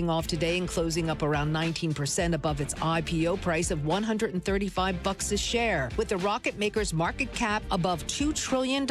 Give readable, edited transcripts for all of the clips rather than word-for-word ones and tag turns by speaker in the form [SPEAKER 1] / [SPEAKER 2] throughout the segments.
[SPEAKER 1] taking off today and closing up around 19% above its IPO price of $135 a share, with the rocket maker's market cap above $2 trillion,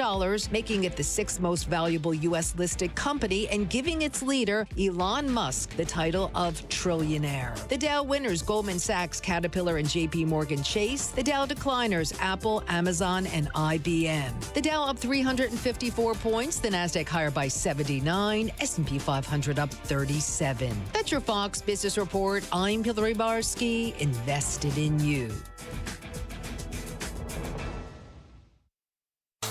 [SPEAKER 1] making it the sixth most valuable U.S.-listed company and giving its leader, Elon Musk, the title of trillionaire. The Dow winners, Goldman Sachs, Caterpillar, and J.P. Morgan Chase. The Dow decliners, Apple, Amazon, and IBM. The Dow up 354 points. The Nasdaq higher by 79. S&P 500 up 37. That's your Fox Business Report. I'm Hillary Barsky, invested in you.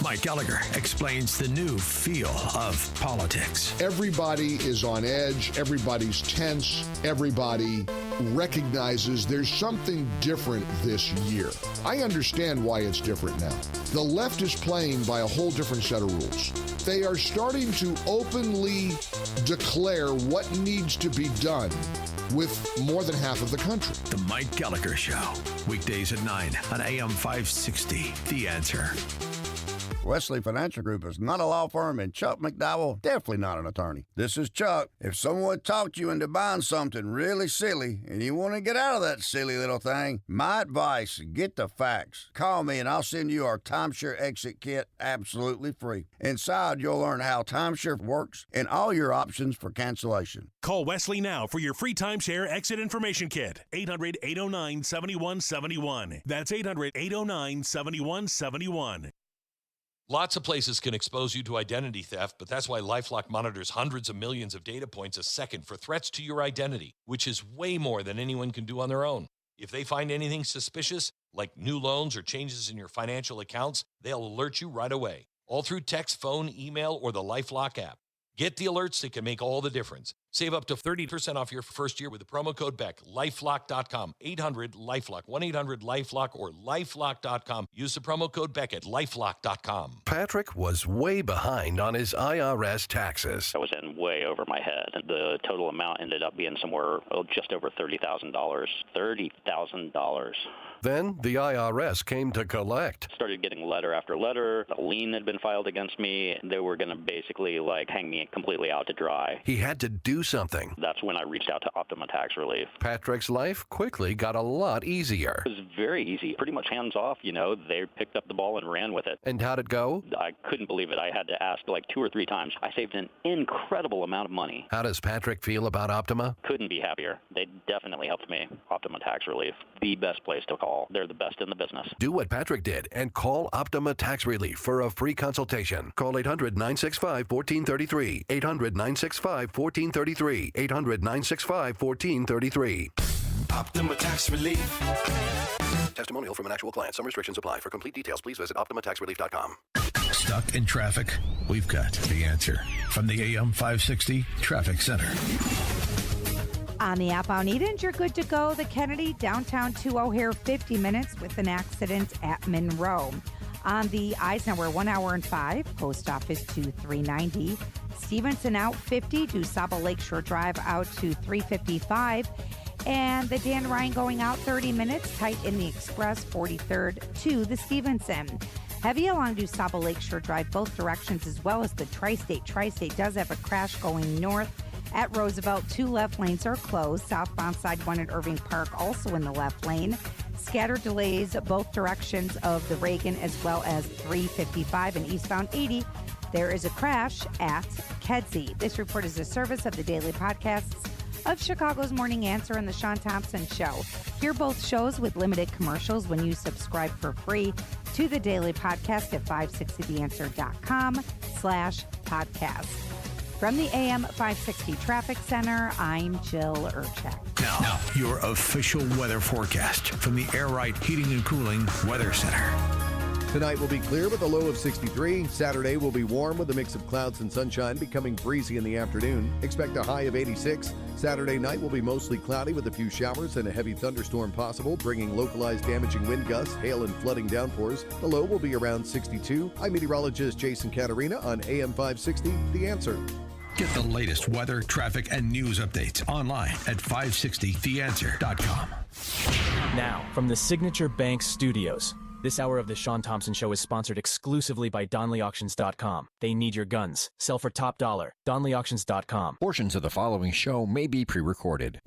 [SPEAKER 2] Mike Gallagher explains the new feel of politics.
[SPEAKER 3] Everybody is on edge. Everybody's tense. Everybody recognizes there's something different this year. I understand why it's different now. The left is playing by a whole different set of rules. They are starting to openly declare what needs to be done with more than half of the country.
[SPEAKER 2] The Mike Gallagher Show. Weekdays at 9 on AM 560. The Answer.
[SPEAKER 4] Wesley Financial Group is not a law firm, and Chuck McDowell, definitely not an attorney. This is Chuck. If someone talked you into buying something really silly and you want to get out of that silly little thing, my advice, get the facts. Call me and I'll send you our timeshare exit kit absolutely free. Inside, you'll learn how timeshare works and all your options for cancellation.
[SPEAKER 5] Call Wesley now for your free timeshare exit information kit. 800-809-7171. That's 800-809-7171.
[SPEAKER 6] Lots of places can expose you to identity theft, but that's why LifeLock monitors hundreds of millions of data points a second for threats to your identity, which is way more than anyone can do on their own. If they find anything suspicious, like new loans or changes in your financial accounts, they'll alert you right away, all through text, phone, email, or the LifeLock app. Get the alerts that can make all the difference. Save up to 30% off your first year with the promo code BECK. LifeLock.com. 800-LifeLock. 1-800-LifeLock or LifeLock.com. Use the promo code BECK at LifeLock.com.
[SPEAKER 7] Patrick was way behind on his IRS taxes.
[SPEAKER 8] I was in way over my head. The total amount ended up being somewhere just over $30,000. $30,000.
[SPEAKER 7] Then the IRS came to collect.
[SPEAKER 8] Started getting letter after letter. A lien had been filed against me. They were going to basically hang me completely out to dry.
[SPEAKER 7] He had to do something.
[SPEAKER 8] That's when I reached out to Optima Tax Relief.
[SPEAKER 7] Patrick's life quickly got a lot easier.
[SPEAKER 8] It was very easy, pretty much hands off. They picked up the ball and ran with it.
[SPEAKER 7] And how'd it go?
[SPEAKER 8] I couldn't believe it. I had to ask 2 or 3 times. I saved an incredible amount of money.
[SPEAKER 7] How does Patrick feel about Optima?
[SPEAKER 8] Couldn't be happier. They definitely helped me. Optima Tax Relief, the best place to call. They're the best in the business.
[SPEAKER 7] Do what Patrick did and call Optima Tax Relief for a free consultation. Call 800-965-1433. 800-965-1433. 800-965-1433.
[SPEAKER 2] Optima Tax Relief.
[SPEAKER 7] Testimonial from an actual client. Some restrictions apply. For complete details, please visit OptimaTaxRelief.com.
[SPEAKER 2] Stuck in traffic? We've got the answer from the AM 560 Traffic Center.
[SPEAKER 9] On the outbound Eden, you're good to go. The Kennedy downtown to O'Hare, 50 minutes with an accident at Monroe. On the Eisenhower, 1 hour and 5, Post Office to 390. Stevenson out 50, DuSable Lakeshore Drive out to 355. And the Dan Ryan going out 30 minutes, tight in the Express, 43rd to the Stevenson. Heavy along DuSable Lakeshore Drive, both directions, as well as the Tri-State. Tri-State does have a crash going north at Roosevelt. 2 left lanes are closed. Southbound side 1 at Irving Park, also in the left lane. Scattered delays both directions of the Reagan, as well as 355 and eastbound 80. There is a crash at Kedzie. This report is a service of the daily podcasts of Chicago's Morning Answer and the Shaun Thompson Show. Hear both shows with limited commercials when you subscribe for free to the daily podcast at 560theanswer.com/podcast. From the AM 560 Traffic Center, I'm Jill Urchak.
[SPEAKER 2] Now, your official weather forecast from the Air Right Heating and Cooling Weather Center.
[SPEAKER 10] Tonight will be clear with a low of 63. Saturday will be warm with a mix of clouds and sunshine, becoming breezy in the afternoon. Expect a high of 86. Saturday night will be mostly cloudy with a few showers and a heavy thunderstorm possible, bringing localized damaging wind gusts, hail, and flooding downpours. The low will be around 62. I'm meteorologist Jason Caterina on AM 560, The Answer.
[SPEAKER 2] Get the latest weather, traffic, and news updates online at 560theanswer.com.
[SPEAKER 11] Now, from the Signature Bank Studios, This hour of the Shaun Thompson Show is sponsored exclusively by DonleyAuctions.com. They need your guns. Sell for top dollar. DonleyAuctions.com.
[SPEAKER 12] Portions of the following show may be pre-recorded.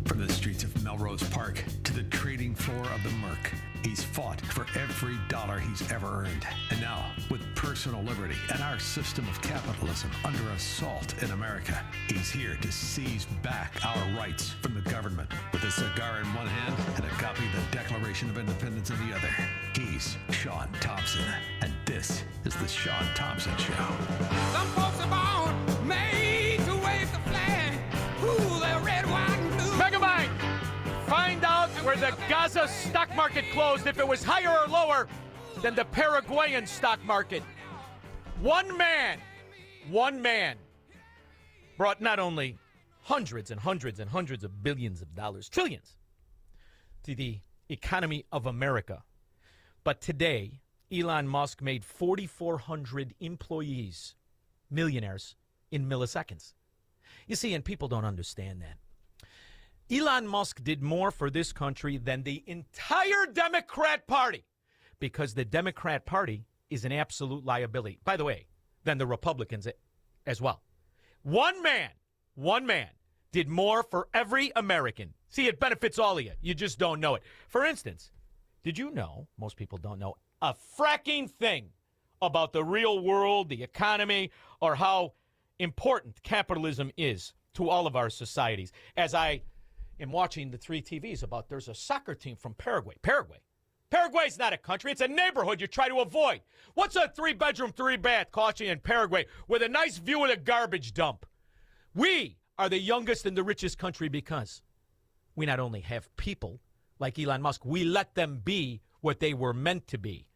[SPEAKER 2] From the streets of Melrose Park to the trading floor of the Merc, he's fought for every dollar he's ever earned. And now, with personal liberty and our system of capitalism under assault in America, he's here to seize back our rights from the government. With a cigar in one hand and a copy of the Declaration of Independence in the other, he's Shaun Thompson. And this is the Shaun Thompson Show.
[SPEAKER 13] Some folks are born made to wave the flag. Ooh, they're red, white, and blue.
[SPEAKER 14] Megamind! Find out where the Gaza stock market closed, if it was higher or lower than the Paraguayan stock market. One man brought not only hundreds and hundreds and hundreds of billions of dollars, trillions, to the economy of America. But today, Elon Musk made 4,400 employees millionaires in milliseconds. You see, and people don't understand that. Elon Musk did more for this country than the entire Democrat Party, because the Democrat Party is an absolute liability. By the way, than the Republicans as well. One man did more for every American. See, it benefits all of you. You just don't know it. For instance, did you know, most people don't know, a fracking thing about the real world, the economy, or how important capitalism is to all of our societies? As I am watching the 3 TVs about, there's a soccer team from Paraguay. Paraguay's not a country. It's a neighborhood you try to avoid. What's a 3-bedroom, 3-bath cost you in Paraguay with a nice view of the garbage dump? We are the youngest and the richest country because we not only have people like Elon Musk, we let them be what they were meant to be.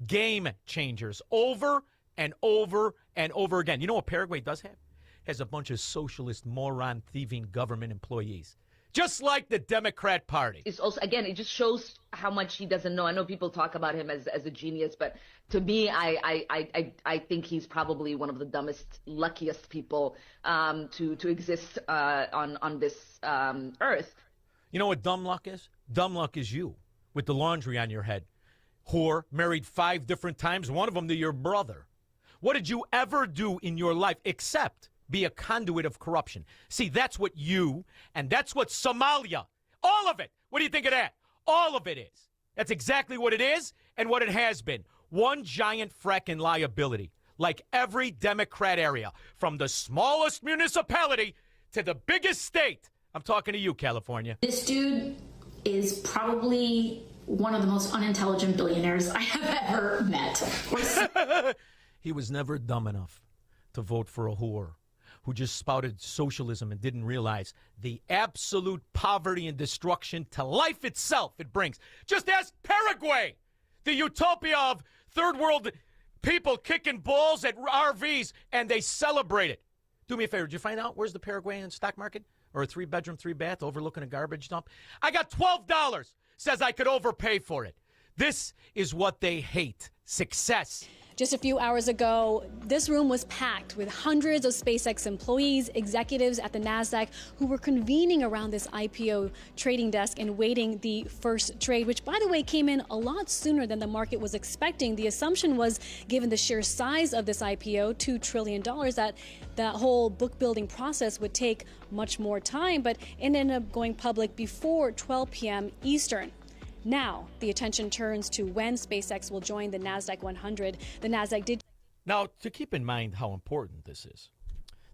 [SPEAKER 14] Game changers over and over and over again. You know what Paraguay does have? Has a bunch of socialist, moron, thieving government employees. Just like the Democrat Party.
[SPEAKER 15] It's also, again, it just shows how much he doesn't know. I know people talk about him as a genius, but to me, I think he's probably one of the dumbest, luckiest people to exist on this earth.
[SPEAKER 14] You know what dumb luck is? Dumb luck is you with the laundry on your head. Whore, married 5 different times, one of them to your brother. What did you ever do in your life except be a conduit of corruption? See, that's what you, and that's what Somalia, all of it. What do you think of that? All of it is. That's exactly what it is and what it has been. One giant fracking liability, like every Democrat area, from the smallest municipality to the biggest state. I'm talking to you, California.
[SPEAKER 16] This dude is probably one of the most unintelligent billionaires I have ever met.
[SPEAKER 14] He was never dumb enough to vote for a whore who just spouted socialism and didn't realize the absolute poverty and destruction to life itself it brings. Just ask Paraguay, the utopia of third world people kicking balls at RVs, and they celebrate it. Do me a favor, did you find out where's the Paraguayan stock market? Or a 3-bedroom, 3-bath overlooking a garbage dump? I got $12. Says I could overpay for it. This is what they hate. Success.
[SPEAKER 17] Just a few hours ago, this room was packed with hundreds of SpaceX employees, executives at the NASDAQ who were convening around this IPO trading desk and waiting the first trade, which, by the way, came in a lot sooner than the market was expecting. The assumption was, given the sheer size of this IPO, $2 trillion, that whole book building process would take much more time, but it ended up going public before 12 p.m. Eastern. Now, the attention turns to when SpaceX will join the NASDAQ 100. The NASDAQ did...
[SPEAKER 14] Now, to keep in mind how important this is,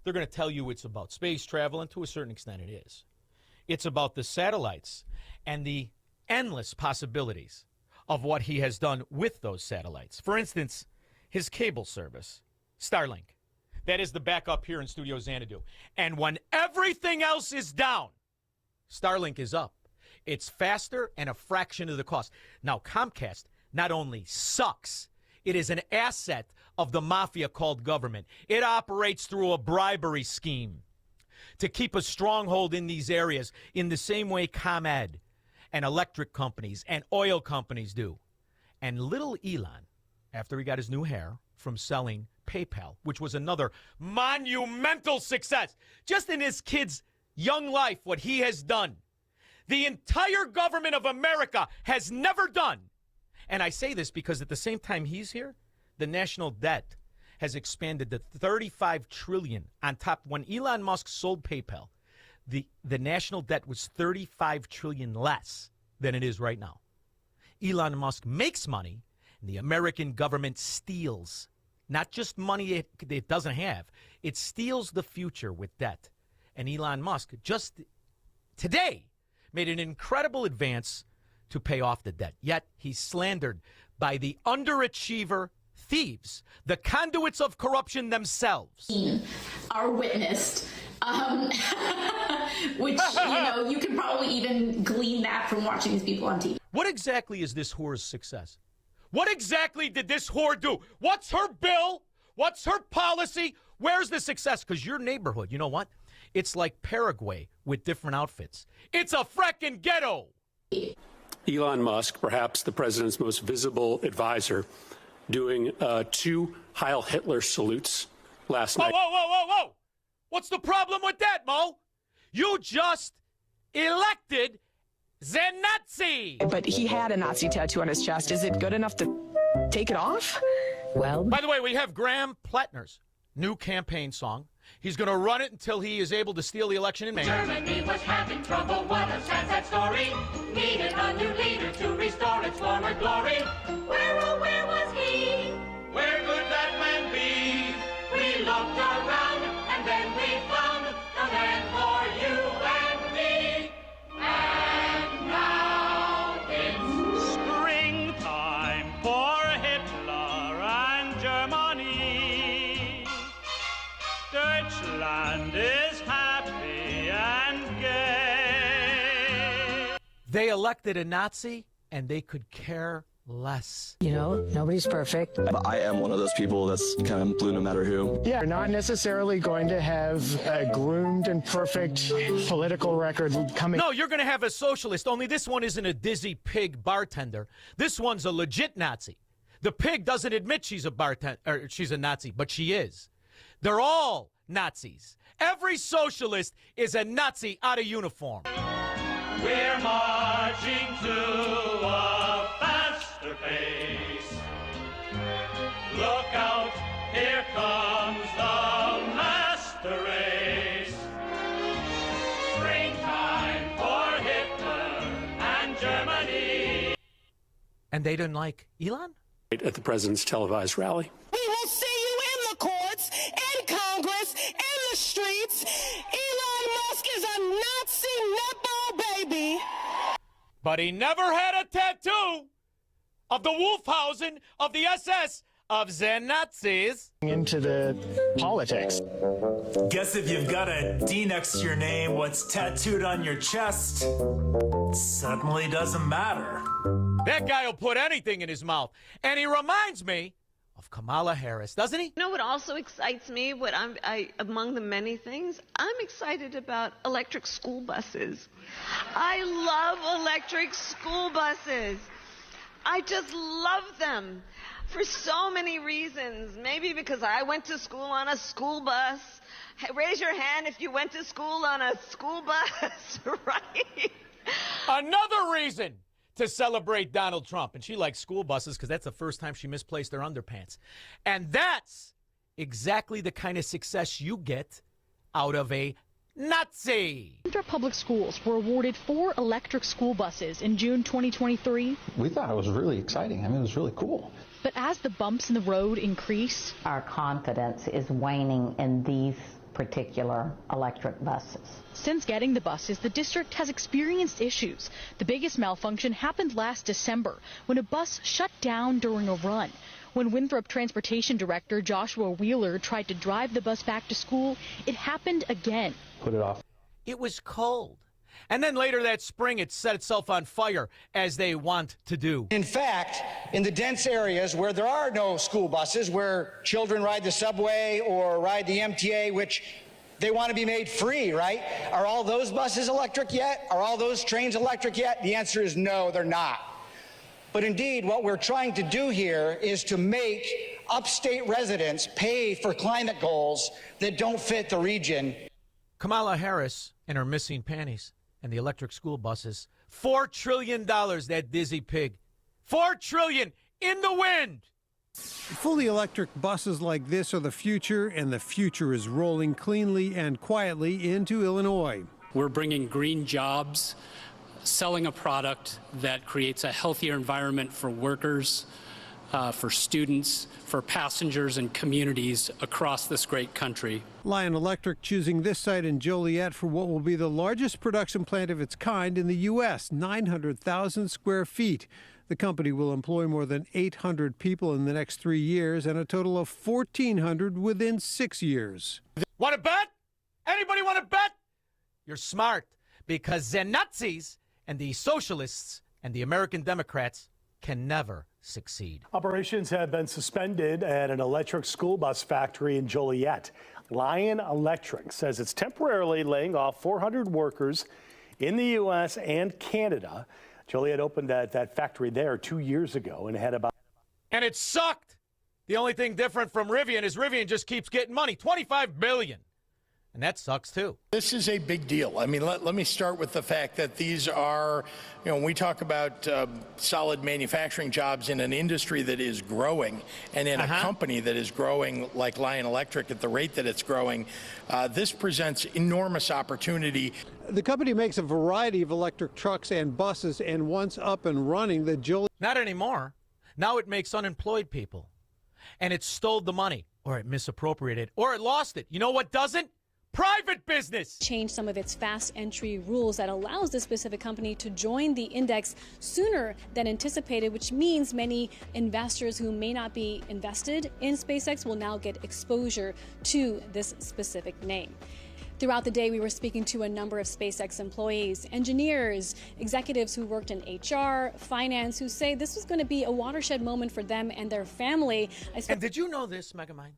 [SPEAKER 14] they're going to tell you it's about space travel, and to a certain extent it is. It's about the satellites and the endless possibilities of what he has done with those satellites. For instance, his cable service, Starlink. That is the backup here in Studio Xanadu. And when everything else is down, Starlink is up. It's faster and a fraction of the cost. Now, Comcast not only sucks, it is an asset of the mafia called government. It operates through a bribery scheme to keep a stronghold in these areas in the same way ComEd and electric companies and oil companies do. And little Elon, after he got his new hair from selling PayPal, which was another monumental success, just in his kid's young life, what he has done, the entire government of America has never done, And I say this because at the same time he's here, the national debt has expanded to $35 trillion. On top, when Elon Musk sold PayPal, the national debt was $35 trillion less than it is right now. Elon Musk makes money, and the American government steals. Not just money it doesn't have. It steals the future with debt. And Elon Musk just today made an incredible advance to pay off the debt. Yet he's slandered by the underachiever thieves, the conduits of corruption themselves.
[SPEAKER 16] Are witnessed, which, you can probably even glean that from watching these people on TV.
[SPEAKER 14] What exactly is this whore's success? What exactly did this whore do? What's her bill? What's her policy? Where's the success? Because your neighborhood, you know what? It's like Paraguay with different outfits. It's a frickin' ghetto.
[SPEAKER 18] Elon Musk, perhaps the president's most visible advisor, doing 2 Heil Hitler salutes last night.
[SPEAKER 14] Whoa. What's the problem with that, Mo? You just elected the Nazi.
[SPEAKER 19] But he had a Nazi tattoo on his chest. Is it good enough to take it off? Well,
[SPEAKER 14] by the way, we have Graham Plattner's new campaign song. He's going to run it until he is able to steal the election in May.
[SPEAKER 13] Germany was having trouble. What a sad story. Needed a new leader to restore its former glory. Where was he? Where could that man be? We looked around and then we found the man for you and me. And now it's springtime for Hitler and Germany. Deutschland is happy and gay.
[SPEAKER 14] They elected a Nazi, and they could care less.
[SPEAKER 19] Nobody's perfect.
[SPEAKER 20] I am one of those people that's kind of blue no matter who.
[SPEAKER 21] Yeah, not necessarily going to have a groomed and perfect political record coming.
[SPEAKER 14] No, you're going to have a socialist, only this one isn't a dizzy pig bartender. This one's a legit Nazi. The pig doesn't admit she's a bartender, or she's a Nazi, but she is. They're all Nazis. Every socialist is a Nazi out of uniform.
[SPEAKER 13] We're marching to a faster pace. Look out, here comes the master race. Springtime for Hitler and Germany.
[SPEAKER 14] And they didn't like Elon?
[SPEAKER 18] At the president's televised rally.
[SPEAKER 22] We will see you in the courts, in Congress, in the streets. Elon Musk is a Nazi nutball baby.
[SPEAKER 14] But he never had a tattoo of the Wolfhausen of the SS of the Nazis.
[SPEAKER 21] Into the politics.
[SPEAKER 23] Guess if you've got a D next to your name, what's tattooed on your chest suddenly doesn't matter.
[SPEAKER 14] That guy will put anything in his mouth. And he reminds me of Kamala Harris, doesn't he?
[SPEAKER 24] You know what also excites me? Among the many things, I'm excited about electric school buses. I love electric school buses. I just love them for so many reasons. Maybe because I went to school on a school bus. Raise your hand if you went to school on a school bus, right?
[SPEAKER 14] Another reason to celebrate Donald Trump. And she likes school buses because that's the first time she misplaced her underpants. And that's exactly the kind of success you get out of a Nazi.
[SPEAKER 25] Winthrop Public Schools were awarded 4 electric school buses in June 2023.
[SPEAKER 26] We thought it was really exciting. It was really cool.
[SPEAKER 25] But as the bumps in the road increase,
[SPEAKER 27] our confidence is waning in these particular electric buses.
[SPEAKER 25] Since getting the buses, the district has experienced issues. The biggest malfunction happened last December when a bus shut down during a run. When Winthrop Transportation Director Joshua Wheeler tried to drive the bus back to school, it happened again.
[SPEAKER 26] Put it off.
[SPEAKER 14] It was cold. And then later that spring, it set itself on fire, as they want to do.
[SPEAKER 28] In fact, in the dense areas where there are no school buses, where children ride the subway or ride the MTA, which they want to be made free, right? Are all those buses electric yet? Are all those trains electric yet? The answer is no, they're not. But indeed, what we're trying to do here is to make upstate residents pay for climate goals that don't fit the region.
[SPEAKER 14] Kamala Harris and her missing panties and the electric school buses. $4 trillion, that dizzy pig. $4 trillion in the wind.
[SPEAKER 1] Fully electric buses like this are the future, and the future is rolling cleanly and quietly into Illinois.
[SPEAKER 3] We're bringing green jobs, selling a product that creates a healthier environment for workers, for students, for passengers and communities across this great country.
[SPEAKER 1] Lion Electric choosing this site in Joliet for what will be the largest production plant of its kind in the U.S., 900,000 square feet. The company will employ more than 800 people in the next 3 years and a total of 1,400 within 6 years.
[SPEAKER 14] Want to bet? Anybody want to bet? You're smart, because the Nazis and the socialists and the American Democrats can never succeed.
[SPEAKER 4] Operations have been suspended at an electric school bus factory in Joliet. Lion Electric says it's temporarily laying off 400 workers in the U.S. and Canada. Joliet opened that factory there 2 years ago and had about...
[SPEAKER 14] And it sucked. The only thing different from Rivian is Rivian just keeps getting money, $25 billion. And that sucks, too.
[SPEAKER 5] This is a big deal. I mean, let me start with the fact that these are, when we talk about solid manufacturing jobs in an industry that is growing and in a company that is growing like Lion Electric at the rate that it's growing, this presents enormous opportunity.
[SPEAKER 1] The company makes a variety of electric trucks and buses, and once up and running, the Joliet...
[SPEAKER 14] Not anymore. Now it makes unemployed people. And it stole the money, or it misappropriated, or it lost it. You know what doesn't? Private business.
[SPEAKER 17] Change some of its fast entry rules that allows this specific company to join the index sooner than anticipated, which means many investors who may not be invested in SpaceX will now get exposure to this specific name. Throughout the day, we were speaking to a number of SpaceX employees, engineers, executives who worked in HR, finance, who say this was going to be a watershed moment for them and their family.
[SPEAKER 14] And did you know this, Megamind?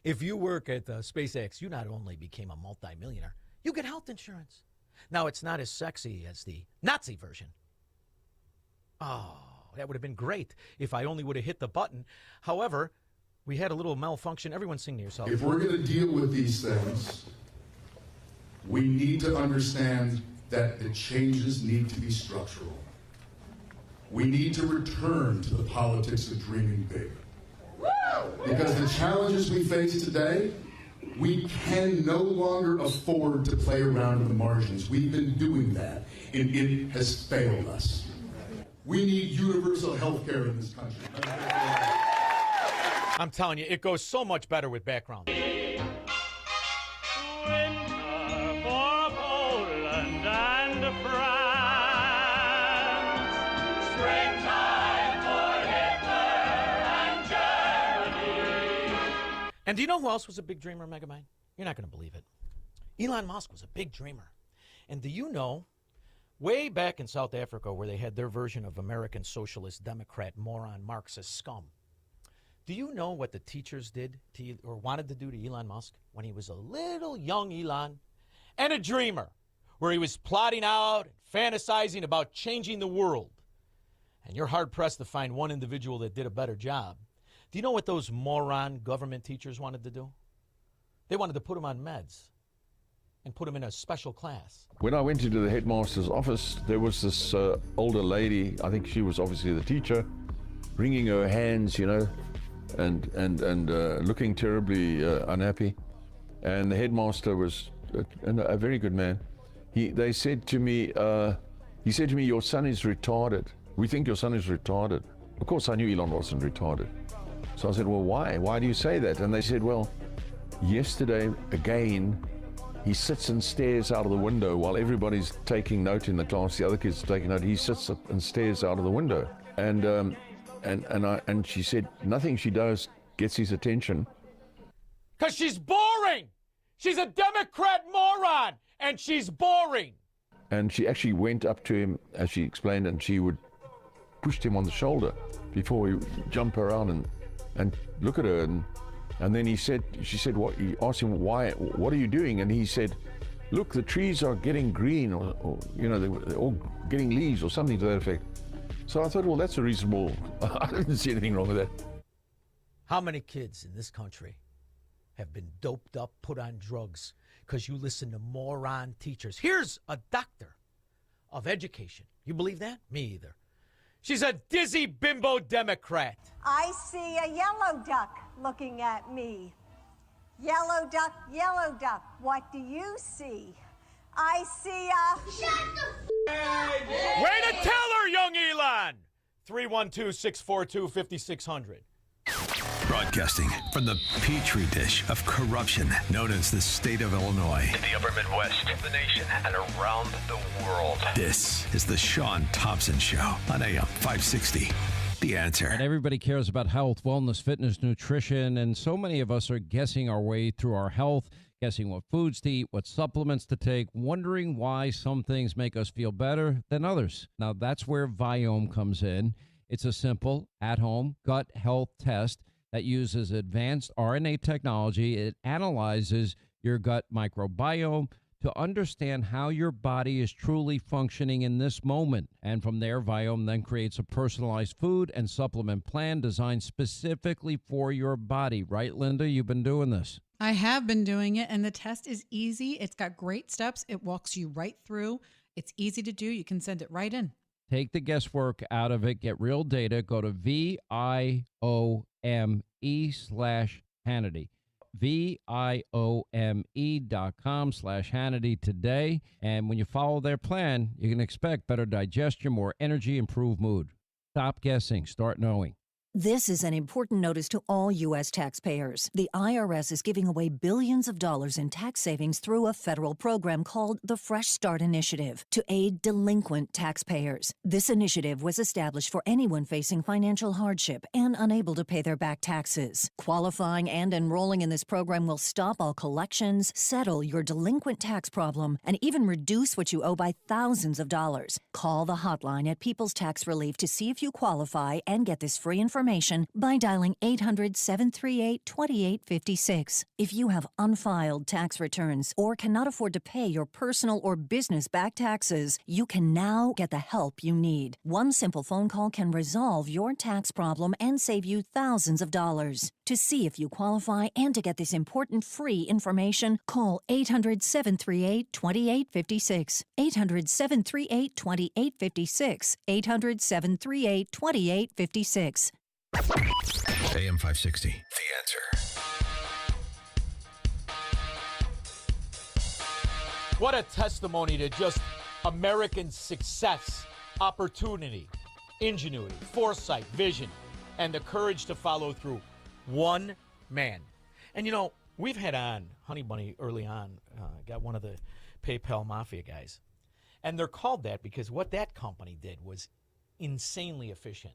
[SPEAKER 14] If you work at SpaceX, you not only became a multimillionaire, you get health insurance. Now, it's not as sexy as the Nazi version. Oh, that would have been great if I only would have hit the button. However, we had a little malfunction. Everyone sing to yourself.
[SPEAKER 6] If we're going to deal with these things, we need to understand that the changes need to be structural. We need to return to the politics of dreaming big. Because the challenges we face today, we can no longer afford to play around in the margins. We've been doing that, and it has failed us. We need universal health care in this country.
[SPEAKER 14] I'm telling you, it goes so much better with background. And do you know who else was a big dreamer, Megamind? You're not going to believe it. Elon Musk was a big dreamer. And do you know, way back in South Africa, where they had their version of American socialist, Democrat, moron, Marxist scum, do you know what the teachers did to, or wanted to do to Elon Musk when he was a little young Elon and a dreamer, where he was plotting out and fantasizing about changing the world? And you're hard-pressed to find one individual that did a better job. Do you know what those moron government teachers wanted to do? They wanted to put him on meds and put him in a special class.
[SPEAKER 12] When I went into the headmaster's office, there was this older lady, I think she was obviously the teacher, wringing her hands, you know, and looking terribly unhappy. And the headmaster was a very good man. He said to me, your son is retarded. We think your son is retarded. Of course, I knew Elon wasn't retarded. So I said, well, why? Why do you say that? And they said, well, yesterday, again, he sits and stares out of the window while everybody's taking note in the class. The other kids are taking note. He sits up and stares out of the window. And she said, nothing she does gets his attention.
[SPEAKER 14] Because she's boring. She's a Democrat moron, and she's boring.
[SPEAKER 12] And she actually went up to him, as she explained, and she would push him on the shoulder before he would jump around and look at her. And then she said, what? He asked him, why? What are you doing? And he said, look, the trees are getting green, or you know, they're all getting leaves or something to that effect. So I thought, well, that's a reasonable, I didn't see anything wrong with that.
[SPEAKER 14] How many kids in this country have been doped up, put on drugs, because you listen to moron teachers? Here's a doctor of education. You believe that? Me either. She's a dizzy bimbo Democrat.
[SPEAKER 2] I see a yellow duck looking at me. Yellow duck, what do you see? I see a... Shut the
[SPEAKER 14] Way to tell her, young Elon! 312-642-5600.
[SPEAKER 7] Broadcasting from the petri dish of corruption known as the state of Illinois.
[SPEAKER 8] In the upper Midwest, the nation, and around the world.
[SPEAKER 7] This is the Shaun Thompson Show on AM 560. The Answer.
[SPEAKER 9] And everybody cares about health, wellness, fitness, nutrition, and so many of us are guessing our way through our health, guessing what foods to eat, what supplements to take, wondering why some things make us feel better than others. Now, that's where Viome comes in. It's a simple, at-home gut health test that uses advanced RNA technology. It analyzes your gut microbiome to understand how your body is truly functioning in this moment. And from there, Viome then creates a personalized food and supplement plan designed specifically for your body. Right, Linda? You've been doing this.
[SPEAKER 10] I have been doing it, and the test is easy. It's got great steps. It walks you right through. It's easy to do. You can send it right in.
[SPEAKER 9] Take the guesswork out of it. Get real data. Go to VIOME/Hannity. VIOME.com/Hannity today. And when you follow their plan, you can expect better digestion, more energy, improved mood. Stop guessing. Start knowing.
[SPEAKER 11] This is an important notice to all U.S. taxpayers. The IRS is giving away billions of dollars in tax savings through a federal program called the Fresh Start Initiative to aid delinquent taxpayers. This initiative was established for anyone facing financial hardship and unable to pay their back taxes. Qualifying and enrolling in this program will stop all collections, settle your delinquent tax problem, and even reduce what you owe by thousands of dollars. Call the hotline at People's Tax Relief to see if you qualify and get this free information by dialing 800-738-2856. If you have unfiled tax returns or cannot afford to pay your personal or business back taxes, you can now get the help you need. One simple phone call can resolve your tax problem and save you thousands of dollars. To see if you qualify and to get this important free information, call 800-738-2856. 800-738-2856. 800-738-2856.
[SPEAKER 7] AM 560. The Answer.
[SPEAKER 14] What a testimony to just American success, opportunity, ingenuity, foresight, vision, and the courage to follow through. One man. And, you know, we've had on Honey Bunny early on, got one of the PayPal Mafia guys. And they're called that because what that company did was insanely efficient.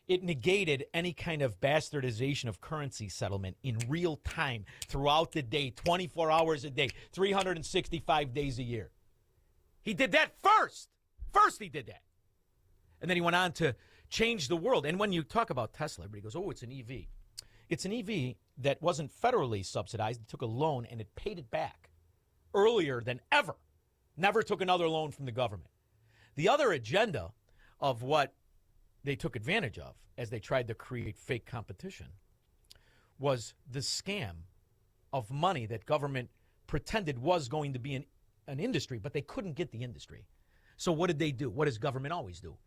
[SPEAKER 14] It negated any kind of bastardization of currency settlement in real time throughout the day, 24 hours a day, 365 days a year. He did that first. First he did that. And then he went on to change the world. And when you talk about Tesla, everybody goes, oh, it's an EV. It's an EV that wasn't federally subsidized. It took a loan and it paid it back earlier than ever. Never took another loan from the government. The other agenda of what they took advantage of as they tried to create fake competition was the scam of money that government pretended was going to be an industry, but they couldn't get the industry. So what did they do? What does government always do?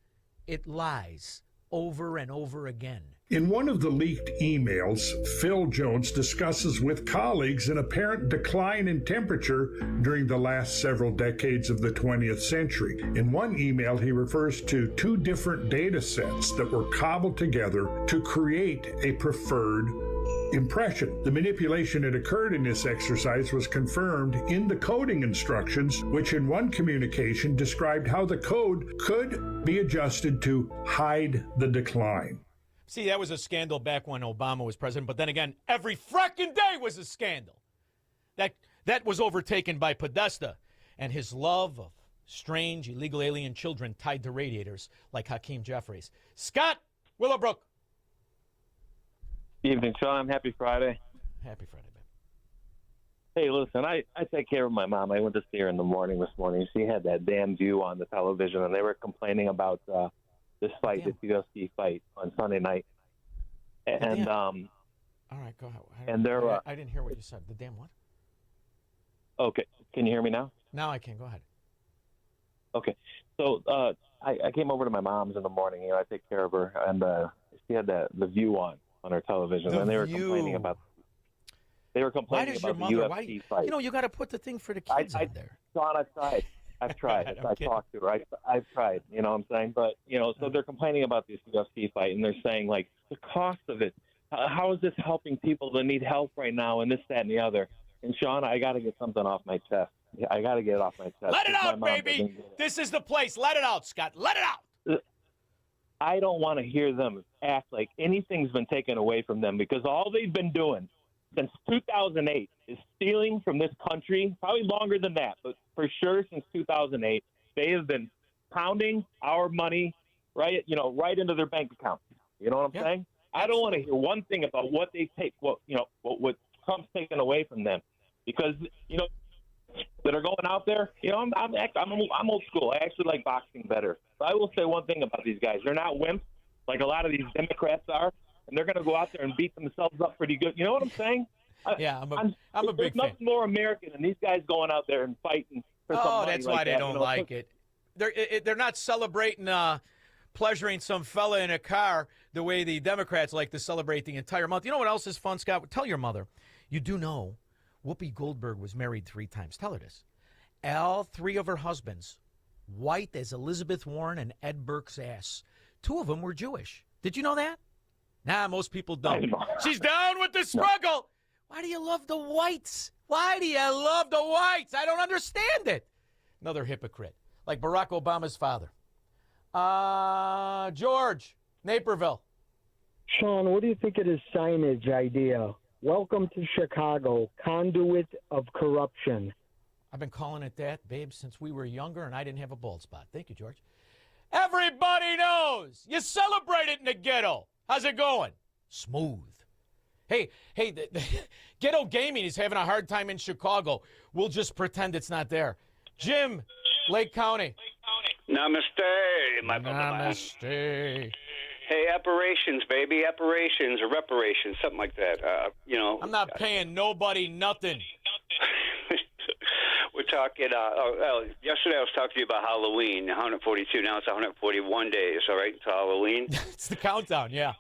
[SPEAKER 14] It lies over and over again.
[SPEAKER 15] In one of the leaked emails, Phil Jones discusses with colleagues an apparent decline in temperature during the last several decades of the 20th century. In one email, he refers to two different data sets that were cobbled together to create a preferred impression. The manipulation that occurred in this exercise was confirmed in the coding instructions, which in one communication described how the code could be adjusted to hide the decline.
[SPEAKER 14] See, that was a scandal back when Obama was president, but then again, every fracking day was a scandal. That was overtaken by Podesta and his love of strange, illegal alien children tied to radiators like Hakeem Jeffries. Scott Willowbrook.
[SPEAKER 16] Evening, Shaun. Happy Friday.
[SPEAKER 14] Happy Friday, man.
[SPEAKER 16] Hey, listen, I take care of my mom. I went to see her in the morning this morning. She had that damn view on the television, and they were complaining about this fight, the UFC fight on Sunday night. And
[SPEAKER 14] all right, go ahead.
[SPEAKER 16] And they're
[SPEAKER 14] I didn't hear what you said. The damn what?
[SPEAKER 16] Okay, can you hear me now?
[SPEAKER 14] Now I can. Go ahead.
[SPEAKER 16] Okay. So I came over to my mom's in the morning. I take care of her, and she had the View on her television, and they were complaining about.
[SPEAKER 14] Why does your
[SPEAKER 16] the
[SPEAKER 14] mother?
[SPEAKER 16] UFC fight.
[SPEAKER 14] You got to put the thing for the kids on there.
[SPEAKER 16] Shaun, I've tried. I talked to her. I've tried. You know what I'm saying? But so they're complaining about this UFC fight, and they're saying like the cost of it. How is this helping people that need help right now, and this, that, and the other? And Shaun, I got to get something off my chest. I got to get it off my chest.
[SPEAKER 14] Let it out, baby. This is the place. Let it out, Scott. Let it out.
[SPEAKER 16] I don't want to hear them act like anything's been taken away from them, because all they've been doing since 2008 is stealing from this country, probably longer than that, but for sure since 2008, they have been pounding our money right into their bank account. You know what I'm saying? I don't want to hear one thing about what they take, what Trump's taken away from them, because that are going out there. I'm old school. I actually like boxing better. But I will say one thing about these guys: they're not wimps like a lot of these Democrats are, and they're going to go out there and beat themselves up pretty good. You know what I'm saying?
[SPEAKER 14] I'm a big fan.
[SPEAKER 16] There's nothing more American than these guys going out there and fighting for some money.
[SPEAKER 14] That's why they don't like it. They're not celebrating. Pleasuring some fella in a car the way the Democrats like to celebrate the entire month. You know what else is fun, Scott? Tell your mother. You do know Whoopi Goldberg was married 3 times. Tell her this. All 3 of her husbands, white as Elizabeth Warren and Ed Burke's ass. 2 of them were Jewish. Did you know that? Nah, most people don't. She's down with the struggle. Why do you love the whites? Why do you love the whites? I don't understand it. Another hypocrite, like Barack Obama's father. George, Naperville.
[SPEAKER 13] Shaun, what do you think of this signage idea? Welcome to Chicago, conduit of corruption.
[SPEAKER 14] I've been calling it that, babe, since we were younger and I didn't have a bald spot. Thank you, George. Everybody knows. You celebrate it in the ghetto. How's it going? Smooth. Hey, the ghetto gaming is having a hard time in Chicago. We'll just pretend it's not there. Jim, Lake County.
[SPEAKER 18] Namaste, my brother.
[SPEAKER 14] Namaste.
[SPEAKER 18] Hey, apparitions, baby, apparitions or reparations, something like that.
[SPEAKER 14] I'm not paying nobody nothing.
[SPEAKER 18] We're talking. Yesterday I was talking to you about Halloween, 142. Now it's 141 days. All right, until Halloween.
[SPEAKER 14] It's the countdown, yeah.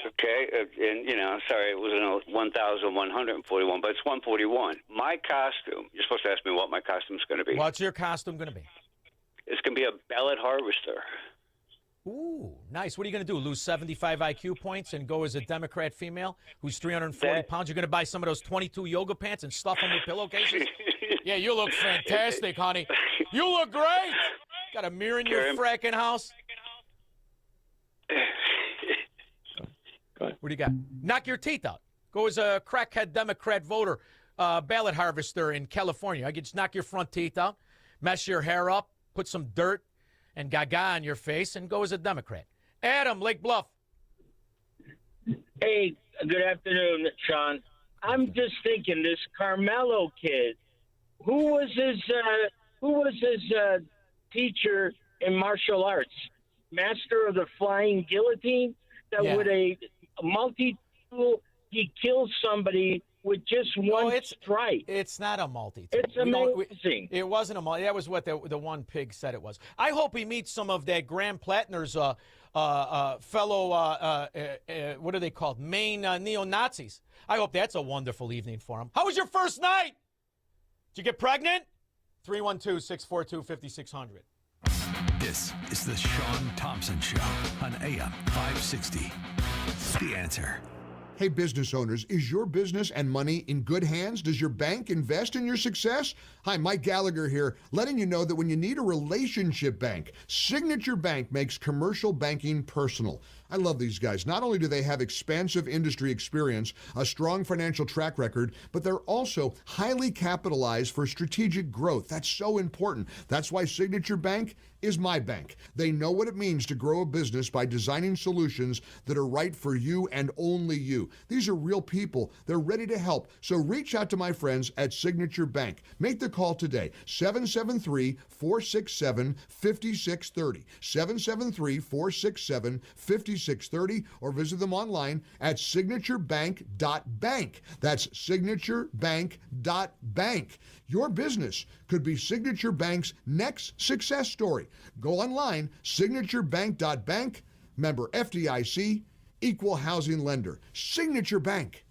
[SPEAKER 18] Okay, and sorry, it was 1,141, but it's 141. My costume. You're supposed to ask me what my costume's going to be.
[SPEAKER 14] What's your costume going to be?
[SPEAKER 18] It's going to be a ballot harvester.
[SPEAKER 14] Ooh, nice. What are you going to do? Lose 75 IQ points and go as a Democrat female who's 340 pounds? You're going to buy some of those 22 yoga pants and stuff them with pillowcases? Yeah, you look fantastic, honey. You look great. Got a mirror in your fracking house? What do you got? Knock your teeth out. Go as a crackhead Democrat voter, ballot harvester in California. I can just knock your front teeth out, mess your hair up, put some dirt and gaga on your face, and go as a Democrat. Adam, Lake Bluff.
[SPEAKER 19] Hey, good afternoon, Shaun. I'm just thinking, this Carmelo kid, who was his teacher in martial arts? Master of the Flying Guillotine? That with a multi-tool, he kills somebody with just one strike.
[SPEAKER 14] It's not a multi-tool.
[SPEAKER 19] It's amazing.
[SPEAKER 14] It wasn't a multi. That was what the one pig said it was. I hope he meets some of that Graham Plattner's fellow, what are they called? Maine neo-Nazis. I hope that's a wonderful evening for him. How was your first night? Did you get pregnant? 312-642-5600.
[SPEAKER 7] This is the Shaun Thompson Show on AM 560. The Answer.
[SPEAKER 20] Hey, business owners, is your business and money in good hands? Does your bank invest in your success? Hi, Mike Gallagher here, letting you know that when you need a relationship bank, Signature Bank makes commercial banking personal. I love these guys. Not only do they have expansive industry experience, a strong financial track record, but they're also highly capitalized for strategic growth. That's so important. That's why Signature Bank is my bank. They know what it means to grow a business by designing solutions that are right for you and only you. you. These are real people. They're ready to help. So reach out to my friends at Signature Bank. Make the call today, 773-467-5630, 773-467-5630, or visit them online at signaturebank.bank. That's signaturebank.bank. Your business could be Signature Bank's next success story. Go online, signaturebank.bank, member FDIC, equal housing lender. Signature Bank.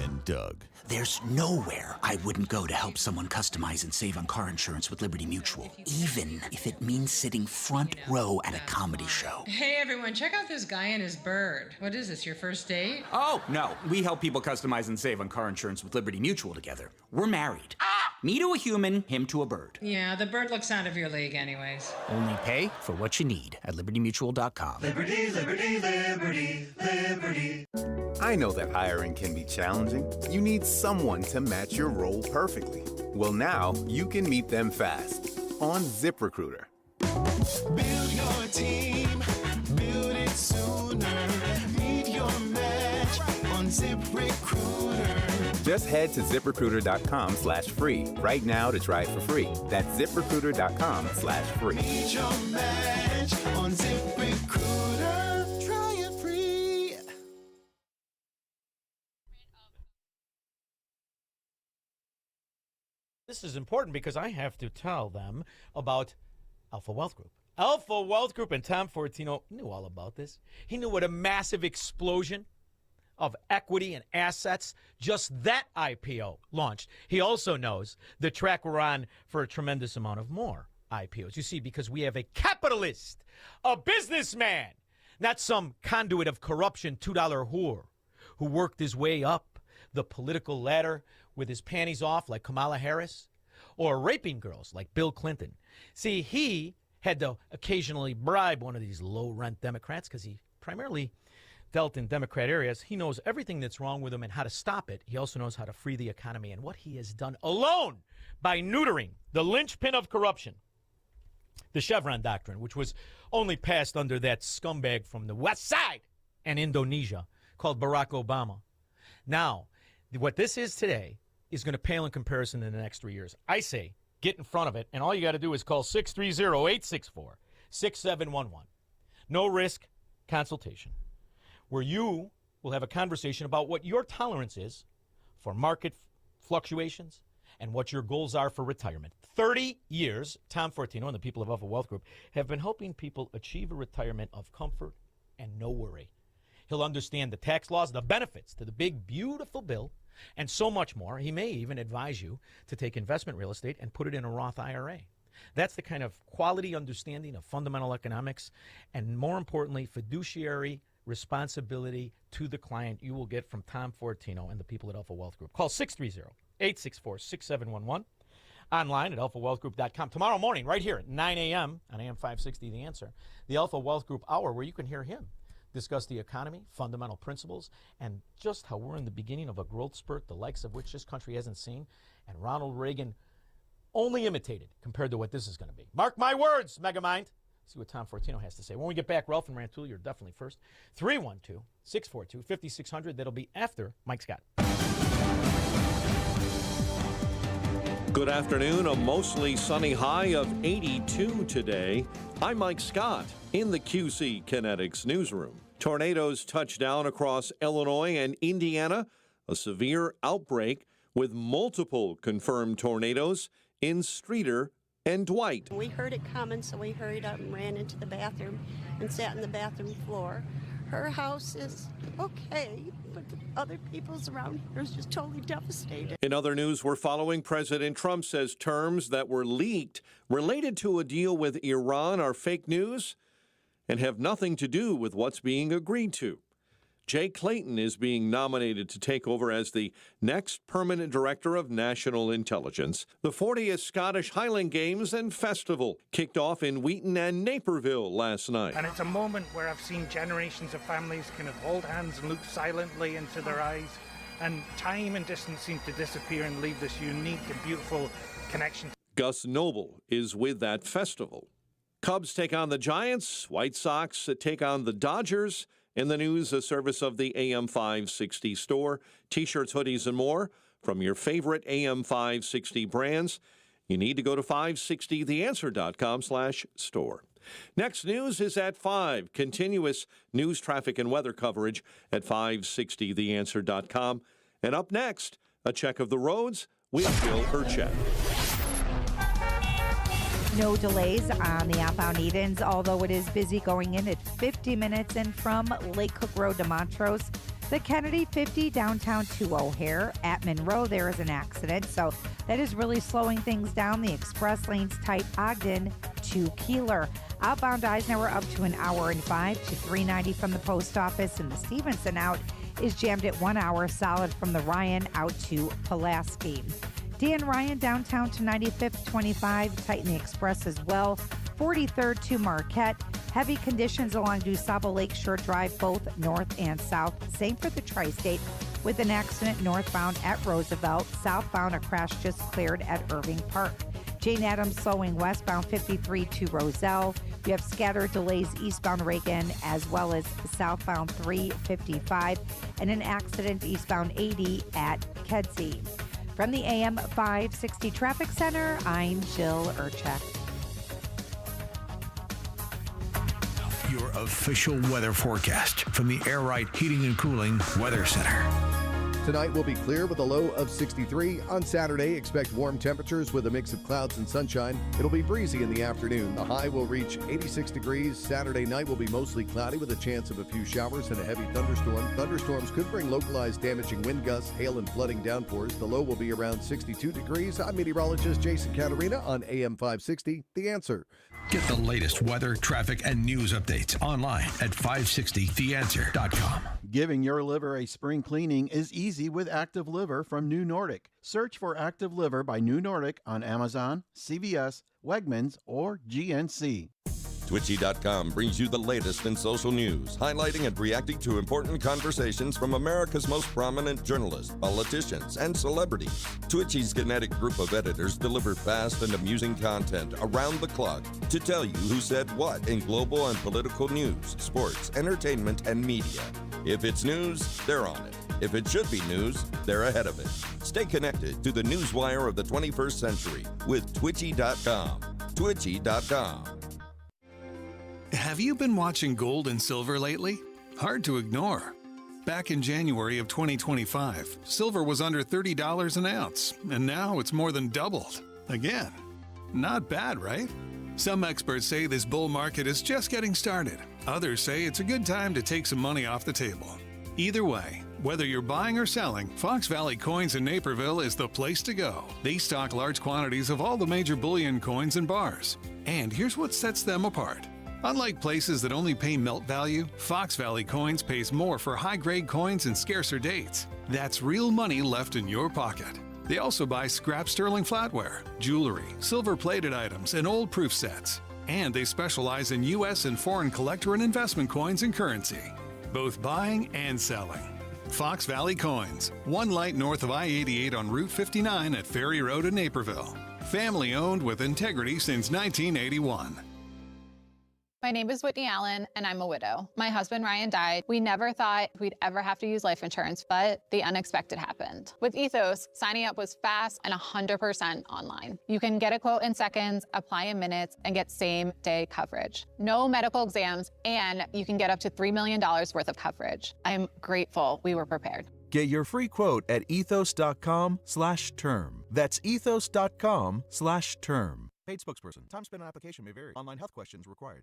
[SPEAKER 21] And Doug. There's nowhere I wouldn't go to help someone customize and save on car insurance with Liberty Mutual, even if it means sitting front row at a comedy show.
[SPEAKER 22] Hey everyone, check out this guy and his bird. What is this, your first date?
[SPEAKER 21] Oh, no. We help people customize and save on car insurance with Liberty Mutual together. We're married. Me to a human, him to a bird.
[SPEAKER 22] Yeah, the bird looks out of your league anyways.
[SPEAKER 21] Only pay for what you need at libertymutual.com.
[SPEAKER 23] Liberty, liberty, liberty, liberty. I know that hiring can be challenging. You need someone to match your role perfectly. Well, now you can meet them fast on ZipRecruiter.
[SPEAKER 24] Build your team, build it sooner. Meet your match on ZipRecruiter.
[SPEAKER 23] Just head to ZipRecruiter.com/free right now to try it for free. That's ZipRecruiter.com/free.
[SPEAKER 24] Meet your match on ZipRecruiter. Try it free.
[SPEAKER 14] This is important because I have to tell them about Alpha Wealth Group. Alpha Wealth Group, and Tom Fortino knew all about this. He knew what a massive explosion of equity and assets just that IPO launched. He also knows the track we're on for a tremendous amount of more IPOs. You see, because we have a capitalist, a businessman, not some conduit of corruption, $2 whore, who worked his way up the political ladder with his panties off like Kamala Harris, or raping girls like Bill Clinton. See, he had to occasionally bribe one of these low-rent Democrats because he primarily dealt in Democrat areas. He knows everything that's wrong with them and how to stop it. He also knows how to free the economy, and what he has done alone by neutering the linchpin of corruption, the Chevron doctrine, which was only passed under that scumbag from the West Side and Indonesia called Barack Obama. Now, what this is today is going to pale in comparison in the next 3 years. I say get in front of it, and all you got to do is call 630-864-6711. No risk consultation, where you will have a conversation about what your tolerance is for market fluctuations and what your goals are for retirement. 30 years, Tom Fortino and the people of Alpha Wealth Group have been helping people achieve a retirement of comfort and no worry. He'll understand the tax laws, the benefits to the big, beautiful bill, and so much more. He may even advise you to take investment real estate and put it in a Roth IRA. That's the kind of quality understanding of fundamental economics and, more importantly, fiduciary responsibility to the client you will get from Tom Fortino and the people at Alpha Wealth Group. Call 630-864-6711. Online at alphawealthgroup.com. Tomorrow morning, right here at 9 a.m. on AM 560, The Answer, the Alpha Wealth Group Hour, where you can hear him discuss the economy, fundamental principles, and just how we're in the beginning of a growth spurt, the likes of which this country hasn't seen, and Ronald Reagan only imitated compared to what this is going to be. Mark my words, Megamind. See what Tom Fortino has to say. When we get back, Ralph and Rantoul, you're definitely first. 312-642-5600. That'll be after Mike Scott.
[SPEAKER 25] Good afternoon. A mostly sunny high of 82 today. I'm Mike Scott in the QC Kinetics newsroom. Tornadoes touch down across Illinois and Indiana. A severe outbreak with multiple confirmed tornadoes in Streeter and Dwight.
[SPEAKER 26] We heard it coming, so we hurried up and ran into the bathroom and sat on the bathroom floor. Her house is okay, but the other people's around here is just totally devastated.
[SPEAKER 25] In other news we're following, President Trump says terms that were leaked related to a deal with Iran are fake news and have nothing to do with what's being agreed to. Jay Clayton is being nominated to take over as the next permanent director of national intelligence. The 40th Scottish Highland Games and Festival kicked off in Wheaton and Naperville last night.
[SPEAKER 27] And it's a moment where I've seen generations of families kind of hold hands and look silently into their eyes, and time and distance seem to disappear and leave this unique and beautiful connection.
[SPEAKER 25] Gus Noble is with that festival. Cubs take on the Giants, White Sox take on the Dodgers, In the news, a service of the AM 560 store. T-shirts, hoodies, and more from your favorite AM 560 brands. You need to go to 560theanswer.com/store. Next news is at 5. Continuous news, traffic, and weather coverage at 560theanswer.com. And up next, a check of the roads with Bill Urchak.
[SPEAKER 1] No delays on the outbound Edens, although it is busy going in at 50 minutes in from Lake Cook Road to Montrose. The Kennedy 50 downtown to O'Hare. At Monroe, there is an accident, so that is really slowing things down. The express lanes tight Ogden to Keeler. Outbound Eisenhower up to an hour and 5 to 390 from the post office, and the Stevenson out is jammed at 1 hour solid from the Ryan out to Pulaski. Dan Ryan downtown to 95th, 25, tighten the express as well. 43rd to Marquette. Heavy conditions along DuSable Lakeshore Drive, both north and south. Same for the Tri-State with an accident northbound at Roosevelt. Southbound, a crash just cleared at Irving Park. Jane Addams slowing westbound 53 to Roselle. You have scattered delays eastbound Reagan as well as southbound 355 and an accident eastbound 80 at Kedzie. From the AM 560 Traffic Center, I'm Jill Urchak.
[SPEAKER 7] Your official weather forecast from the Air Right Heating and Cooling Weather Center.
[SPEAKER 3] Tonight will be clear with a low of 63. On Saturday, expect warm temperatures with a mix of clouds and sunshine. It'll be breezy in the afternoon. The high will reach 86 degrees. Saturday night will be mostly cloudy with a chance of a few showers and a heavy thunderstorm. Thunderstorms could bring localized damaging wind gusts, hail, and flooding downpours. The low will be around 62 degrees. I'm meteorologist Jason Caterina on AM 560, The Answer.
[SPEAKER 7] Get the latest weather, traffic, and news updates online at 560theanswer.com.
[SPEAKER 4] Giving your liver a spring cleaning is easy with Active Liver from New Nordic. Search for Active Liver by New Nordic on Amazon, CVS, Wegmans, or GNC.
[SPEAKER 5] Twitchy.com brings you the latest in social news, highlighting and reacting to important conversations from America's most prominent journalists, politicians, and celebrities. Twitchy's kinetic group of editors deliver fast and amusing content around the clock to tell you who said what in global and political news, sports, entertainment, and media. If it's news, they're on it. If it should be news, they're ahead of it. Stay connected to the newswire of the 21st century with Twitchy.com. Twitchy.com.
[SPEAKER 6] Have you been watching gold and silver lately? Hard to ignore. Back in January of 2025, silver was under $30 an ounce, and now it's more than doubled. Again, not bad, right? Some experts say this bull market is just getting started. Others say it's a good time to take some money off the table. Either way, whether you're buying or selling, Fox Valley Coins in Naperville is the place to go. They stock large quantities of all the major bullion coins and bars. And here's what sets them apart. Unlike places that only pay melt value, Fox Valley Coins pays more for high-grade coins and scarcer dates. That's real money left in your pocket. They also buy scrap sterling flatware, jewelry, silver-plated items, and old proof sets. And they specialize in U.S. and foreign collector and investment coins and currency, both buying and selling. Fox Valley Coins, one light north of I-88 on Route 59 at Ferry Road in Naperville. Family owned with integrity since 1981.
[SPEAKER 12] My name is Whitney Allen, and I'm a widow. My husband, Ryan, died. We never thought we'd ever have to use life insurance, but the unexpected happened. With Ethos, signing up was fast and 100% online. You can get a quote in seconds, apply in minutes, and get same-day coverage. No medical exams, and you can get up to $3 million worth of coverage. I'm grateful we were prepared.
[SPEAKER 17] Get your free quote at ethos.com/term. That's ethos.com/term.
[SPEAKER 28] Paid spokesperson. Time spent on application may vary. Online health questions required.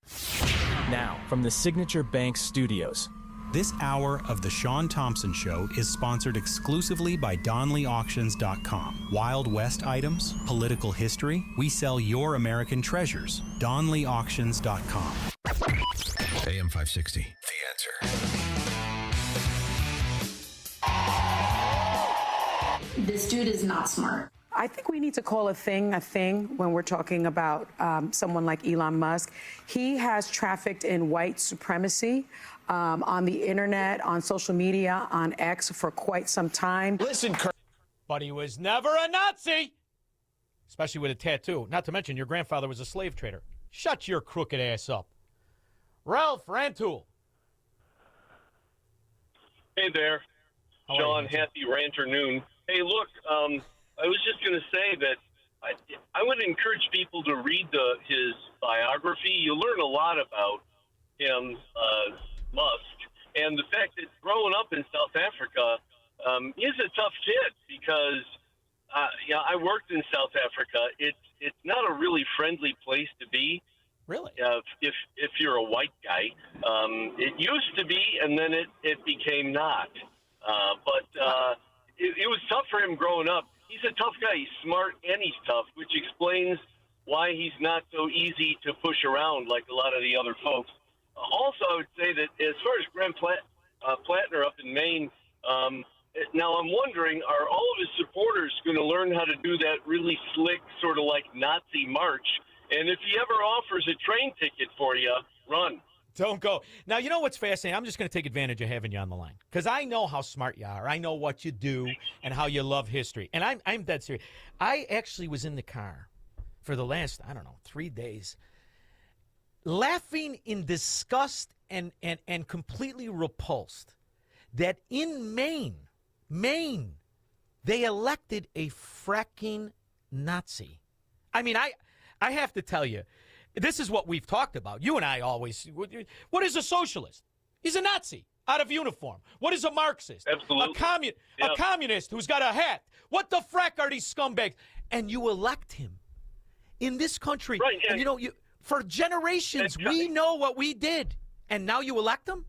[SPEAKER 29] Now, from the Signature Bank Studios. This hour of The Shaun Thompson Show is sponsored exclusively by DonleyAuctions.com. Wild West items, political history, we sell your American treasures. DonleyAuctions.com.
[SPEAKER 7] AM 560, The Answer.
[SPEAKER 30] This dude is not smart.
[SPEAKER 31] I think we need to call a thing when we're talking about someone like Elon Musk. He has trafficked in white supremacy on the internet, on social media, on X for quite some time.
[SPEAKER 14] Listen, Kurt. But he was never a Nazi, especially with a tattoo. Not to mention your grandfather was a slave trader. Shut your crooked ass up. Ralph Rantoul.
[SPEAKER 2] Hey there,
[SPEAKER 14] How are
[SPEAKER 2] Shaun.
[SPEAKER 14] you?
[SPEAKER 2] Happy Ranter Noon. Hey, look, I was just going to say that I would encourage people to read his biography. You learn a lot about him, Musk, and the fact that growing up in South Africa, he's a tough kid because I worked in South Africa. It's not a really friendly place to be.
[SPEAKER 14] Really?
[SPEAKER 2] If you're a white guy, it used to be, and then it became not. But it was tough for him growing up. He's a tough guy. He's smart and he's tough, which explains why he's not so easy to push around like a lot of the other folks. Also, I would say that as far as Graham Plattner up in Maine, now I'm wondering, are all of his supporters going to learn how to do that really slick, sort of like Nazi march? And if he ever offers a train ticket for you, run.
[SPEAKER 14] Don't go. Now, you know what's fascinating? I'm just going to take advantage of having you on the line because I know how smart you are. I know what you do and how you love history. And I'm dead serious. I actually was in the car for the last, 3 days, laughing in disgust and completely repulsed that in Maine, they elected a fracking Nazi. I mean, I have to tell you, this is what we've talked about. You and I always. What is a socialist? He's a Nazi out of uniform. What is a Marxist?
[SPEAKER 2] Absolutely.
[SPEAKER 14] A communist who's got a hat. What the frack are these scumbags? And you elect him in this country.
[SPEAKER 2] Right.
[SPEAKER 14] And for generations, we know what we did. And now you elect them?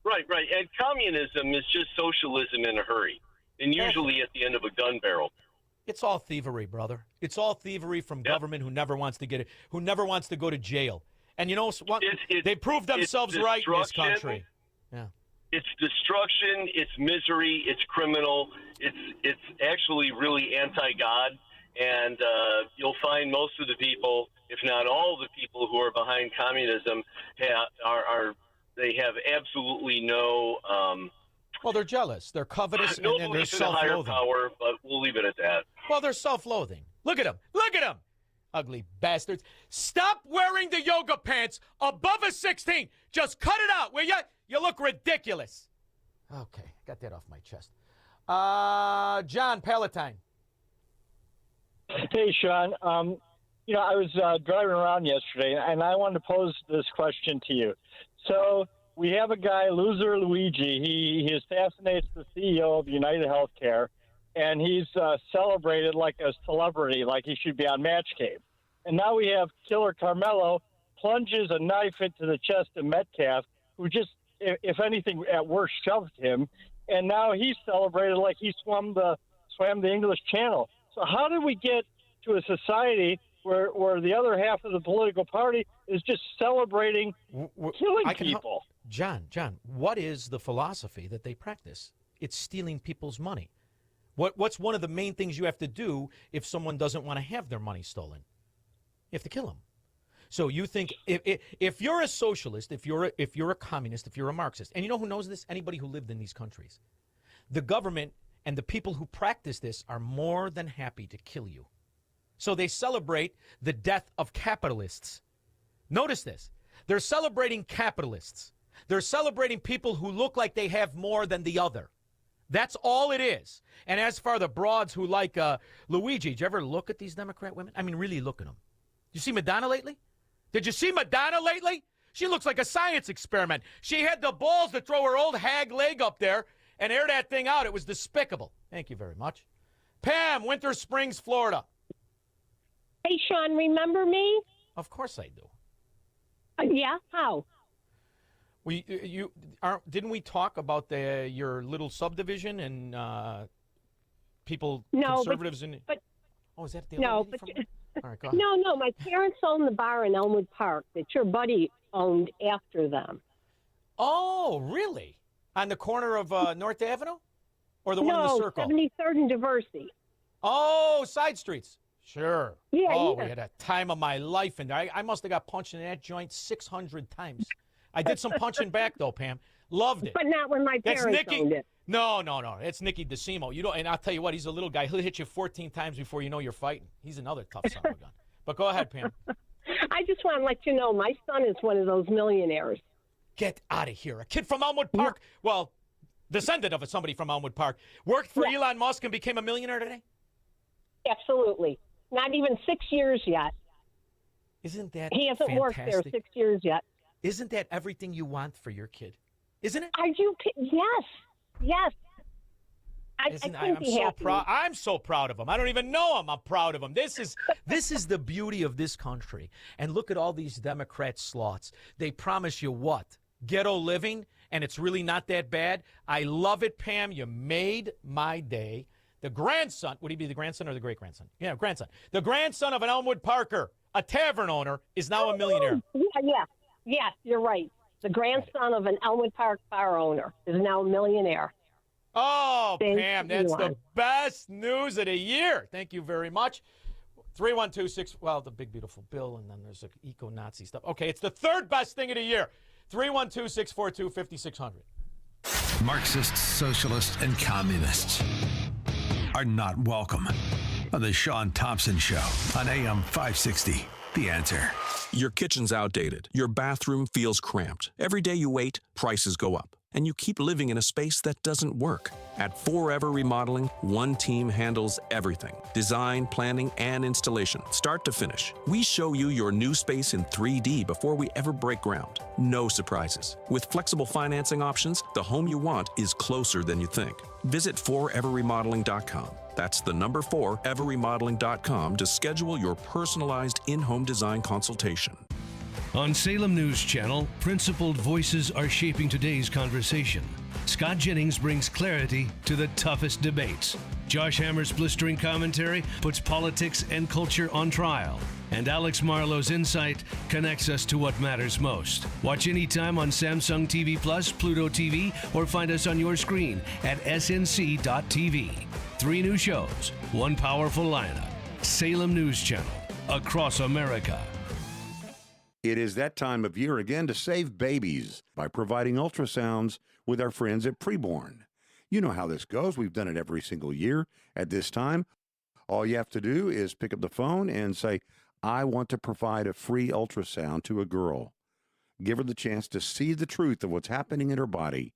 [SPEAKER 2] Right. And communism is just socialism in a hurry, and usually at the end of a gun barrel.
[SPEAKER 14] It's all thievery, brother. It's all thievery from government who never wants to who never wants to go to jail. And you know what? They proved themselves right in this country. Yeah.
[SPEAKER 2] It's destruction. It's misery. It's criminal. It's actually really anti-God. And you'll find most of the people, if not all the people who are behind communism, they have absolutely no.
[SPEAKER 14] Well, they're jealous. They're covetous,
[SPEAKER 2] no
[SPEAKER 14] and they're
[SPEAKER 2] belief in a higher
[SPEAKER 14] self-loathing.
[SPEAKER 2] power, but we'll leave it at that.
[SPEAKER 14] Well, they're self-loathing. Look at them. Look at them. Ugly bastards. Stop wearing the yoga pants above a 16. Just cut it out, will you? You look ridiculous. Okay, got that off my chest. John Palatine.
[SPEAKER 8] Hey, Shaun. I was driving around yesterday, and I wanted to pose this question to you. So we have a guy, Loser Luigi. He assassinates the CEO of United Healthcare, and he's celebrated like a celebrity, like he should be on Match Game. And now we have Killer Carmelo plunges a knife into the chest of Metcalf, who just, if anything, at worst, shoved him. And now he's celebrated like he swam the English Channel. So how did we get to a society where the other half of the political party is just celebrating killing people?
[SPEAKER 14] John, what is the philosophy that they practice? It's stealing people's money. What's one of the main things you have to do if someone doesn't want to have their money stolen? You have to kill them. So you think if you're a socialist, if you're a communist, if you're a Marxist, and you know who knows this? Anybody who lived in these countries. The government and the people who practice this are more than happy to kill you. So they celebrate the death of capitalists. Notice this. They're celebrating capitalists. They're celebrating people who look like they have more than the other. That's all it is. And as for the broads who like Luigi, did you ever look at these Democrat women? I mean, really look at them. Did you see Madonna lately? Did you see Madonna lately? She looks like a science experiment. She had the balls to throw her old hag leg up there and air that thing out. It was despicable. Thank you very much. Pam, Winter Springs, Florida.
[SPEAKER 9] Hey, Shaun, remember me?
[SPEAKER 14] Of course I do.
[SPEAKER 9] Yeah, how?
[SPEAKER 14] Didn't we talk about your little subdivision and conservatives
[SPEAKER 9] but
[SPEAKER 14] oh, is that the
[SPEAKER 9] no,
[SPEAKER 14] other lady
[SPEAKER 9] but
[SPEAKER 14] from? All right, go ahead.
[SPEAKER 9] no. My parents owned the bar in Elmwood Park that your buddy owned after them.
[SPEAKER 14] Oh, really? On the corner of North Avenue, or the one in the circle?
[SPEAKER 9] 73rd and Diversity.
[SPEAKER 14] Oh, side streets. Sure.
[SPEAKER 9] Yeah.
[SPEAKER 14] Oh, we had a time of my life in there. I must have got punched in that joint 600 times. I did some punching back though, Pam. Loved it.
[SPEAKER 9] But not when my parents owned it.
[SPEAKER 14] No. It's Nicky DeCimo. And I'll tell you what, he's a little guy. He'll hit you 14 times before you know you're fighting. He's another tough son of a gun. But go ahead, Pam.
[SPEAKER 9] I just want to let you know my son is one of those millionaires.
[SPEAKER 14] Get out of here. A kid from Elmwood Park. Well, descendant of somebody from Elmwood Park, worked for Elon Musk and became a millionaire today?
[SPEAKER 9] Absolutely. Not even 6 years yet.
[SPEAKER 14] Isn't that
[SPEAKER 9] He hasn't worked there 6 years yet.
[SPEAKER 14] Isn't that everything you want for your kid? Isn't it?
[SPEAKER 9] Are you? Yes. Yes. I couldn't be happy.
[SPEAKER 14] I'm so proud of him. I don't even know him. I'm proud of him. This is the beauty of this country. And look at all these Democrat slots. They promise you what? Ghetto living, and it's really not that bad. I love it, Pam. You made my day. The grandson, would he be the grandson or the great-grandson? Yeah, grandson. The grandson of an Elmwood Parker, a tavern owner, is now a millionaire.
[SPEAKER 9] Yeah, you're right. The grandson of an Elmwood Park bar owner is now a millionaire.
[SPEAKER 14] Oh, Pam, that's the best news of the year. Thank you very much. 3126, well, the big, beautiful bill, and then there's eco-Nazi stuff. Okay, it's the third best thing of the year. 312-642-5600.
[SPEAKER 7] Marxists, socialists, and communists are not welcome on the Shaun Thompson Show on AM 560. The Answer.
[SPEAKER 10] Your kitchen's outdated. Your bathroom feels cramped. Every day you wait, prices go up. And you keep living in a space that doesn't work. At Forever Remodeling, one team handles everything. Design, planning, and installation, start to finish. We show you your new space in 3D before we ever break ground. No surprises. With flexible financing options, the home you want is closer than you think. Visit foreverremodeling.com. That's the number 4, everremodeling.com to schedule your personalized in-home design consultation.
[SPEAKER 11] On Salem News Channel, principled voices are shaping today's conversation. Scott Jennings brings clarity to the toughest debates. Josh Hammer's blistering commentary puts politics and culture on trial. And Alex Marlowe's insight connects us to what matters most. Watch anytime on Samsung TV Plus, Pluto TV, or find us on your screen at snc.tv. 3 new shows, 1 powerful lineup. Salem News Channel, across America.
[SPEAKER 13] It is that time of year again to save babies by providing ultrasounds with our friends at Preborn. You know how this goes. We've done it every single year. At this time, all you have to do is pick up the phone and say, I want to provide a free ultrasound to a girl. Give her the chance to see the truth of what's happening in her body.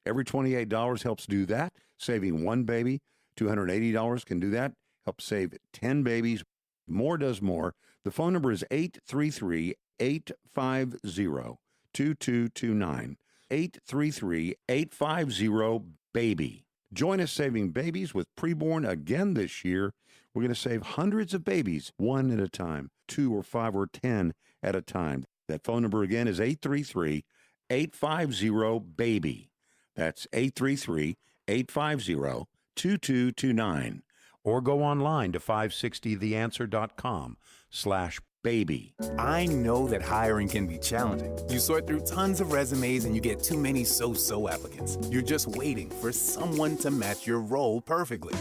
[SPEAKER 13] Every $28 helps do that, saving 1 baby. $280 can do that, help save 10 babies. More does more. The phone number is 833-850-2229. 833-850-BABY. Join us saving babies with Preborn again this year. We're going to save hundreds of babies, 1 at a time, 2 or 5 or 10 at a time. That phone number again is 833-850-BABY. That's 833-850-2229. Or go online to 560theanswer.com/baby.
[SPEAKER 23] I know that hiring can be challenging. You sort through tons of resumes and you get too many so-so applicants. You're just waiting for someone to match your role perfectly.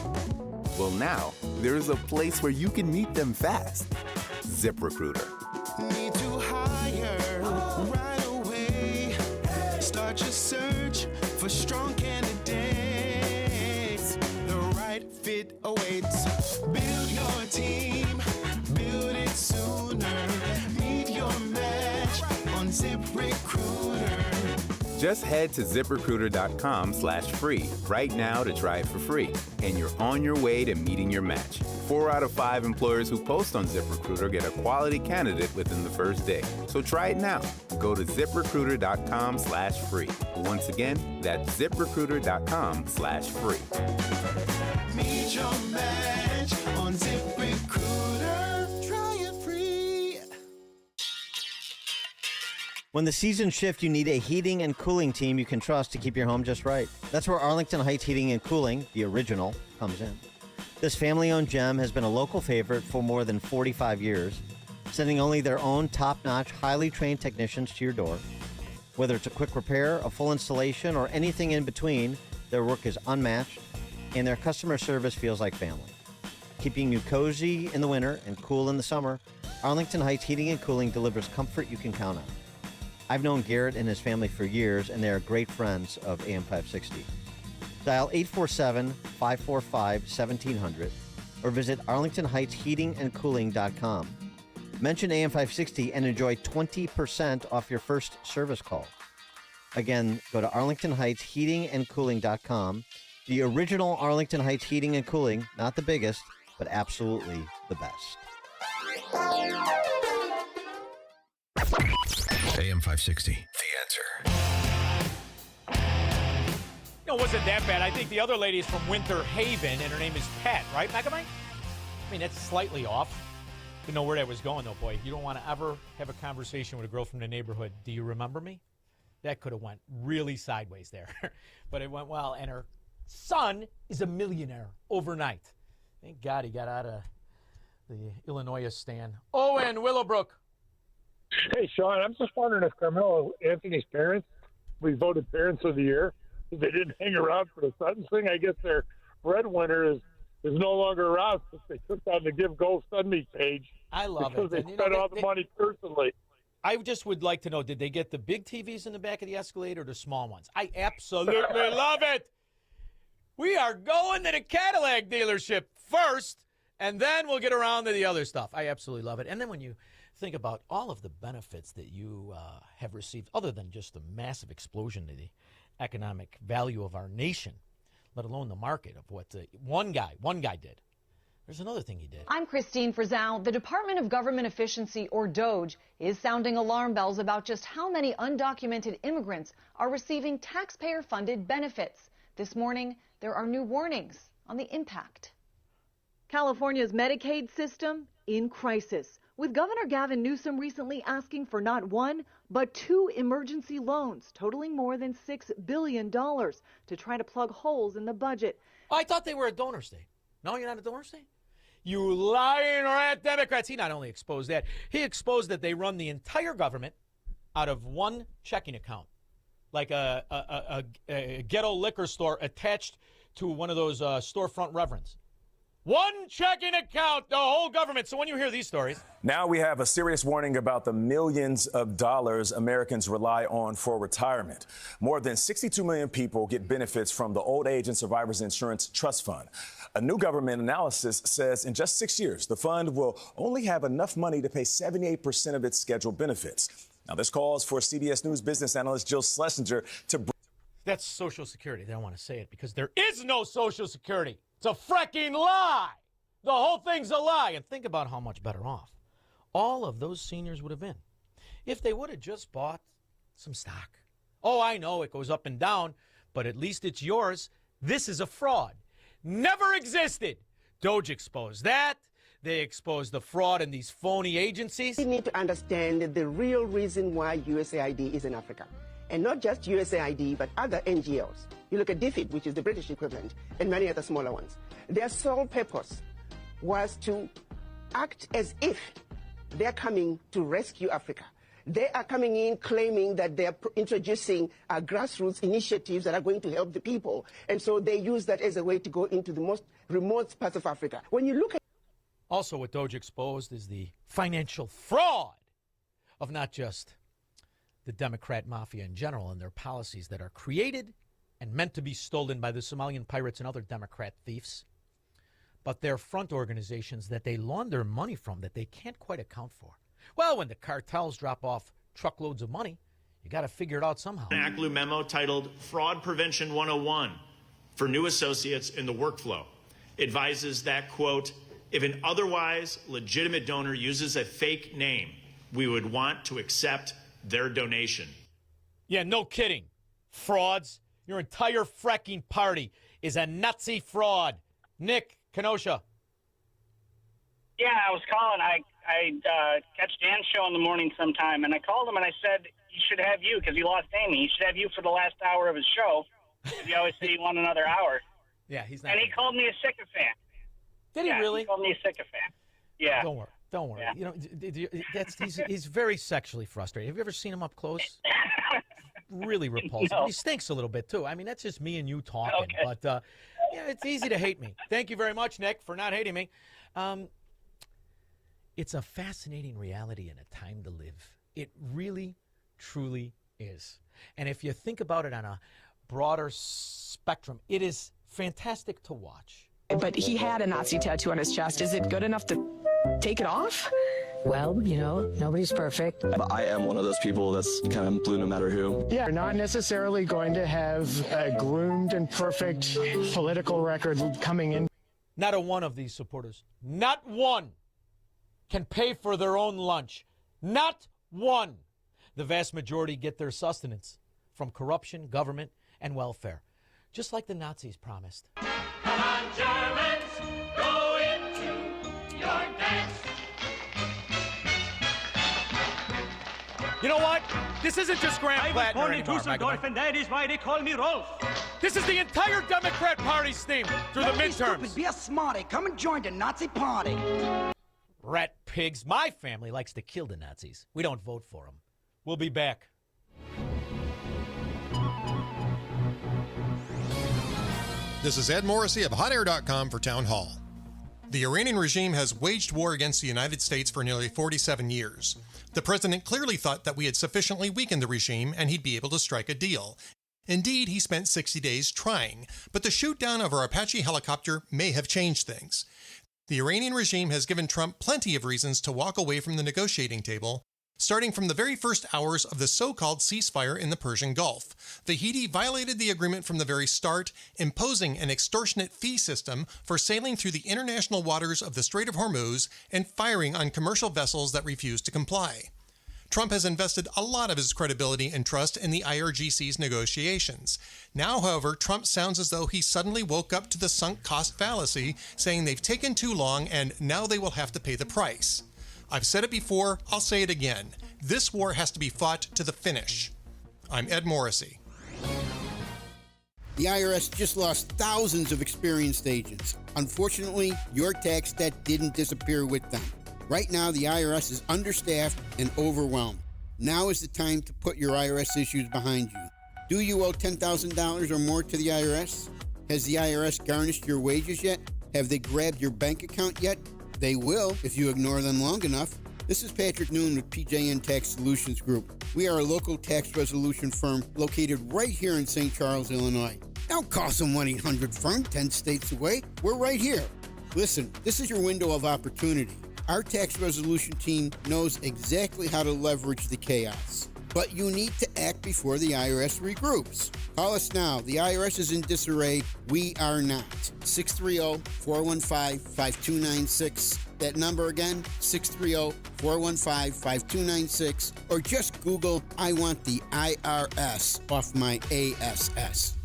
[SPEAKER 23] Well, now, there's a place where you can meet them fast. ZipRecruiter.
[SPEAKER 24] Need to hire right away. Start your search for strong candidates. The right fit awaits. Build your team. Build it sooner. Meet your match on ZipRecruiter.
[SPEAKER 23] Just head to ZipRecruiter.com/free right now to try it for free. And you're on your way to meeting your match. 4 out of 5 employers who post on ZipRecruiter get a quality candidate within the first day. So try it now. Go to ZipRecruiter.com/free. Once again, that's ZipRecruiter.com/free.
[SPEAKER 24] Meet your match on ZipRecruiter. Try it free.
[SPEAKER 15] When the seasons shift, you need a heating and cooling team you can trust to keep your home just right. That's where Arlington Heights Heating and Cooling, the original, comes in. This family-owned gem has been a local favorite for more than 45 years, sending only their own top-notch, highly trained technicians to your door. Whether it's a quick repair, a full installation, or anything in between, their work is unmatched, and their customer service feels like family. Keeping you cozy in the winter and cool in the summer, Arlington Heights Heating and Cooling delivers comfort you can count on. I've known Garrett and his family for years, and they are great friends of AM 560. Dial 847-545-1700 or visit arlingtonheightsheatingandcooling.com. Mention AM 560 and enjoy 20% off your first service call. Again, go to ArlingtonHeightsHeatingandCooling.com. The original Arlington Heights Heating and Cooling, not the biggest, but absolutely the best.
[SPEAKER 7] AM 560, The Answer.
[SPEAKER 14] No, it wasn't that bad. I think the other lady is from Winter Haven, and her name is Pat, right, Megamite? I mean, that's slightly off. Didn't know where that was going, though, boy. You don't want to ever have a conversation with a girl from the neighborhood. Do you remember me? That could have went really sideways there. But it went well, and her son is a millionaire overnight. Thank God he got out of the Illinois stand. Owen Willowbrook.
[SPEAKER 16] Hey, Shaun, I'm just wondering if Carmelo Anthony's parents, we voted Parents of the Year, if they didn't hang around for the sentencing. I guess their breadwinner is no longer around since they took down the Give GoFundMe page.
[SPEAKER 14] I love
[SPEAKER 16] because
[SPEAKER 14] it.
[SPEAKER 16] Because they spent all the money personally.
[SPEAKER 14] I just would like to know, did they get the big TVs in the back of the Escalade or the small ones? I absolutely love it. We are going to the Cadillac dealership first, and then we'll get around to the other stuff. I absolutely love it. And then when you think about all of the benefits that you have received, other than just the massive explosion in the economic value of our nation, let alone the market of what one guy did. There's another thing he did.
[SPEAKER 17] I'm Christine Frizzell. The Department of Government Efficiency, or DOGE, is sounding alarm bells about just how many undocumented immigrants are receiving taxpayer-funded benefits. This morning, there are new warnings on the impact. California's Medicaid system in crisis, with Governor Gavin Newsom recently asking for not one, but 2 emergency loans totaling more than $6 billion to try to plug holes in the budget.
[SPEAKER 14] Oh, I thought they were a donor state. No, you're not a donor state? You lying rat Democrats. He not only exposed that, he exposed that they run the entire government out of one checking account, like a ghetto liquor store attached to one of those storefront reverends. One checking account, the whole government. So when you hear these stories.
[SPEAKER 18] Now we have a serious warning about the millions of dollars Americans rely on for retirement. More than 62 million people get benefits from the Old Age and Survivors Insurance Trust Fund. A new government analysis says in just 6 years, the fund will only have enough money to pay 78% of its scheduled benefits. Now, this calls for CBS News business analyst Jill Schlesinger to...
[SPEAKER 14] That's Social Security. They don't want to say it because there is no Social Security. It's a frickin' lie. The whole thing's a lie. And think about how much better off all of those seniors would have been if they would have just bought some stock. Oh, I know it goes up and down, but at least it's yours. This is a fraud. Never existed. Doge exposed that. They exposed the fraud in these phony agencies.
[SPEAKER 19] We need to understand the real reason why USAID is in Africa. And not just USAID, but other NGOs. You look at DFID, which is the British equivalent, and many other smaller ones. Their sole purpose was to act as if they're coming to rescue Africa. They are coming in claiming that they're introducing grassroots initiatives that are going to help the people. And so they use that as a way to go into the most remote parts of Africa. When you look at...
[SPEAKER 14] Also, what Doge exposed is the financial fraud of not just the Democrat mafia in general and their policies that are created and meant to be stolen by the Somalian pirates and other Democrat thieves, but their front organizations that they launder money from that they can't quite account for. Well, when the cartels drop off truckloads of money, you got to figure it out somehow.
[SPEAKER 20] An ACLU memo titled Fraud Prevention 101 for new associates in the workflow advises that, quote, if an otherwise legitimate donor uses a fake name, we would want to accept their donation.
[SPEAKER 14] Yeah, no kidding. Frauds. Your entire fracking party is a Nazi fraud. Nick Kenosha.
[SPEAKER 21] Yeah, I was calling. I catch Dan's show in the morning sometime, and I called him and I said, he should have you, because he lost Amy. He should have you for the last hour of his show, because he always said he won another hour.
[SPEAKER 14] Yeah, he's not.
[SPEAKER 21] And he called me a sycophant.
[SPEAKER 14] Did he really?
[SPEAKER 21] He called me a sycophant. Yeah.
[SPEAKER 14] Don't worry.
[SPEAKER 21] Yeah.
[SPEAKER 14] You know, he's very sexually frustrated. Have you ever seen him up close? Really repulsive.
[SPEAKER 21] No.
[SPEAKER 14] He stinks a little bit too. I mean, that's just me and you talking.
[SPEAKER 21] Okay.
[SPEAKER 14] But yeah, it's easy to hate me. Thank you very much, Nick, for not hating me. It's a fascinating reality and a time to live. It really, truly is. And if you think about it on a broader spectrum, it is fantastic to watch.
[SPEAKER 22] But he had a Nazi tattoo on his chest. Is it good enough to take it off?
[SPEAKER 1] Well, nobody's perfect.
[SPEAKER 3] But I am one of those people that's kind of blue no matter who.
[SPEAKER 4] Yeah, you're not necessarily going to have a groomed and perfect political record coming in.
[SPEAKER 14] Not a one of these supporters, not one, can pay for their own lunch. Not one. The vast majority get their sustenance from corruption, government, and welfare, just like the Nazis promised.
[SPEAKER 24] Come on, Germans, go into your dance.
[SPEAKER 14] You know what? This isn't just Graham Plattner
[SPEAKER 5] born in
[SPEAKER 14] anymore,
[SPEAKER 5] Dusseldorf, and that is why they call me Rolf.
[SPEAKER 14] This is the entire Democrat Party's theme through the midterms.
[SPEAKER 6] Stupid, be a smarty. Come and join the Nazi party.
[SPEAKER 14] Rat pigs. My family likes to kill the Nazis. We don't vote for them. We'll be back.
[SPEAKER 12] This is Ed Morrissey of HotAir.com for Town Hall. The Iranian regime has waged war against the United States for nearly 47 years. The president clearly thought that we had sufficiently weakened the regime and he'd be able to strike a deal. Indeed, he spent 60 days trying, but the shoot-down of our Apache helicopter may have changed things. The Iranian regime has given Trump plenty of reasons to walk away from the negotiating table, starting from the very first hours of the so-called ceasefire in the Persian Gulf. The Houthi violated the agreement from the very start, imposing an extortionate fee system for sailing through the international waters of the Strait of Hormuz and firing on commercial vessels that refused to comply. Trump has invested a lot of his credibility and trust in the IRGC's negotiations. Now, however, Trump sounds as though he suddenly woke up to the sunk cost fallacy, saying they've taken too long and now they will have to pay the price. I've said it before, I'll say it again. This war has to be fought to the finish. I'm Ed Morrissey.
[SPEAKER 22] The IRS just lost thousands of experienced agents. Unfortunately, your tax debt didn't disappear with them. Right now, the IRS is understaffed and overwhelmed. Now is the time to put your IRS issues behind you. Do you owe $10,000 or more to the IRS? Has the IRS garnished your wages yet? Have they grabbed your bank account yet? They will if you ignore them long enough. This is Patrick Noon with PJN Tax Solutions Group. We are a local tax resolution firm located right here in St. Charles, Illinois. Don't call some 1-800-FIRM 10 states away. We're right here. Listen, this is your window of opportunity. Our tax resolution team knows exactly how to leverage the chaos. But you need to act before the IRS regroups. Call us now. The IRS is in disarray. We are not. 630-415-5296. That number again, 630-415-5296. Or just Google, I want the IRS off my ASS.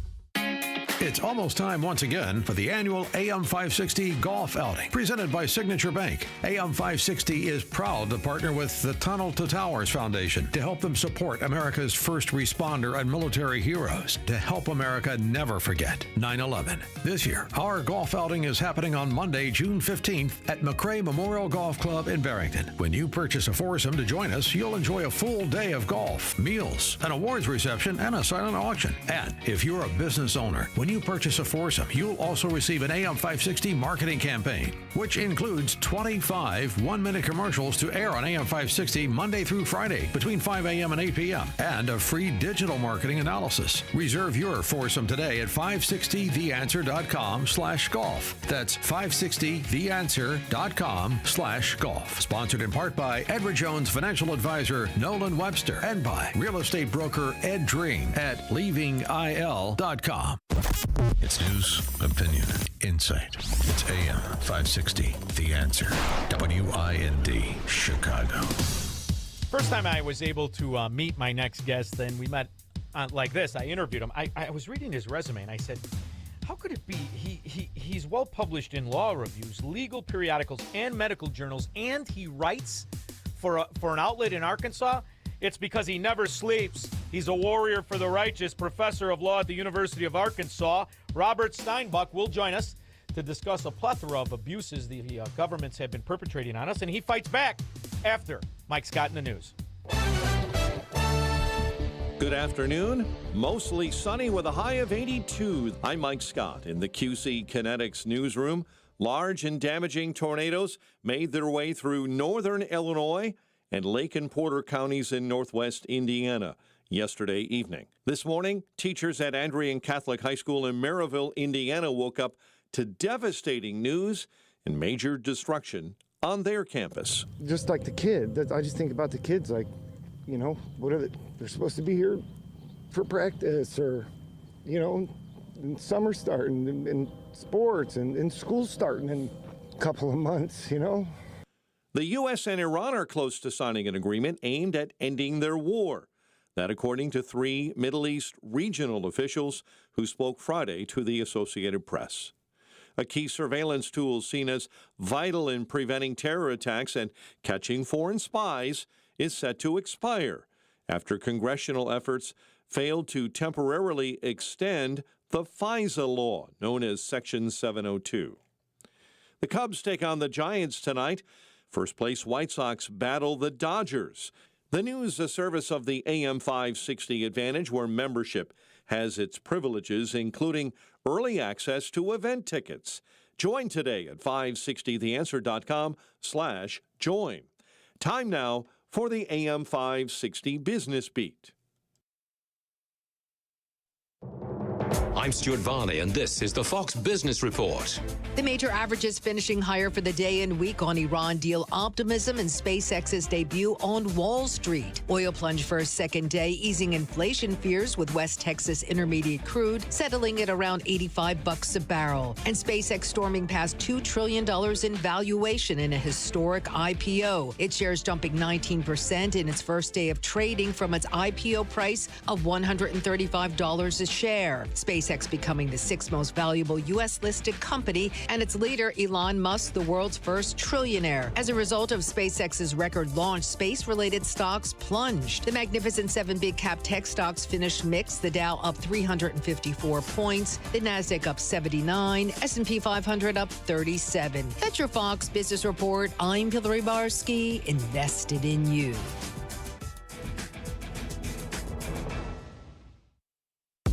[SPEAKER 7] It's almost time once again for the annual AM 560 Golf Outing, presented by Signature Bank. AM 560 is proud to partner with the Tunnel to Towers Foundation to help them support America's first responder and military heroes, to help America never forget 9/11. This year, our golf outing is happening on Monday, June 15th at McRae Memorial Golf Club in Barrington. When you purchase a foursome to join us, you'll enjoy a full day of golf, meals, an awards reception, and a silent auction. And if you're a business owner, when you purchase a foursome, you'll also receive an AM 560 marketing campaign, which includes 25 one-minute commercials to air on AM 560 Monday through Friday between 5 a.m. and 8 p.m. and a free digital marketing analysis. Reserve your foursome today at 560theanswer.com/golf. That's 560theanswer.com/golf. Sponsored in part by Edward Jones Financial Advisor Nolan Webster and by real estate broker Ed Dream at leavingil.com. It's news, opinion, insight. It's AM 560, The Answer. WIND, Chicago.
[SPEAKER 14] First time I was able to meet my next guest, then we met like this. I interviewed him. I was reading his resume, and I said, how could it be? He's well published in law reviews, legal periodicals, and medical journals, and he writes for an outlet in Arkansas. It's because he never sleeps. He's a warrior for the righteous, professor of law at the University of Arkansas. Robert Steinbuch will join us to discuss a plethora of abuses the governments have been perpetrating on us, and he fights back after Mike Scott in the news.
[SPEAKER 25] Good afternoon. Mostly sunny with a high of 82. I'm Mike Scott in the QC Kinetics newsroom. Large and damaging tornadoes made their way through northern Illinois and Lake and Porter counties in northwest Indiana yesterday evening. This morning, teachers at Andrean Catholic High School in Maryville, Indiana, woke up to devastating news and major destruction on their campus.
[SPEAKER 2] Just like the kid, I just think about the kids, like, you know, what are they're supposed to be here for practice, or, you know, and summer starting, and sports, and school starting in a couple of months, you know.
[SPEAKER 25] The U.S. and Iran are close to signing an agreement aimed at ending their war. That according to 3 Middle East regional officials who spoke Friday to the Associated Press. A key surveillance tool seen as vital in preventing terror attacks and catching foreign spies is set to expire after congressional efforts failed to temporarily extend the FISA law, known as Section 702. The Cubs take on the Giants tonight. First-place White Sox battle the Dodgers. The news, a service of the AM 560 Advantage, where membership has its privileges, including early access to event tickets. Join today at 560theanswer.com/join. Time now for the AM 560 Business Beat.
[SPEAKER 8] I'm Stuart Varney, and this is the Fox Business Report.
[SPEAKER 9] The major averages finishing higher for the day and week on Iran deal optimism and SpaceX's debut on Wall Street. Oil plunged for a second day, easing inflation fears with West Texas Intermediate crude settling at around $85 a barrel. And SpaceX storming past $2 trillion in valuation in a historic IPO. Its shares jumping 19% in its first day of trading from its IPO price of $135 a share. SpaceX becoming the 6th most valuable U.S.-listed company, and its leader, Elon Musk, the world's first trillionaire. As a result of SpaceX's record launch, space-related stocks plunged. The Magnificent 7 big-cap tech stocks finished mixed. The Dow up 354 points, the Nasdaq up 79, S&P 500 up 37. That's your Fox Business Report. I'm Hillary Barsky, invested in you.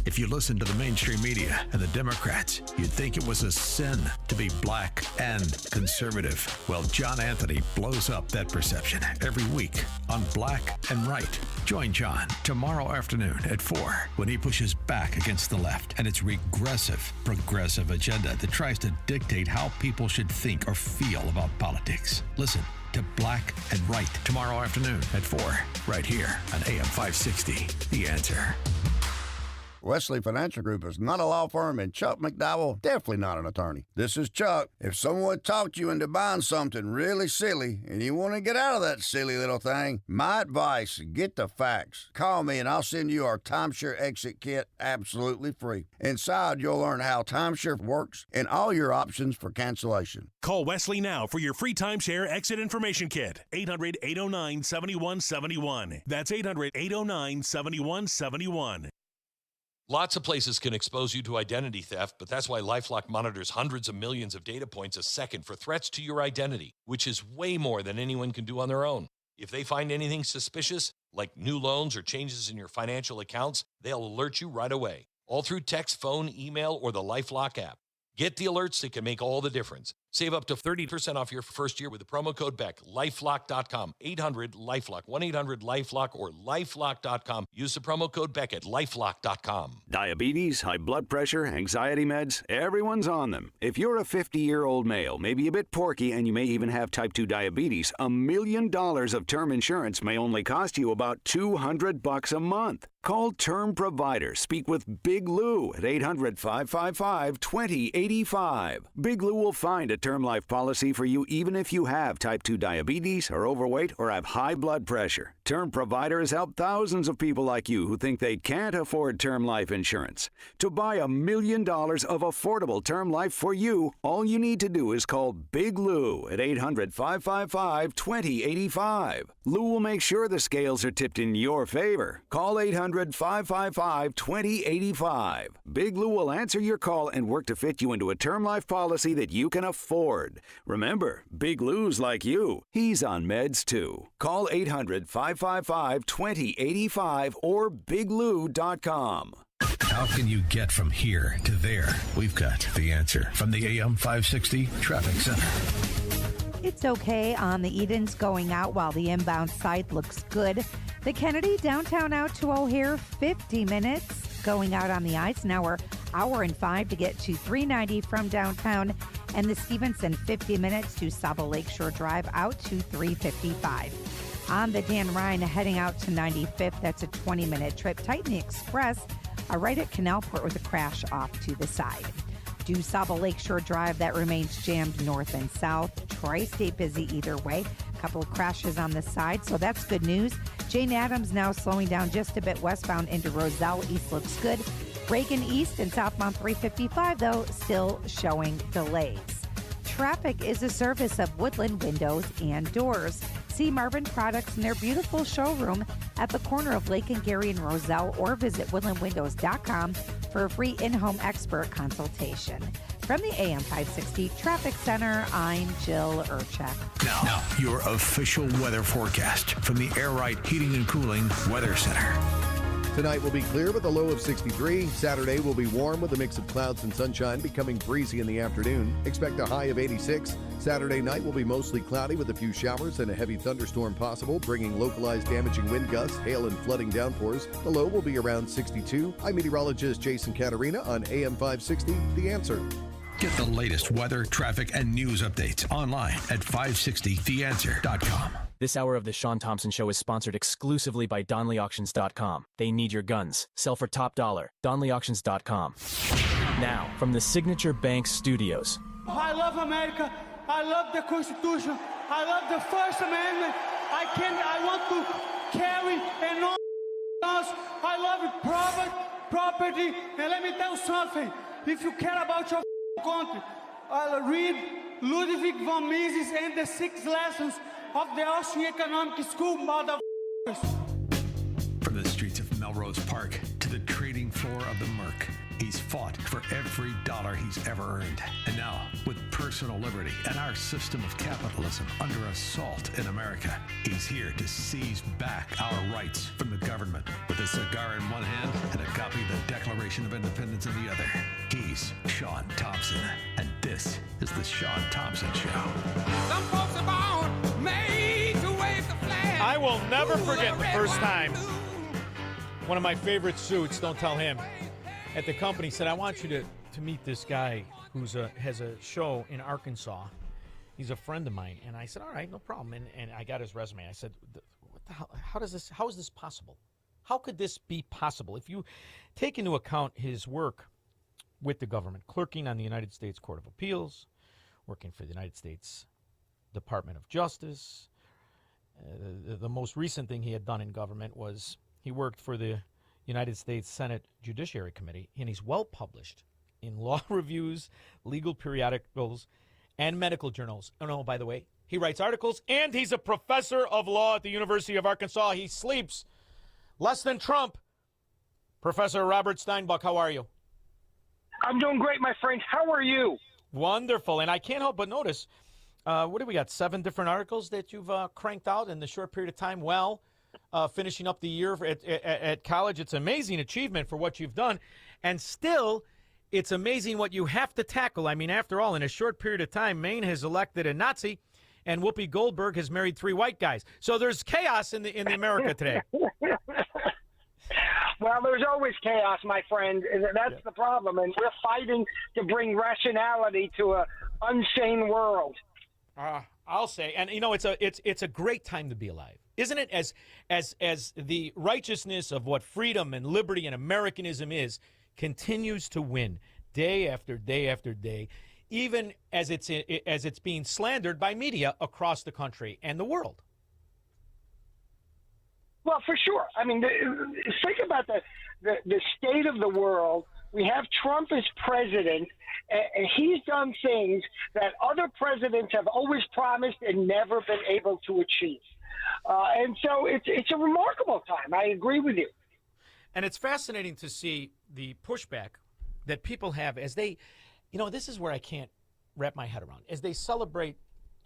[SPEAKER 7] If you listen to the mainstream media and the Democrats, you'd think it was a sin to be black and conservative. Well, John Anthony blows up that perception every week on Black and Right. Join John tomorrow afternoon at 4 when he pushes back against the left and its regressive, progressive agenda that tries to dictate how people should think or feel about politics. Listen to Black and Right tomorrow afternoon at 4, right here on AM 560. The Answer.
[SPEAKER 10] Wesley Financial Group is not a law firm, and Chuck McDowell, definitely not an attorney. This is Chuck. If someone talked you into buying something really silly and you want to get out of that silly little thing, my advice, get the facts. Call me and I'll send you our timeshare exit kit absolutely free. Inside, you'll learn how timeshare works and all your options for cancellation.
[SPEAKER 11] Call Wesley now for your free timeshare exit information kit. 800-809-7171. That's 800-809-7171.
[SPEAKER 26] Lots of places can expose you to identity theft, but that's why LifeLock monitors hundreds of millions of data points a second for threats to your identity, which is way more than anyone can do on their own. If they find anything suspicious, like new loans or changes in your financial accounts, they'll alert you right away, all through text, phone, email, or the LifeLock app. Get the alerts that can make all the difference. Save up to 30% off your first year with the promo code BECK. LifeLock.com. 800-LifeLock. 1-800-LifeLock or LifeLock.com. Use the promo code BECK at LifeLock.com.
[SPEAKER 27] Diabetes, high blood pressure, anxiety meds, everyone's on them. If you're a 50-year-old male, maybe a bit porky, and you may even have type 2 diabetes, $1 million of term insurance may only cost you about $200 a month. Call Term Provider. Speak with Big Lou at 800-555-2085. Big Lou will find a term life policy for you even if you have type 2 diabetes, are overweight, or have high blood pressure. Term Provider has helped thousands of people like you who think they can't afford term life insurance. To buy $1 million of affordable term life for you, all you need to do is call Big Lou at 800-555-2085. Lou will make sure the scales are tipped in your favor. Call 800-555-2085. Big Lou will answer your call and work to fit you into a term life policy that you can afford. Remember, Big Lou's like you. He's on meds too. Call 800-555-2085 or biglou.com.
[SPEAKER 7] How can you get from here to there? We've got the answer from the AM 560 Traffic Center.
[SPEAKER 28] It's okay on the Edens going out while the inbound side looks good. The Kennedy downtown out to O'Hare, 50 minutes. Going out on the Eisenhower, hour and 5 to get to 390 from downtown. and the Stevenson 50 minutes to Saba Lakeshore Drive out to 355. On the Dan Ryan heading out to 95th, that's a 20-minute trip. Tighten the Express right at Canalport with a crash off to the side. Do Saba Lakeshore Drive, that remains jammed north and south. Tri-State busy either way. A couple of crashes on the side, so that's good news. Jane Addams now slowing down just a bit westbound into Roselle. East looks good. Reagan East and southbound 355, though, still showing delays. Traffic is a service of Woodland Windows and Doors. See Marvin Products in their beautiful showroom at the corner of Lake and Gary and Roselle, or visit woodlandwindows.com for a free in-home expert consultation. From the AM 560 Traffic Center, I'm Jill Urchek.
[SPEAKER 7] Now, your official weather forecast from the Air Right Heating and Cooling Weather Center.
[SPEAKER 13] Tonight will be clear with a low of 63. Saturday will be warm with a mix of clouds and sunshine, becoming breezy in the afternoon. Expect a high of 86. Saturday night will be mostly cloudy with a few showers and a heavy thunderstorm possible, bringing localized damaging wind gusts, hail, and flooding downpours. The low will be around 62. I'm meteorologist Jason Caterina on AM 560, The Answer.
[SPEAKER 7] Get the latest weather, traffic, and news updates online at 560theanswer.com.
[SPEAKER 15] This hour of the Shaun Thompson Show is sponsored exclusively by DonleyAuctions.com. They need your guns. Sell for top dollar. DonleyAuctions.com. Now, from the Signature Bank Studios.
[SPEAKER 16] I love America. I love the Constitution. I love the First Amendment. I want to carry and all else. I love property. And let me tell you something. If you care about your country, read Ludwig von Mises and the 6 lessons of the Austrian Economic School, motherfuckers.
[SPEAKER 7] From the streets of Melrose Park to the trading floor of the Merc, he's fought for every dollar he's ever earned. And now, with personal liberty and our system of capitalism under assault in America, he's here to seize back our rights from the government. With a cigar in one hand and a copy of the Declaration of Independence in the other, he's Shaun Thompson. And this is the Shaun Thompson Show.
[SPEAKER 16] Some folks are born made to wave the flag.
[SPEAKER 14] I will never forget the first time one of my favorite suits, don't tell him, at the company said, I want you to meet this guy who has a show in Arkansas. He's a friend of mine. And I said, all right, no problem. And I got his resume. I said, what the hell? How is this possible? How could this be possible? If you take into account his work with the government, clerking on the United States Court of Appeals, working for the United States Department of Justice, the most recent thing he had done in government was he worked for the United States Senate Judiciary Committee, and he's well published in law reviews, legal periodicals, and medical journals. Oh, no, by the way, he writes articles, and he's a professor of law at the University of Arkansas. He sleeps less than Trump. Professor Robert Steinbuck, how are you?
[SPEAKER 17] I'm doing great, my friend. How are you?
[SPEAKER 14] Wonderful. And I can't help but notice, what do we got, 7 different articles that you've cranked out in the short period of time? Well, finishing up the year at college. It's an amazing achievement for what you've done. And still, it's amazing what you have to tackle. I mean, after all, in a short period of time, Maine has elected a Nazi, and Whoopi Goldberg has married 3 white guys. So there's chaos in the America today.
[SPEAKER 17] Well, there's always chaos, my friend. That's the problem. And we're fighting to bring rationality to an unsane world.
[SPEAKER 14] I'll say, and you know, it's a great time to be alive, isn't it? As the righteousness of what freedom and liberty and Americanism is continues to win day after day after day, even as it's being slandered by media across the country and the world.
[SPEAKER 17] Well, for sure. I mean, think about the state of the world. We have Trump as president, and he's done things that other presidents have always promised and never been able to achieve. And so it's a remarkable time. I agree with you.
[SPEAKER 14] And it's fascinating to see the pushback that people have as they, you know, this is where I can't wrap my head around, as they celebrate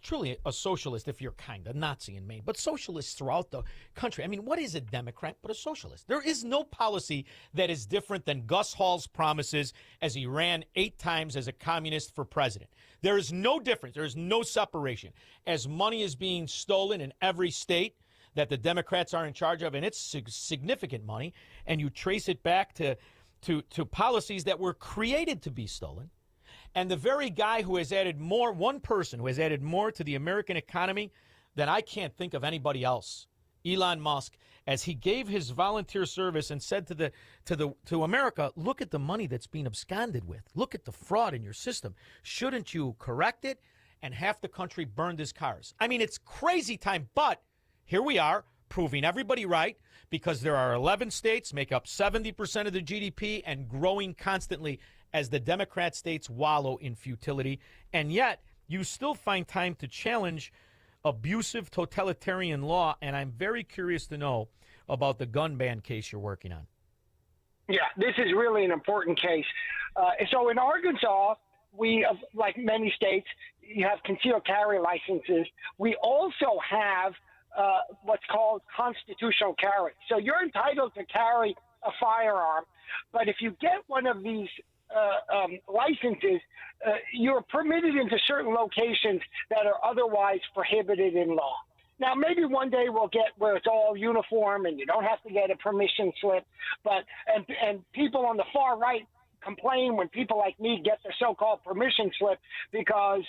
[SPEAKER 14] truly a socialist, if you're kind, a Nazi in Maine, but socialists throughout the country. I mean, what is a Democrat but a socialist? There is no policy that is different than Gus Hall's promises as he ran 8 times as a communist for president. There is no difference. There is no separation. As money is being stolen in every state that the Democrats are in charge of, and it's significant money, and you trace it back to policies that were created to be stolen. And the very guy who has added more, one person who has added more to the American economy than I can't think of anybody else, Elon Musk, as he gave his volunteer service and said to America, look at the money that's being absconded with. Look at the fraud in your system. Shouldn't you correct it? And half the country burned his cars. I mean, it's crazy time, but here we are proving everybody right, because there are 11 states, make up 70% of the GDP and growing constantly as the Democrat states wallow in futility. And yet you still find time to challenge abusive totalitarian law. And I'm very curious to know about the gun ban case you're working on.
[SPEAKER 17] Yeah, this is really an important case. So in Arkansas, we, like many states, you have concealed carry licenses. We also have what's called constitutional carry. So you're entitled to carry a firearm, but if you get one of these licenses, you're permitted into certain locations that are otherwise prohibited in law. Now, maybe one day we'll get where it's all uniform and you don't have to get a permission slip, but and people on the far right complain when people like me get the so-called permission slip because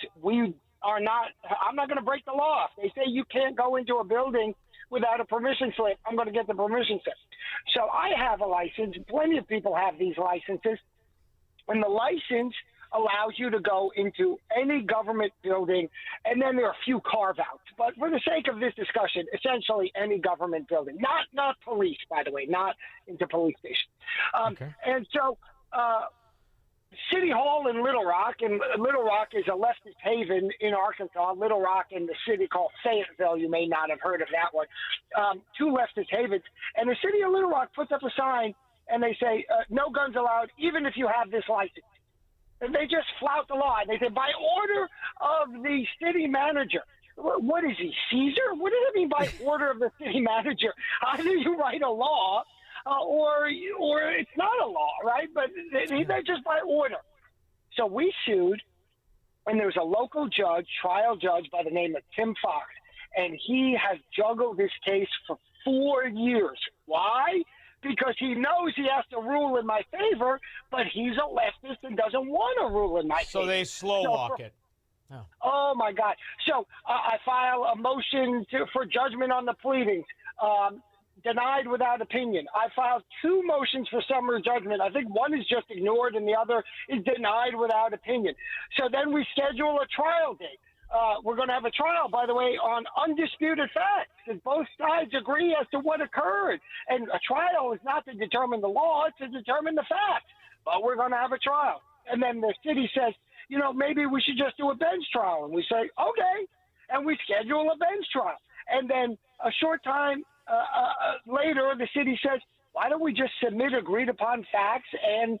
[SPEAKER 17] I'm not going to break the law. If they say you can't go into a building without a permission slip, I'm going to get the permission slip. So I have a license. Plenty of people have these licenses. And the license allows you to go into any government building, and then there are a few carve-outs. But for the sake of this discussion, essentially any government building. Not police, by the way, not into police station. And so City Hall in Little Rock, and Little Rock is a leftist haven in Arkansas. Little Rock in the city called Fayetteville, you may not have heard of that one. Two leftist havens. And the city of Little Rock puts up a sign, and they say, no guns allowed, even if you have this license. And they just flout the law. They say, by order of the city manager. What is he, Caesar? What does it mean by order of the city manager? Either you write a law, or it's not a law, right? But they're just by order. So we sued, and there's a local judge, trial judge by the name of Tim Fox, and he has juggled this case for 4 years. Why? Because he knows he has to rule in my favor, but he's a leftist and doesn't want to rule in my favor.
[SPEAKER 14] So they slow walk it.
[SPEAKER 17] Oh, my God. So I file a motion for judgment on the pleadings. Denied without opinion. I filed 2 motions for summary judgment. I think one is just ignored and the other is denied without opinion. So then we schedule a trial date. We're going to have a trial, by the way, on undisputed facts, because both sides agree as to what occurred. And a trial is not to determine the law, it's to determine the facts. But we're going to have a trial. And then the city says, maybe we should just do a bench trial. And we say, okay. And we schedule a bench trial. And then a short time later, the city says, why don't we just submit agreed upon facts and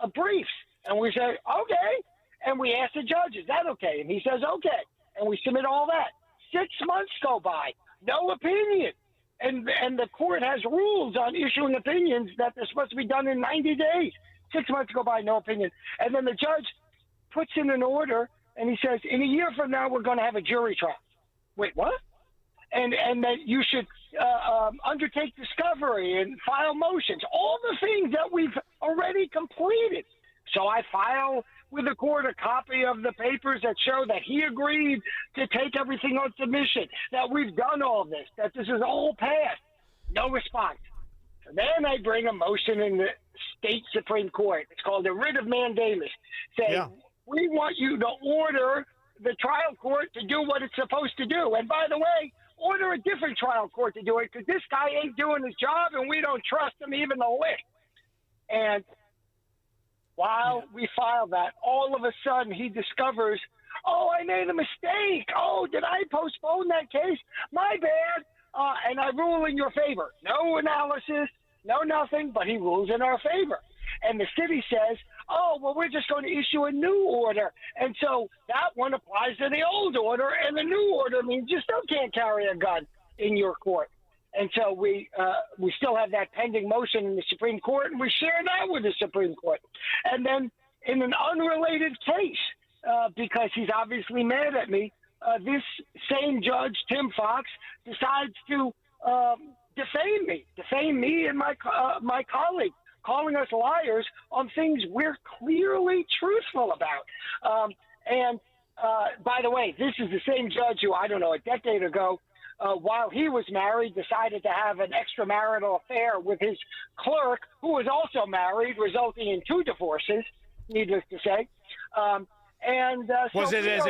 [SPEAKER 17] a brief? And we say, okay. And we ask the judge, is that okay? And he says, okay. And we submit all that. 6 months go by, no opinion. And the court has rules on issuing opinions that they're supposed to be done in 90 days. 6 months go by, no opinion. And then the judge puts in an order, and he says, in a year from now, we're going to have a jury trial. Wait, what? And that you should undertake discovery and file motions, all the things that we've already completed. So I file with the court a copy of the papers that show that he agreed to take everything on submission, that we've done all this, that this is all passed. No response. So then I bring a motion in the state Supreme Court. It's called the writ of mandamus, saying we want you to order the trial court to do what it's supposed to do. And by the way, order a different trial court to do it, because this guy ain't doing his job and we don't trust him even a lick. And while we file that, all of a sudden he discovers, oh, I made a mistake. Oh, did I postpone that case? My bad. And I rule in your favor. No analysis, no nothing, but he rules in our favor. And the city says, oh, well, we're just going to issue a new order. And so that one applies to the old order, and the new order means you still can't carry a gun in your court. And so we still have that pending motion in the Supreme Court, and we share that with the Supreme Court. And then in an unrelated case, because he's obviously mad at me, this same judge, Tim Fox, decides to defame me and my colleague, calling us liars on things we're clearly truthful about. By the way, this is the same judge who, I don't know, a decade ago, while he was married, decided to have an extramarital affair with his clerk, who was also married, resulting in 2 divorces, needless to say.
[SPEAKER 14] Was it as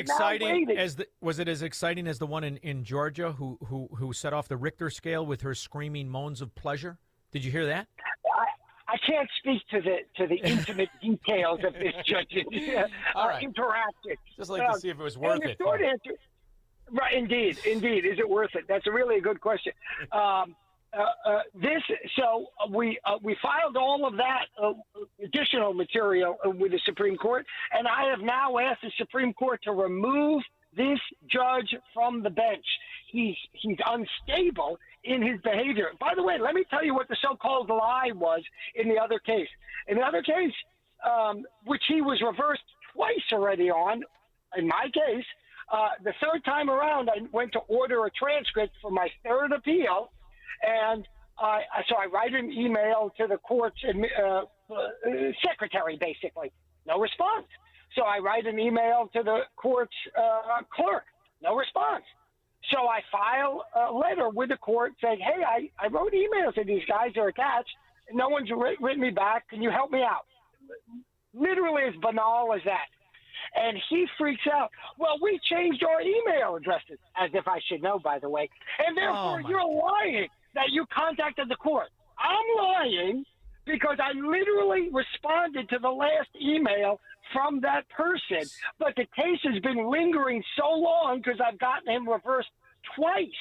[SPEAKER 14] exciting as the one in Georgia who set off the Richter scale with her screaming moans of pleasure? Did you hear that?
[SPEAKER 17] I can't speak to the intimate details of this judge's interaction.
[SPEAKER 14] Just like to see if it was worth it.
[SPEAKER 17] The short answer, right? Indeed. Is it worth it? That's a really good question. We filed all of that additional material with the Supreme Court, and I have now asked the Supreme Court to remove this judge from the bench. He's unstable in his behavior. By the way, let me tell you what the so-called lie was in the other case. In the other case, which he was reversed twice already on, in my case, the third time around, I went to order a transcript for my third appeal, and so I write an email to the court's secretary, basically. No response. So I write an email to the court's clerk. No response. So I file a letter with the court saying, hey, I wrote emails to these guys. They're attached. No one's written me back. Can you help me out? Literally as banal as that. And he freaks out. Well, we changed our email addresses, as if I should know, by the way. And therefore, you're lying that you contacted the court. I'm lying because I literally responded to the last email from that person. But the case has been lingering so long because I've gotten him reversed twice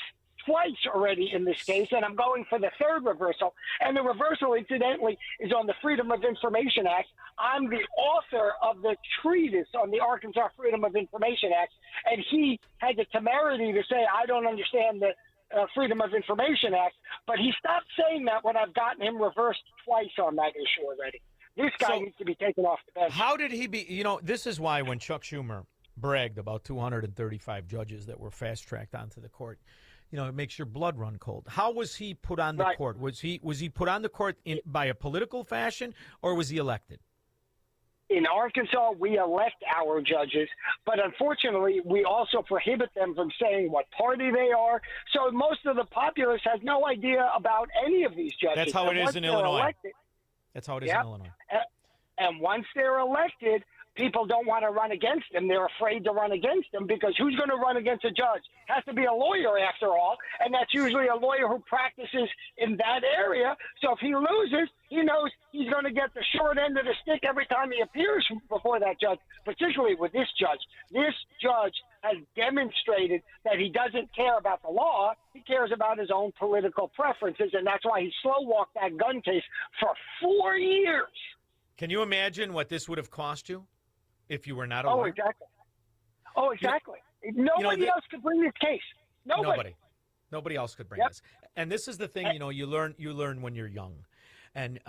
[SPEAKER 17] already in this case, and I'm going for the third reversal. And the reversal, incidentally, is on the Freedom of Information Act. I'm the author of the treatise on the Arkansas Freedom of Information Act, and he had the temerity to say, I don't understand the Freedom of Information Act, but he stopped saying that when I've gotten him reversed twice on that issue already. This guy needs to be taken off the bench.
[SPEAKER 14] How did he be? You know, this is why when Chuck Schumer bragged about 235 judges that were fast-tracked onto the court, you know, it makes your blood run cold. How was he put on the court? Was he put on the court by a political fashion, or was he elected?
[SPEAKER 17] In Arkansas, we elect our judges, but unfortunately, we also prohibit them from saying what party they are. So most of the populace has no idea about any of these judges.
[SPEAKER 14] That's how it is in Illinois. That's how it is in Illinois.
[SPEAKER 17] And once they're elected, people don't want to run against them. They're afraid to run against them because who's going to run against a judge? Has to be a lawyer after all, and that's usually a lawyer who practices in that area. So if he loses, he knows he's going to get the short end of the stick every time he appears before that judge, particularly with this judge. This judge has demonstrated that he doesn't care about the law. He cares about his own political preferences, and that's why he slow-walked that gun case for 4 years.
[SPEAKER 14] Can you imagine what this would have cost you if you were not a lawyer?
[SPEAKER 17] Oh, exactly. Nobody else could bring this case.
[SPEAKER 14] Nobody else could bring this. And this is the thing, you know, you learn when you're young. And,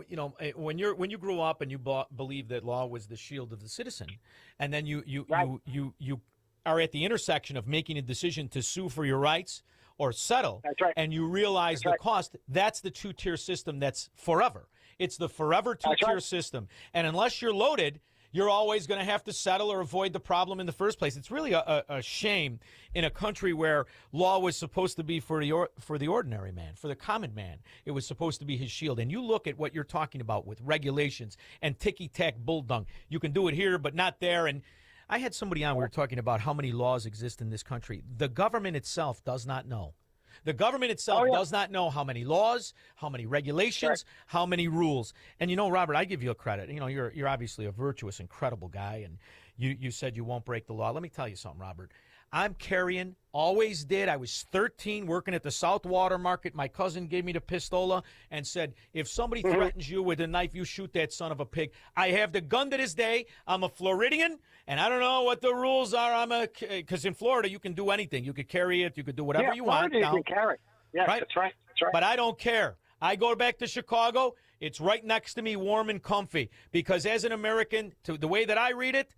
[SPEAKER 14] you know, when you grew up and you believe that law was the shield of the citizen, and then you are at the intersection of making a decision to sue for your rights or settle, and you realize the cost, that's the two-tier system that's forever. It's the forever two-tier system. And unless you're loaded, you're always going to have to settle or avoid the problem in the first place. It's really a shame in a country where law was supposed to be for the ordinary man, for the common man. It was supposed to be his shield. And you look at what you're talking about with regulations and ticky-tack bulldung. You can do it here, but not there. And I had somebody on, we were talking about how many laws exist in this country. The government itself does not know. The government itself does not know how many laws, how many regulations, how many rules. And, you know, Robert, I give you a credit. You know, you're obviously a virtuous, incredible guy, and you said you won't break the law. Let me tell you something, Robert. I'm carrying, always did. I was 13 working at the South Water Market. My cousin gave me the pistola and said, if somebody threatens you with a knife, you shoot that son of a pig. I have the gun to this day. I'm a Floridian, and I don't know what the rules are. Because in Florida, you can do anything. You could carry it. You could do whatever you want.
[SPEAKER 17] You can carry it. Yeah,
[SPEAKER 14] right?
[SPEAKER 17] That's right.
[SPEAKER 14] But I don't care. I go back to Chicago. It's right next to me, warm and comfy. Because as an American, to the way that I read it,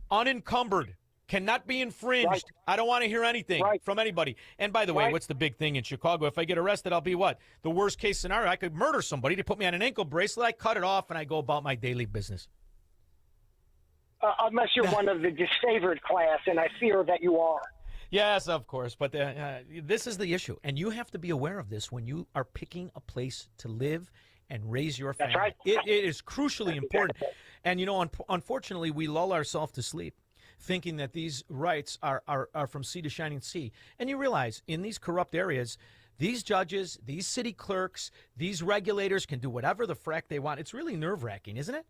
[SPEAKER 14] unencumbered, cannot be infringed.
[SPEAKER 17] Right.
[SPEAKER 14] I don't want to hear anything from anybody. And by the way, what's the big thing in Chicago? If I get arrested, I'll be what? The worst case scenario, I could murder somebody. To put me on an ankle bracelet, I cut it off and I go about my daily business.
[SPEAKER 17] Unless you're one of the disfavored class, and I fear that you are.
[SPEAKER 14] Yes, of course. But this is the issue. And you have to be aware of this when you are picking a place to live and raise your family.
[SPEAKER 17] That's right.
[SPEAKER 14] It is crucially important. And, unfortunately, we lull ourselves to sleep thinking that these rights are from sea to shining sea. And you realize in these corrupt areas, these judges, these city clerks, these regulators can do whatever the frack they want. It's really nerve-wracking, isn't it?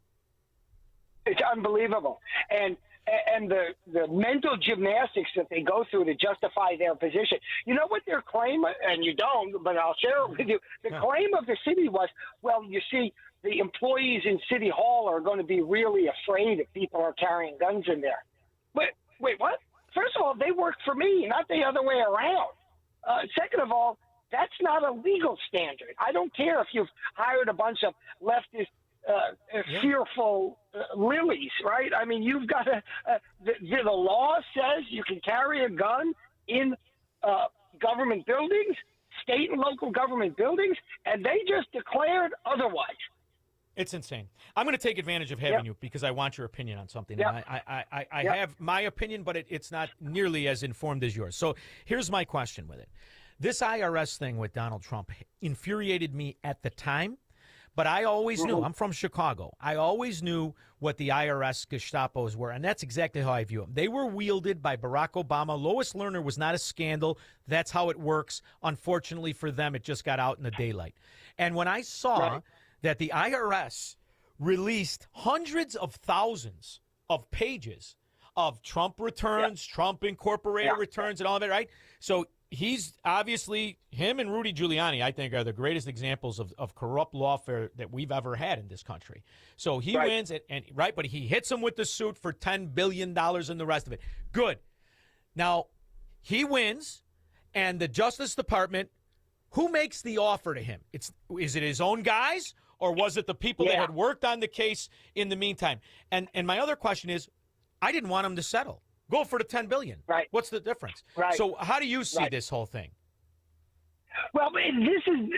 [SPEAKER 17] It's unbelievable. And the mental gymnastics that they go through to justify their position. You know what their claim, and you don't, but I'll share it with you. The claim of the city was, well, you see, the employees in City Hall are going to be really afraid if people are carrying guns in there. Wait, what? First of all, they work for me, not the other way around. Second of all, that's not a legal standard. I don't care if you've hired a bunch of leftist fearful lilies, right? I mean, you've got to the law says you can carry a gun in government buildings, state and local government buildings, and they just declared otherwise.
[SPEAKER 14] It's insane. I'm going to take advantage of having you because I want your opinion on something. And I have my opinion, but it's not nearly as informed as yours. So here's my question with it. This IRS thing with Donald Trump infuriated me at the time. But I always knew, I'm from Chicago, I always knew what the IRS Gestapos were, and that's exactly how I view them. They were wielded by Barack Obama. Lois Lerner was not a scandal. That's how it works. Unfortunately for them, it just got out in the daylight. And when I saw that the IRS released hundreds of thousands of pages of Trump returns, Trump Incorporated returns, and all of it, right? So he's obviously, him and Rudy Giuliani, I think, are the greatest examples of corrupt lawfare that we've ever had in this country. So he wins, but he hits him with the suit for $10 billion and the rest of it. Good. Now, he wins, and the Justice Department, who makes the offer to him? Is it his own guys, or was it the people that had worked on the case in the meantime? And my other question is, I didn't want him to settle. Go for the $10 billion. Right. What's the difference? Right. So how do you see this whole thing?
[SPEAKER 17] Well, this is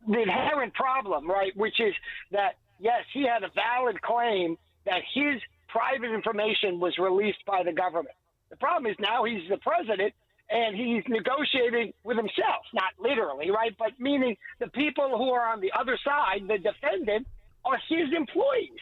[SPEAKER 17] the inherent problem, right? Which is that, yes, he had a valid claim that his private information was released by the government. The problem is now he's the president and he's negotiating with himself, not literally, right? But meaning the people who are on the other side, the defendant, are his employees.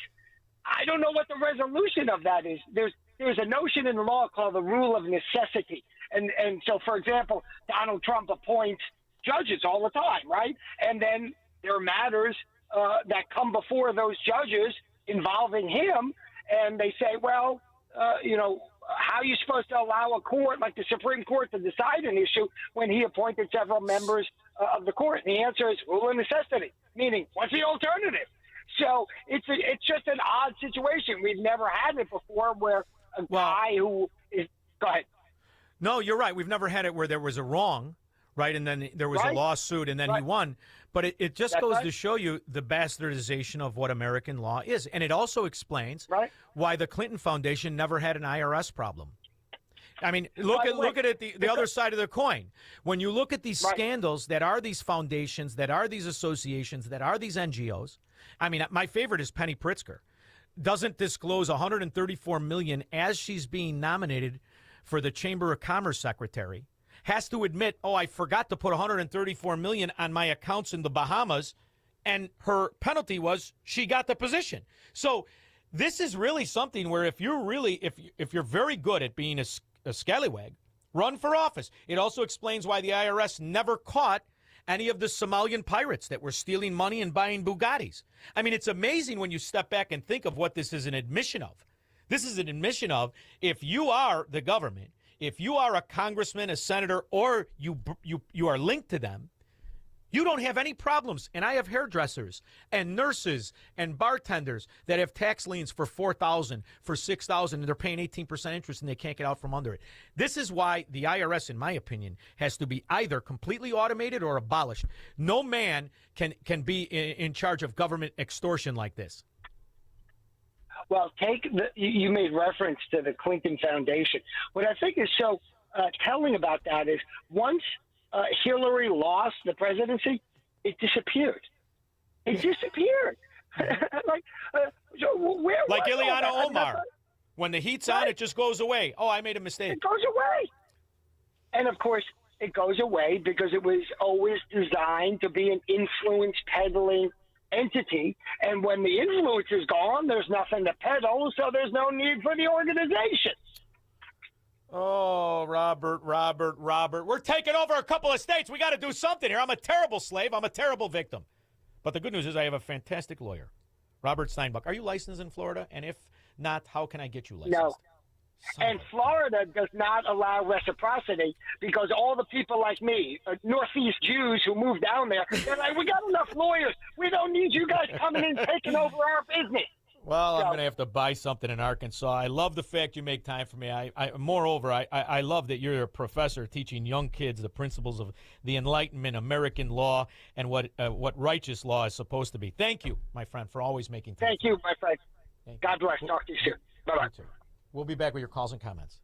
[SPEAKER 17] I don't know what the resolution of that is. There's a notion in the law called the rule of necessity. And so, for example, Donald Trump appoints judges all the time, right? And then there are matters that come before those judges involving him, and they say, well, how are you supposed to allow a court like the Supreme Court to decide an issue when he appointed several members of the court? And the answer is rule of necessity, meaning what's the alternative? So it's just an odd situation. We've never had it before where a guy who is – go ahead.
[SPEAKER 14] No, you're right. We've never had it where there was a wrong, right, and then there was a lawsuit and then he won. But it just goes to show you the bastardization of what American law is. And it also explains why the Clinton Foundation never had an IRS problem. I mean, look at it the other side of the coin. When you look at these scandals that are these foundations, that are these associations, that are these NGOs, I mean, my favorite is Penny Pritzker. Doesn't disclose $134 million as she's being nominated for the Chamber of Commerce secretary. Has to admit, I forgot to put $134 million on my accounts in the Bahamas, and her penalty was she got the position. So this is really something where if you're very good at being a scallywag, run for office. It also explains why the IRS never caught any of the Somalian pirates that were stealing money and buying Bugattis. I mean, it's amazing when you step back and think of what this is an admission of. This is an admission of if you are the government, if you are a congressman, a senator, or you are linked to them, you don't have any problems. And I have hairdressers and nurses and bartenders that have tax liens for $4,000, for $6,000, and they're paying 18% interest and they can't get out from under it. This is why the IRS, in my opinion, has to be either completely automated or abolished. No man can be in charge of government extortion like this.
[SPEAKER 17] Well, you made reference to the Clinton Foundation. What I think is so telling about that is once Hillary lost the presidency, it disappeared. It disappeared. Like
[SPEAKER 14] Ileana Omar. When the heat's on, it just goes away. Oh, I made a mistake.
[SPEAKER 17] It goes away. And, of course, it goes away because it was always designed to be an influence peddling entity. And when the influence is gone, there's nothing to peddle, so there's no need for the organization.
[SPEAKER 14] Oh, Robert. We're taking over a couple of states. We got to do something here. I'm a terrible slave. I'm a terrible victim. But the good news is I have a fantastic lawyer, Robert Steinbuck. Are you licensed in Florida? And if not, how can I get you licensed?
[SPEAKER 17] No. And Florida does not allow reciprocity because all the people like me, Northeast Jews who move down there, they're like, we got enough lawyers. We don't need you guys coming in taking over our business.
[SPEAKER 14] Well, I'm going to have to buy something in Arkansas. I love the fact you make time for me. Moreover, I love that you're a professor teaching young kids the principles of the Enlightenment, American law, and what righteous law is supposed to be. Thank you, my friend, for always making time.
[SPEAKER 17] Thank you, my friend. God bless. Talk to you soon. Bye-bye.
[SPEAKER 14] We'll be back with your calls and comments.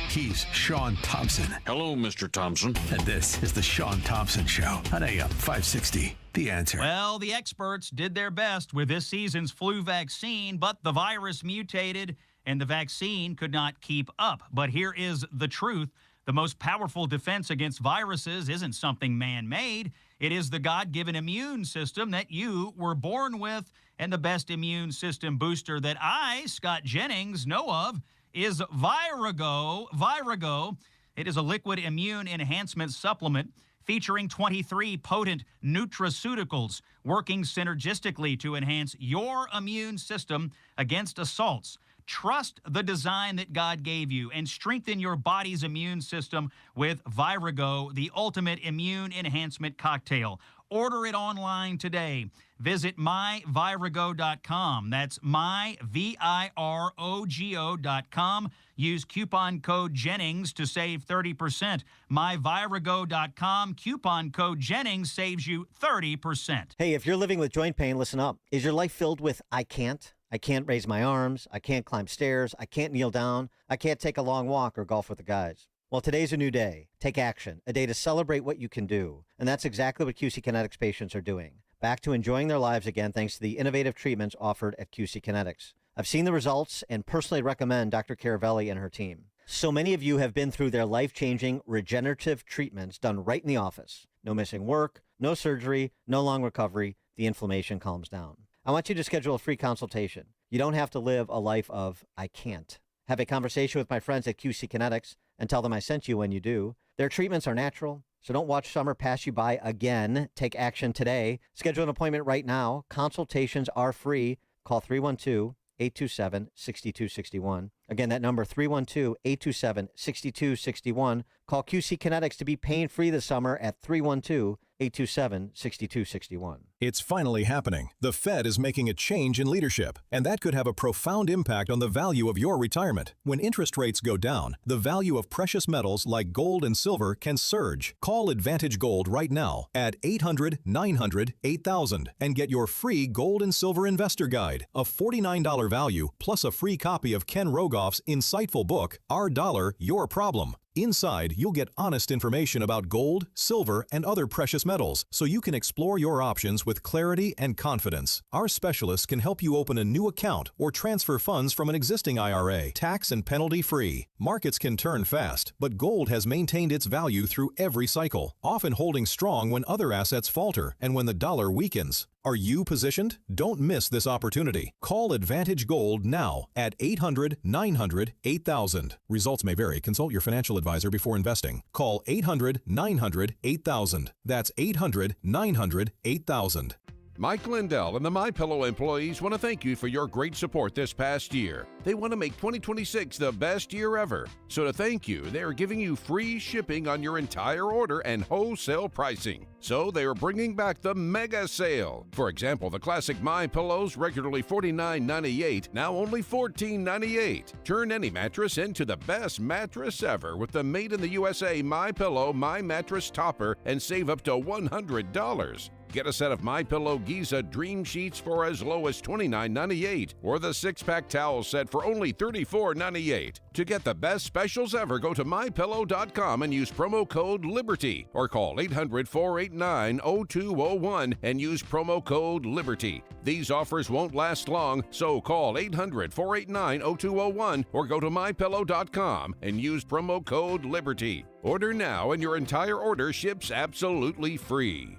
[SPEAKER 7] He's Shaun Thompson.
[SPEAKER 1] Hello, Mr. Thompson.
[SPEAKER 7] And this is the Shaun Thompson Show on AM 560. The Answer.
[SPEAKER 3] Well, the experts did their best with this season's flu vaccine, but the virus mutated and the vaccine could not keep up. But here is the truth. The most powerful defense against viruses isn't something man-made. It is the God-given immune system that you were born with. And the best immune system booster that I, Scott Jennings, know of is Virago. Virago. It is a liquid immune enhancement supplement featuring 23 potent nutraceuticals working synergistically to enhance your immune system against assaults. Trust the design that God gave you and strengthen your body's immune system with Virago, the ultimate immune enhancement cocktail. Order it online today. Visit myvirago.com. That's myvirago.com. Use coupon code Jennings to save 30%. Myvirago.com. Coupon code Jennings saves you 30%.
[SPEAKER 4] Hey, if you're living with joint pain, listen up. Is your life filled with I can't? I can't raise my arms. I can't climb stairs. I can't kneel down. I can't take a long walk or golf with the guys. Well, today's a new day. Take action. A day to celebrate what you can do. And that's exactly what QC Kinetics patients are doing. Back to enjoying their lives again thanks to the innovative treatments offered at QC Kinetics. I've seen the results and personally recommend Dr. Caravelli and her team. So many of you have been through their life-changing regenerative treatments done right in the office. No missing work, no surgery, no long recovery. The inflammation calms down. I want you to schedule a free consultation. You don't have to live a life of I can't. Have a conversation with my friends at QC Kinetics and tell them I sent you when you do. Their treatments are natural, so don't watch summer pass you by again. Take action today. Schedule an appointment right now. Consultations are free. Call 312-827-6261. Again, that number, 312-827-6261. Call QC Kinetics to be pain-free this summer at 312-827-6261.
[SPEAKER 18] It's finally happening. The Fed is making a change in leadership, and that could have a profound impact on the value of your retirement. When interest rates go down, the value of precious metals like gold and silver can surge. Call Advantage Gold right now at 800-900-8000 and get your free gold and silver investor guide, a $49 value, plus a free copy of Ken Rogoff's insightful book, Our Dollar, Your Problem. Inside, you'll get honest information about gold, silver, and other precious metals, so you can explore your options with clarity and confidence. Our specialists can help you open a new account or transfer funds from an existing IRA, tax and penalty-free. Markets can turn fast, but gold has maintained its value through every cycle, often holding strong when other assets falter and when the dollar weakens. Are you positioned? Don't miss this opportunity. Call Advantage Gold now at 800-900-8000. Results may vary. Consult your financial advisor before investing. Call 800-900-8000. That's 800-900-8000.
[SPEAKER 19] Mike Lindell and the MyPillow employees want to thank you for your great support this past year. They want to make 2026 the best year ever. So to thank you, they are giving you free shipping on your entire order and wholesale pricing. So they are bringing back the mega sale. For example, the classic MyPillows, regularly $49.98, now only $14.98. Turn any mattress into the best mattress ever with the made in the USA MyPillow My Mattress Topper and save up to $100. Get a set of MyPillow Giza Dream Sheets for as low as $29.98 or the 6-pack towel set for only $34.98. To get the best specials ever, go to MyPillow.com and use promo code LIBERTY or call 800-489-0201 and use promo code LIBERTY. These offers won't last long, so call 800-489-0201 or go to MyPillow.com and use promo code LIBERTY. Order now and your entire order ships absolutely free.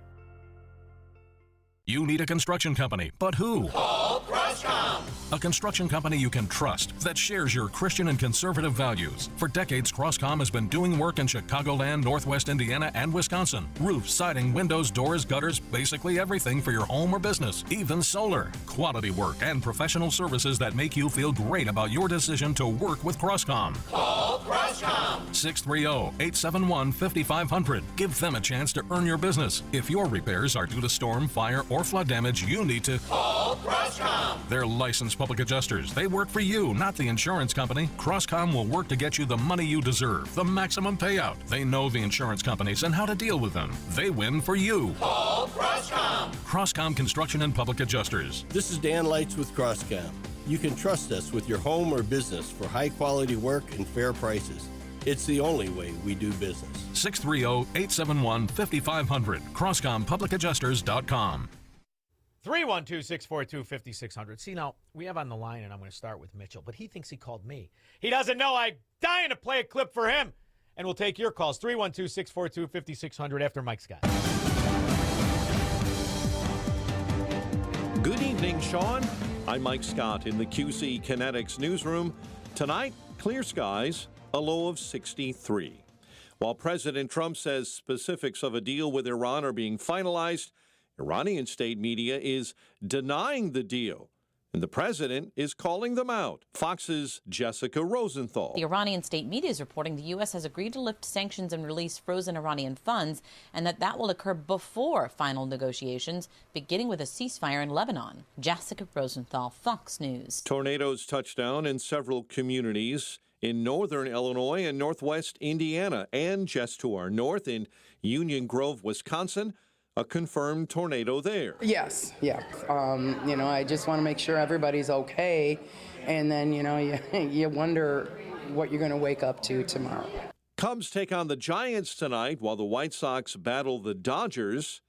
[SPEAKER 1] You need a construction company, but who?
[SPEAKER 5] Call Crosscom.
[SPEAKER 1] A construction company you can trust that shares your Christian and conservative values. For decades, Crosscom has been doing work in Chicagoland, Northwest Indiana, and Wisconsin. Roofs, siding, windows, doors, gutters, basically everything for your home or business, even solar. Quality work and professional services that make you feel great about your decision to work with Crosscom.
[SPEAKER 5] Call Crosscom.
[SPEAKER 1] 630-871-5500. Give them a chance to earn your business. If your repairs are due to storm, fire, or flood damage, you need to
[SPEAKER 5] call Crosscom.
[SPEAKER 1] They're licensed public adjusters. They work for you, not the insurance company. Crosscom will work to get you the money you deserve, the maximum payout. They know the insurance companies and how to deal with them. They win for you.
[SPEAKER 5] Call Crosscom.
[SPEAKER 1] Crosscom Construction and Public Adjusters.
[SPEAKER 6] This is Dan Lights with Crosscom. You can trust us with your home or business for high-quality work and fair prices. It's the only way we do business.
[SPEAKER 1] 630-871-5500. CrosscomPublicAdjusters.com.
[SPEAKER 14] 312-642-5600. See, now, we have on the line, and I'm going to start with Mitchell, but he thinks he called me. He doesn't know I'm dying to play a clip for him. And we'll take your calls, 312-642-5600 after Mike Scott.
[SPEAKER 25] Good evening, Shaun. I'm Mike Scott in the QC Kinetics newsroom. Tonight, clear skies, a low of 63. While President Trump says specifics of a deal with Iran are being finalized, Iranian state media is denying the deal, and the president is calling them out. Fox's Jessica Rosenthal.
[SPEAKER 12] The Iranian state media is reporting the U.S. has agreed to lift sanctions and release frozen Iranian funds, and that will occur before final negotiations, beginning with a ceasefire in Lebanon. Jessica Rosenthal, Fox News.
[SPEAKER 25] Tornadoes touched down in several communities in northern Illinois and northwest Indiana, and just to our north in Union Grove, Wisconsin, a confirmed tornado there.
[SPEAKER 20] Yes, yeah. I just want to make sure everybody's okay, and then, you wonder what you're going to wake up to tomorrow.
[SPEAKER 25] Cubs take on the Giants tonight while the White Sox battle the Dodgers.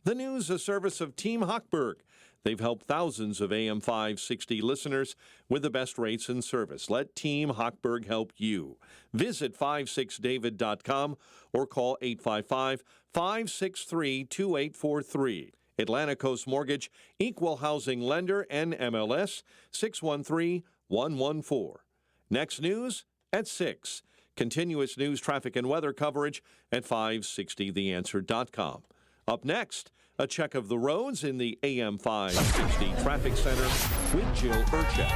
[SPEAKER 25] The news, a service of Team Hochberg. They've helped thousands of AM 560 listeners with the best rates and service. Let Team Hochberg help you. Visit 56david.com or call 855-563-2843. Atlantic Coast Mortgage, Equal Housing Lender, NMLS 613114. Next news at 6. Continuous news, traffic, and weather coverage at 560theanswer.com. Up next, a check of the roads in the AM 560 Traffic Center with Jill Urchak.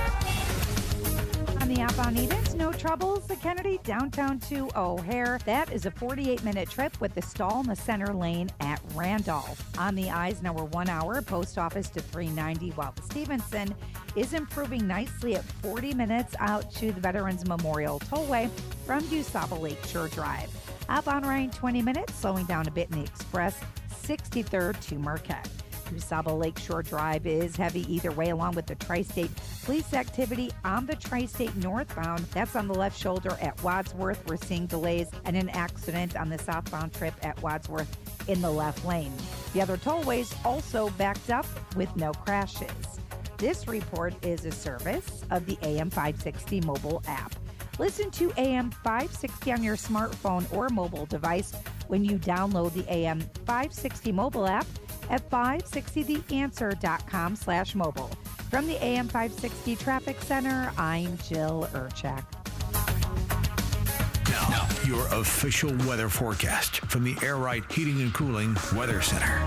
[SPEAKER 28] On the outbound Edens, no troubles. The Kennedy downtown to O'Hare. That is a 48-minute trip with the stall in the center lane at Randolph. On the Eisenhower 1 hour, post office to 390, while the Stevenson is improving nicely at 40 minutes out to the Veterans Memorial Tollway from DuSable Lakeshore Drive. Outbound Ryan 20 minutes, slowing down a bit in the Express 63rd to Marquette. DuSable Lakeshore Drive is heavy either way, along with the Tri-State Police activity on the Tri-State northbound. That's on the left shoulder at Wadsworth. We're seeing delays and an accident on the southbound trip at Wadsworth in the left lane. The other tollways also backed up with no crashes. This report is a service of the AM 560 mobile app. Listen to AM 560 on your smartphone or mobile device when you download the AM 560 mobile app at 560theanswer.com/mobile. From the AM 560 Traffic Center, I'm Jill Urchak.
[SPEAKER 7] Now, your official weather forecast from the Air Right Heating and Cooling Weather Center.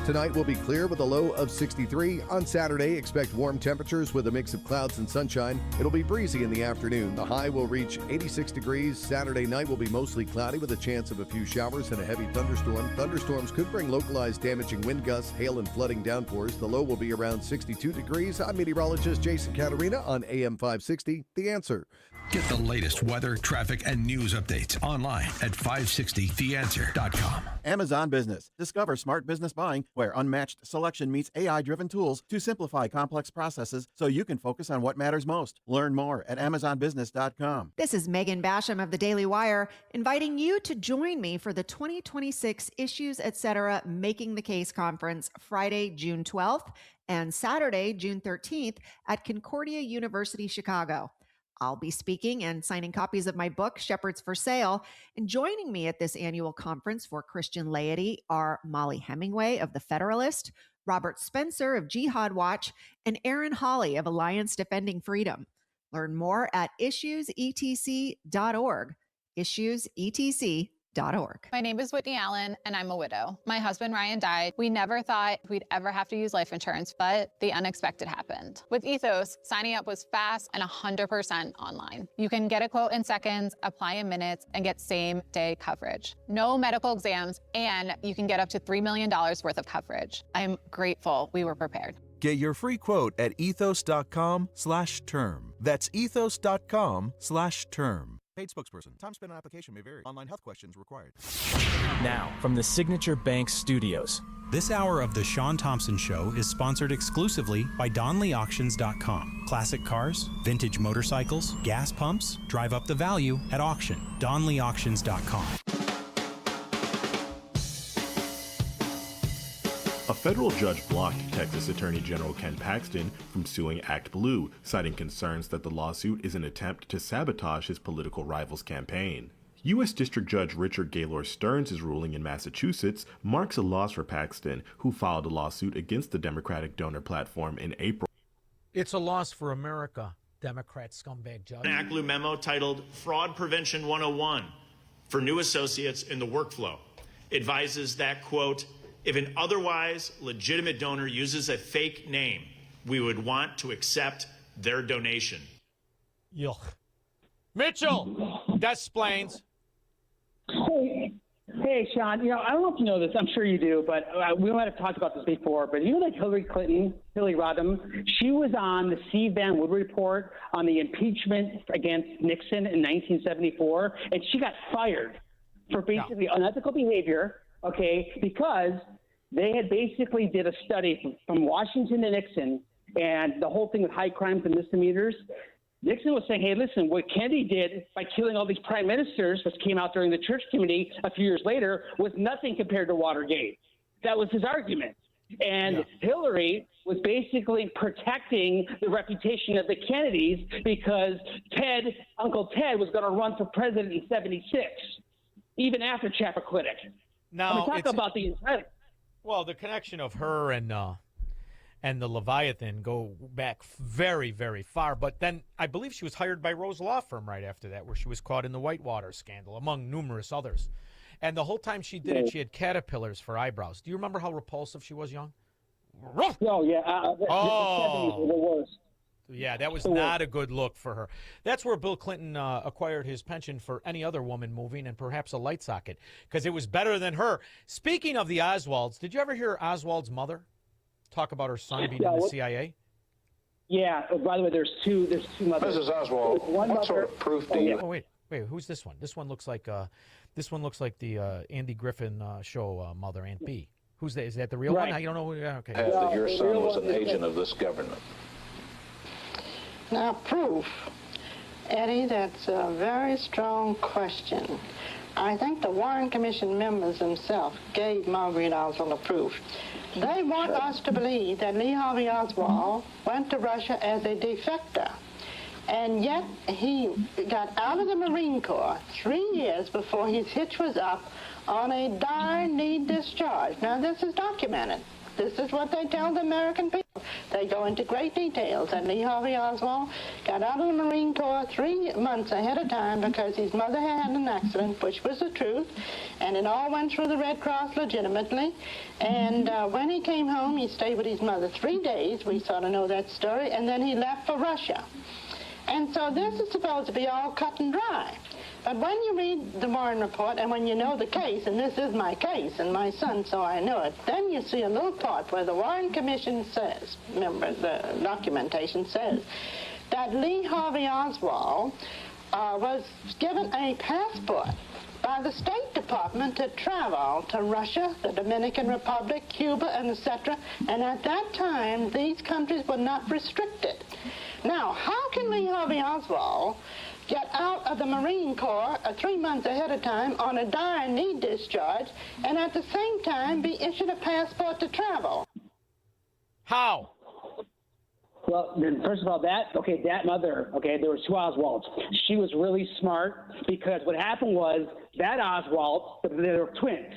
[SPEAKER 13] Tonight will be clear with a low of 63. On Saturday, expect warm temperatures with a mix of clouds and sunshine. It'll be breezy in the afternoon. The high will reach 86 degrees. Saturday night will be mostly cloudy with a chance of a few showers and a heavy thunderstorm. Thunderstorms could bring localized damaging wind gusts, hail, and flooding downpours. The low will be around 62 degrees. I'm meteorologist Jason Caterina on AM 560, The Answer.
[SPEAKER 7] Get the latest weather, traffic, and news updates online at 560theanswer.com.
[SPEAKER 2] Amazon Business. Discover smart business buying where unmatched selection meets AI-driven tools to simplify complex processes so you can focus on what matters most. Learn more at amazonbusiness.com.
[SPEAKER 8] This is Megan Basham of the Daily Wire, inviting you to join me for the 2026 Issues Etc. Making the Case Conference, Friday, June 12th and Saturday, June 13th at Concordia University, Chicago. I'll be speaking and signing copies of my book, Shepherds for Sale. And joining me at this annual conference for Christian laity are Molly Hemingway of The Federalist, Robert Spencer of Jihad Watch, and Aaron Hawley of Alliance Defending Freedom. Learn more at issuesetc.org. Issuesetc.org.
[SPEAKER 9] My name is Whitney Allen, and I'm a widow. My husband, Ryan, died. We never thought we'd ever have to use life insurance, but the unexpected happened. With Ethos, signing up was fast and 100% online. You can get a quote in seconds, apply in minutes, and get same-day coverage. No medical exams, and you can get up to $3 million worth of coverage. I'm grateful we were prepared.
[SPEAKER 10] Get your free quote at ethos.com/term. That's ethos.com/term.
[SPEAKER 21] Paid spokesperson. Time spent on application may vary. Online health questions required.
[SPEAKER 15] Now, from the Signature Bank Studios.
[SPEAKER 22] This hour of the Shaun Thompson Show is sponsored exclusively by DonleyAuctions.com. Classic cars, vintage motorcycles, gas pumps, drive up the value at auction. DonleyAuctions.com.
[SPEAKER 23] A federal judge blocked Texas Attorney General Ken Paxton from suing Act Blue, citing concerns that the lawsuit is an attempt to sabotage his political rival's campaign. U.S. District Judge Richard Gaylor Stearns' ruling in Massachusetts marks a loss for Paxton, who filed a lawsuit against the Democratic donor platform in April.
[SPEAKER 14] It's a loss for America, Democrat scumbag judge.
[SPEAKER 24] An Act Blue memo titled Fraud Prevention 101 for new associates in the workflow advises that, quote, if an otherwise legitimate donor uses a fake name, we would want to accept their donation.
[SPEAKER 14] Yuck. Mitchell, that explains.
[SPEAKER 29] Hey, Shaun, I don't know if you know this. I'm sure you do, but we might have talked about this before. But like Hillary Clinton, Hillary Rodham, she was on the Steve Van Wood report on the impeachment against Nixon in 1974, and she got fired for basically unethical behavior, because they had basically did a study from Washington to Nixon, and the whole thing with high crimes and misdemeanors. Nixon was saying, hey, listen, what Kennedy did by killing all these prime ministers, which came out during the Church Committee a few years later, was nothing compared to Watergate. That was his argument. And Hillary was basically protecting the reputation of the Kennedys because Uncle Ted was going to run for president in 76, even after Chappaquiddick.
[SPEAKER 14] Now,
[SPEAKER 29] talk about the entire...
[SPEAKER 14] Well, the connection of her and the Leviathan go back very, very far. But then I believe she was hired by Rose Law Firm right after that, where she was caught in the Whitewater scandal, among numerous others. And the whole time she did it, she had caterpillars for eyebrows. Do you remember how repulsive she was young?
[SPEAKER 29] Oh, yeah. The 70s were the worst.
[SPEAKER 14] Yeah, that was not a good look for her. That's where Bill Clinton acquired his pension for any other woman moving and perhaps a light socket, because it was better than her. Speaking of the Oswalds, did you ever hear Oswald's mother talk about her son being in the CIA?
[SPEAKER 29] Yeah. By the way, there's two mothers.
[SPEAKER 30] Mrs. Oswald, what sort of proof do you?
[SPEAKER 14] Oh, wait. Who's this one? This one looks like the Andy Griffin show mother, Aunt B. Who's that? Is that the real one? You don't know? Okay.
[SPEAKER 30] That your son was an agent of this government.
[SPEAKER 31] Now, proof. Eddie, that's a very strong question. I think the Warren Commission members themselves gave Marguerite Oswald a proof. They want us to believe that Lee Harvey Oswald went to Russia as a defector. And yet he got out of the Marine Corps 3 years before his hitch was up on a dire need discharge. Now, this is documented. This is what they tell the American people. They go into great details that Lee Harvey Oswald got out of the Marine Corps 3 months ahead of time because his mother had an accident, which was the truth, and it all went through the Red Cross legitimately. And when he came home, he stayed with his mother 3 days. We sort of know that story. And then he left for Russia. And so this is supposed to be all cut and dry. But when you read the Warren report and when you know the case, and this is my case and my son, so I know it, then you see a little part where the Warren Commission says, remember the documentation says, that Lee Harvey Oswald was given a passport by the State Department to travel to Russia, the Dominican Republic, Cuba, and etc. And at that time, these countries were not restricted. Now, how can Lee Harvey Oswald get out of the Marine Corps 3 months ahead of time on a dire need discharge and at the same time be issued a passport to travel?
[SPEAKER 14] How?
[SPEAKER 29] Well, then first of all, that mother, there were two Oswalds. She was really smart because what happened was that Oswald, they were twins.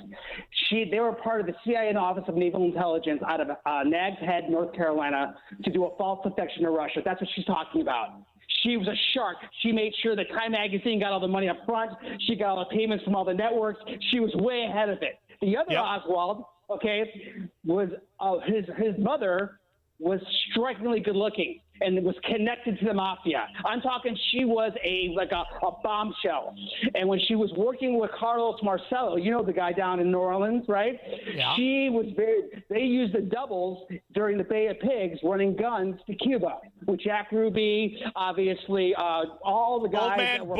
[SPEAKER 29] They were part of the CIA Office of Naval Intelligence out of Nags Head, North Carolina, to do a false defection to Russia. That's what she's talking about. She was a shark. She made sure that Time Magazine got all the money up front. She got all the payments from all the networks. She was way ahead of it. The other Oswald, was his mother was strikingly good looking and was connected to the mafia. I'm talking she was a bombshell. And when she was working with Carlos Marcello, you know the guy down in New Orleans, right?
[SPEAKER 14] Yeah.
[SPEAKER 29] They used the doubles during the Bay of Pigs running guns to Cuba with Jack Ruby, obviously, all the guys that were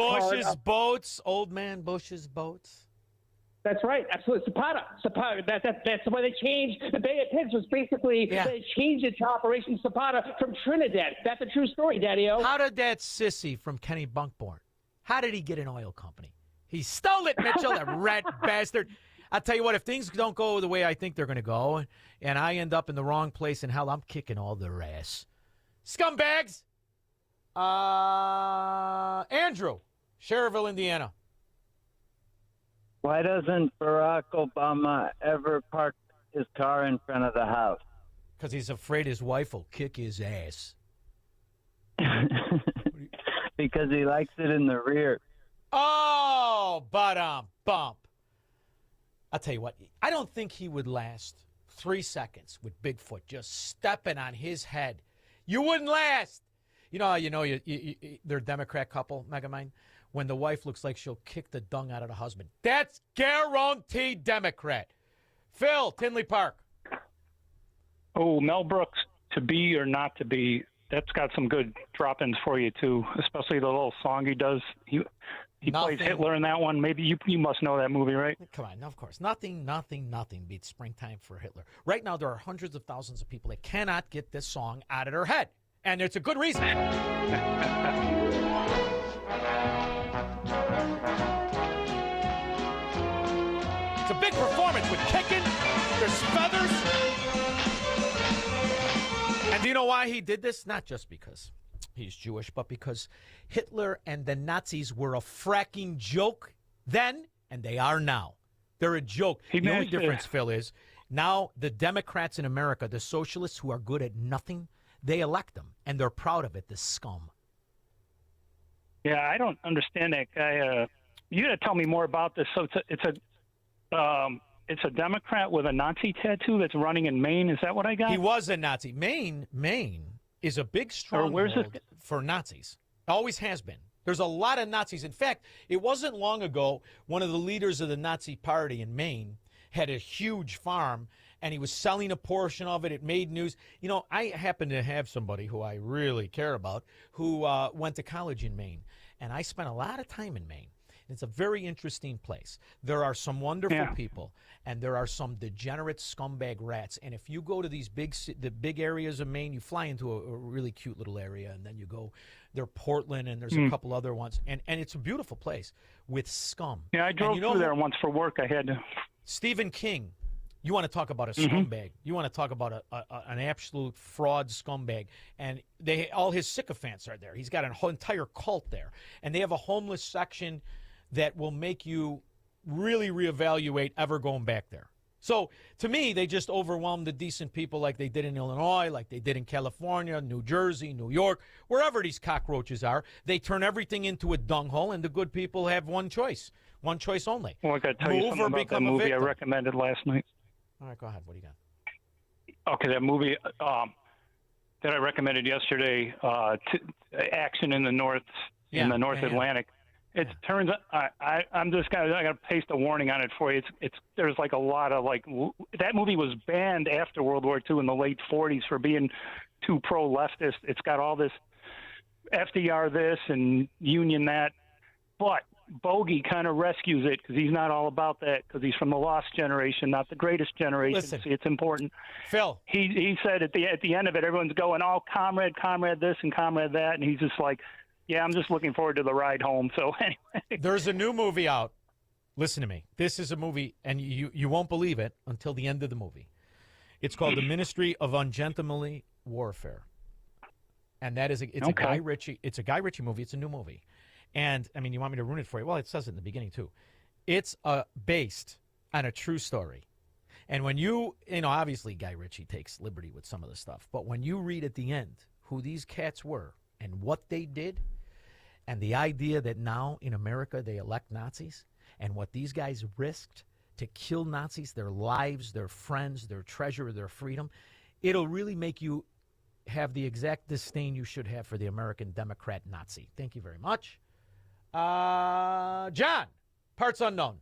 [SPEAKER 14] Old Man Bush's boats.
[SPEAKER 29] That's right, absolutely. Zapata. That's the way they changed. The Bay of Pigs was basically, they changed it to Operation Zapata from Trinidad. That's a true story, Daddy-O.
[SPEAKER 14] How did that sissy from Kenny Bunkborn, how did he get an oil company? He stole it, Mitchell, that rat bastard. I'll tell you what, if things don't go the way I think they're going to go, and I end up in the wrong place in hell, I'm kicking all their ass. Scumbags! Andrew, Schererville, Indiana.
[SPEAKER 3] Why doesn't Barack Obama ever park his car in front of the house?
[SPEAKER 14] Because he's afraid his wife will kick his ass.
[SPEAKER 3] Because he likes it in the rear.
[SPEAKER 14] Oh, bump. I'll tell you what, I don't think he would last 3 seconds with Bigfoot just stepping on his head. You wouldn't last. They're a Democrat couple, Megamind. When the wife looks like she'll kick the dung out of the husband. That's guaranteed Democrat. Phil, Tinley Park.
[SPEAKER 4] Oh, Mel Brooks, to be or not to be, that's got some good drop-ins for you, too, especially the little song he does. He plays Hitler in that one. Maybe you must know that movie, right?
[SPEAKER 14] Come on, of course. Nothing beats Springtime for Hitler. Right now, there are hundreds of thousands of people that cannot get this song out of their head. And it's a good reason. It's a big performance with kicking. There's feathers. And do you know why he did this? Not just because he's Jewish, but because Hitler and the Nazis were a fracking joke then, and they are now. They're a joke. The only difference, Phil, is now the Democrats in America, the socialists who are good at nothing, they elect them, and they're proud of it, the scum.
[SPEAKER 4] Yeah, I don't understand that guy. You got to tell me more about this. So it's a Democrat with a Nazi tattoo that's running in Maine. Is that what I got?
[SPEAKER 14] He was a Nazi. Maine is a big stronghold for Nazis. Always has been. There's a lot of Nazis. In fact, it wasn't long ago one of the leaders of the Nazi party in Maine had a huge farm, and he was selling a portion of it. It made news. I happen to have somebody who I really care about who went to college in Maine, and I spent a lot of time in Maine. It's a very interesting place. There are some wonderful people, and there are some degenerate scumbag rats. And if you go to the big areas of Maine, you fly into a really cute little area, and then you go there, Portland, and there's a couple other ones, and it's a beautiful place with scum.
[SPEAKER 4] Yeah, I drove through there once for work. I had to.
[SPEAKER 14] Stephen King. You want to talk about a scumbag. You want to talk about an absolute fraud scumbag. And all his sycophants are there. He's got an entire cult there. And they have a homeless section that will make you really reevaluate ever going back there. So, to me, they just overwhelm the decent people like they did in Illinois, like they did in California, New Jersey, New York, wherever these cockroaches are. They turn everything into a dunghole, and the good people have one choice only.
[SPEAKER 4] Well, I got to tell you something about that movie I recommended last night.
[SPEAKER 14] All right, go ahead. What do you got?
[SPEAKER 4] Okay, that movie that I recommended yesterday, Action in the North Atlantic. It turns out I'm just I got to paste a warning on it for you. There's like a lot of that movie was banned after World War II in the late 40s for being too pro-leftist. It's got all this FDR this and Union that, But Bogey kind of rescues it because he's not all about that, because he's from the lost generation, not the greatest generation.
[SPEAKER 14] Listen,
[SPEAKER 4] See, it's important.
[SPEAKER 14] Phil.
[SPEAKER 4] He said at the end of it, everyone's going, oh, comrade this and comrade that. And he's just like, yeah, I'm just looking forward to the ride home. So anyway.
[SPEAKER 14] There's a new movie out. Listen to me. This is a movie, and you won't believe it until the end of the movie. It's called The Ministry of Ungentlemanly Warfare. And that is a Guy Ritchie. It's a Guy Ritchie movie. It's a new movie. And, I mean, you want me to ruin it for you? Well, it says it in the beginning, too. It's based on a true story. And when obviously Guy Ritchie takes liberty with some of the stuff. But when you read at the end who these cats were and what they did, and the idea that now in America they elect Nazis, and what these guys risked to kill Nazis, their lives, their friends, their treasure, their freedom, it'll really make you have the exact disdain you should have for the American Democrat Nazi. Thank you very much. John, parts unknown.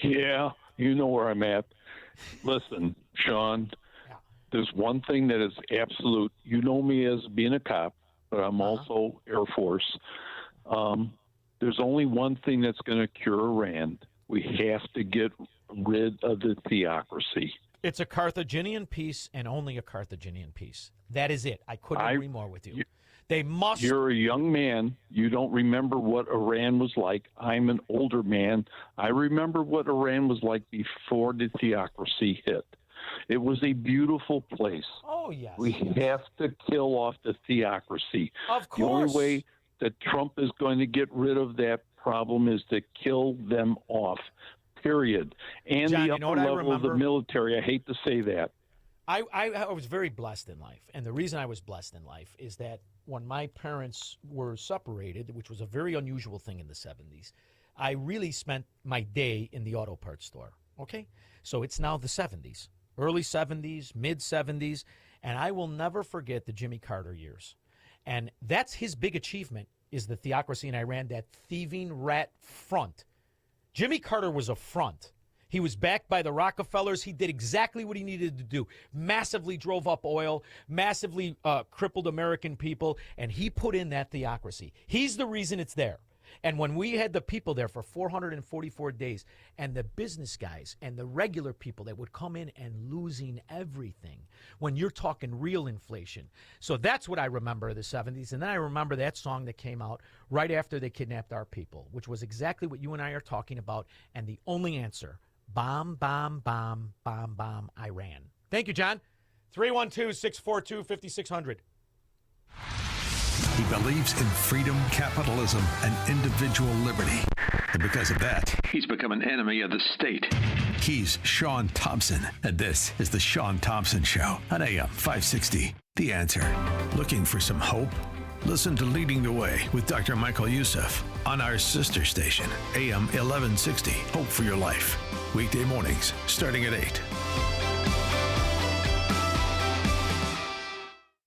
[SPEAKER 1] Yeah, you know where I'm at. Listen, Shaun, there's one thing that is absolute. You know me as being a cop, but I'm also Air Force. There's only one thing that's going to cure Iran. We have to get rid of the theocracy.
[SPEAKER 14] It's a Carthaginian peace, and only a Carthaginian peace. That is it. I couldn't agree more with you. They must.
[SPEAKER 1] You're a young man. You don't remember what Iran was like. I'm an older man. I remember what Iran was like before the theocracy hit. It was a beautiful place.
[SPEAKER 14] Oh, yes.
[SPEAKER 1] We have to kill off the theocracy.
[SPEAKER 14] Of course.
[SPEAKER 1] The only way that Trump is going to get rid of that problem is to kill them off, period. And
[SPEAKER 14] John,
[SPEAKER 1] the upper level of the military. I hate to say that.
[SPEAKER 14] I was very blessed in life. And the reason I was blessed in life is that when my parents were separated, which was a very unusual thing in the 70s, I really spent my day in the auto parts store. Okay? So it's now the 70s, early 70s, mid 70s. And I will never forget the Jimmy Carter years. And that's his big achievement, is the theocracy in Iran, that thieving rat front. Jimmy Carter was a front. He was backed by the Rockefellers. He did exactly what he needed to do. Massively drove up oil, massively crippled American people, and he put in that theocracy. He's the reason it's there. And when we had the people there for 444 days, and the business guys and the regular people that would come in and losing everything, when you're talking real inflation. So that's what I remember of the 70s. And then I remember that song that came out right after they kidnapped our people, which was exactly what you and I are talking about. And the only answer, bomb, bomb, bomb, bomb, bomb, Iran. Thank you, John. 312-642-5600.
[SPEAKER 7] He believes in freedom, capitalism, and individual liberty. And because of that, he's become an enemy of the state. He's Shaun Thompson, and this is the Shaun Thompson Show on AM 560. The Answer. Looking for some hope? Listen to Leading the Way with Dr. Michael Youssef on our sister station, AM 1160. Hope for your life. Weekday mornings, starting at 8.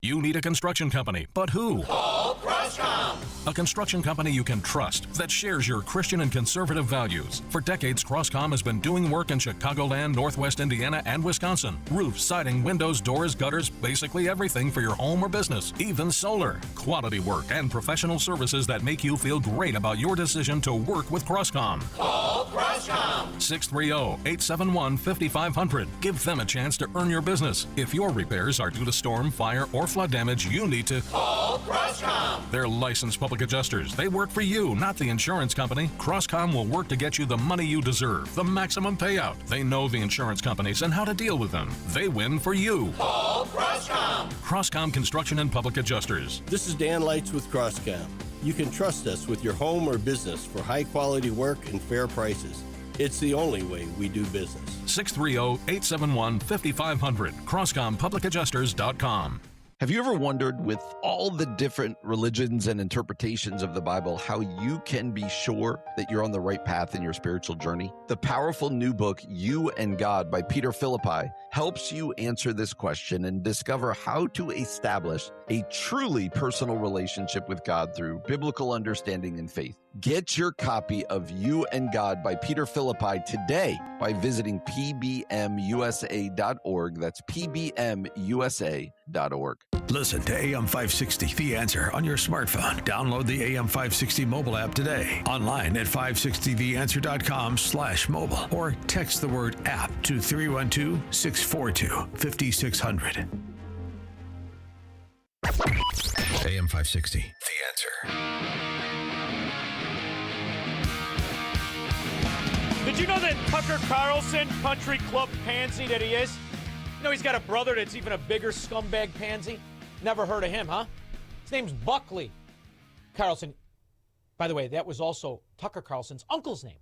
[SPEAKER 5] You need a construction company, but who?
[SPEAKER 6] Call Crosscom.
[SPEAKER 5] A construction company you can trust that shares your Christian and conservative values. For decades, Crosscom has been doing work in Chicagoland, Northwest Indiana, and Wisconsin. Roofs, siding, windows, doors, gutters, basically everything for your home or business, even solar. Quality work and professional services that make you feel great about your decision to work with Crosscom.
[SPEAKER 6] Call Crosscom.
[SPEAKER 5] 630-871-5500. Give them a chance to earn your business. If your repairs are due to storm, fire, or flood damage, you need to
[SPEAKER 6] call Crosscom.
[SPEAKER 5] They're licensed public adjusters. They work for you, not the insurance company. Crosscom will work to get you the money you deserve, the maximum payout. They know the insurance companies and how to deal with them. They win for you.
[SPEAKER 6] Call Crosscom.
[SPEAKER 5] Crosscom Construction and Public Adjusters.
[SPEAKER 10] This is Dan Lights with Crosscom. You can trust us with your home or business for high quality work and fair prices. It's the only way we do business.
[SPEAKER 5] 630-871-5500. CrosscomPublicAdjusters.com.
[SPEAKER 11] Have you ever wondered, with all the different religions and interpretations of the Bible, how you can be sure that you're on the right path in your spiritual journey? The powerful new book, You and God by Peter Philippi, helps you answer this question and discover how to establish a truly personal relationship with God through biblical understanding and faith. Get your copy of You and God by Peter Philippi today by visiting pbmusa.org. That's pbmusa.org.
[SPEAKER 7] Listen to AM 560, The Answer, on your smartphone. Download the AM 560 mobile app today. Online at 560theanswer.com/mobile or text the word app to 312-642-5600. AM 560, The Answer.
[SPEAKER 14] Did you know that Tucker Carlson, country club pansy that he is? You know he's got a brother that's even a bigger scumbag pansy? Never heard of him, huh? His name's Buckley Carlson. By the way, that was also Tucker Carlson's uncle's name.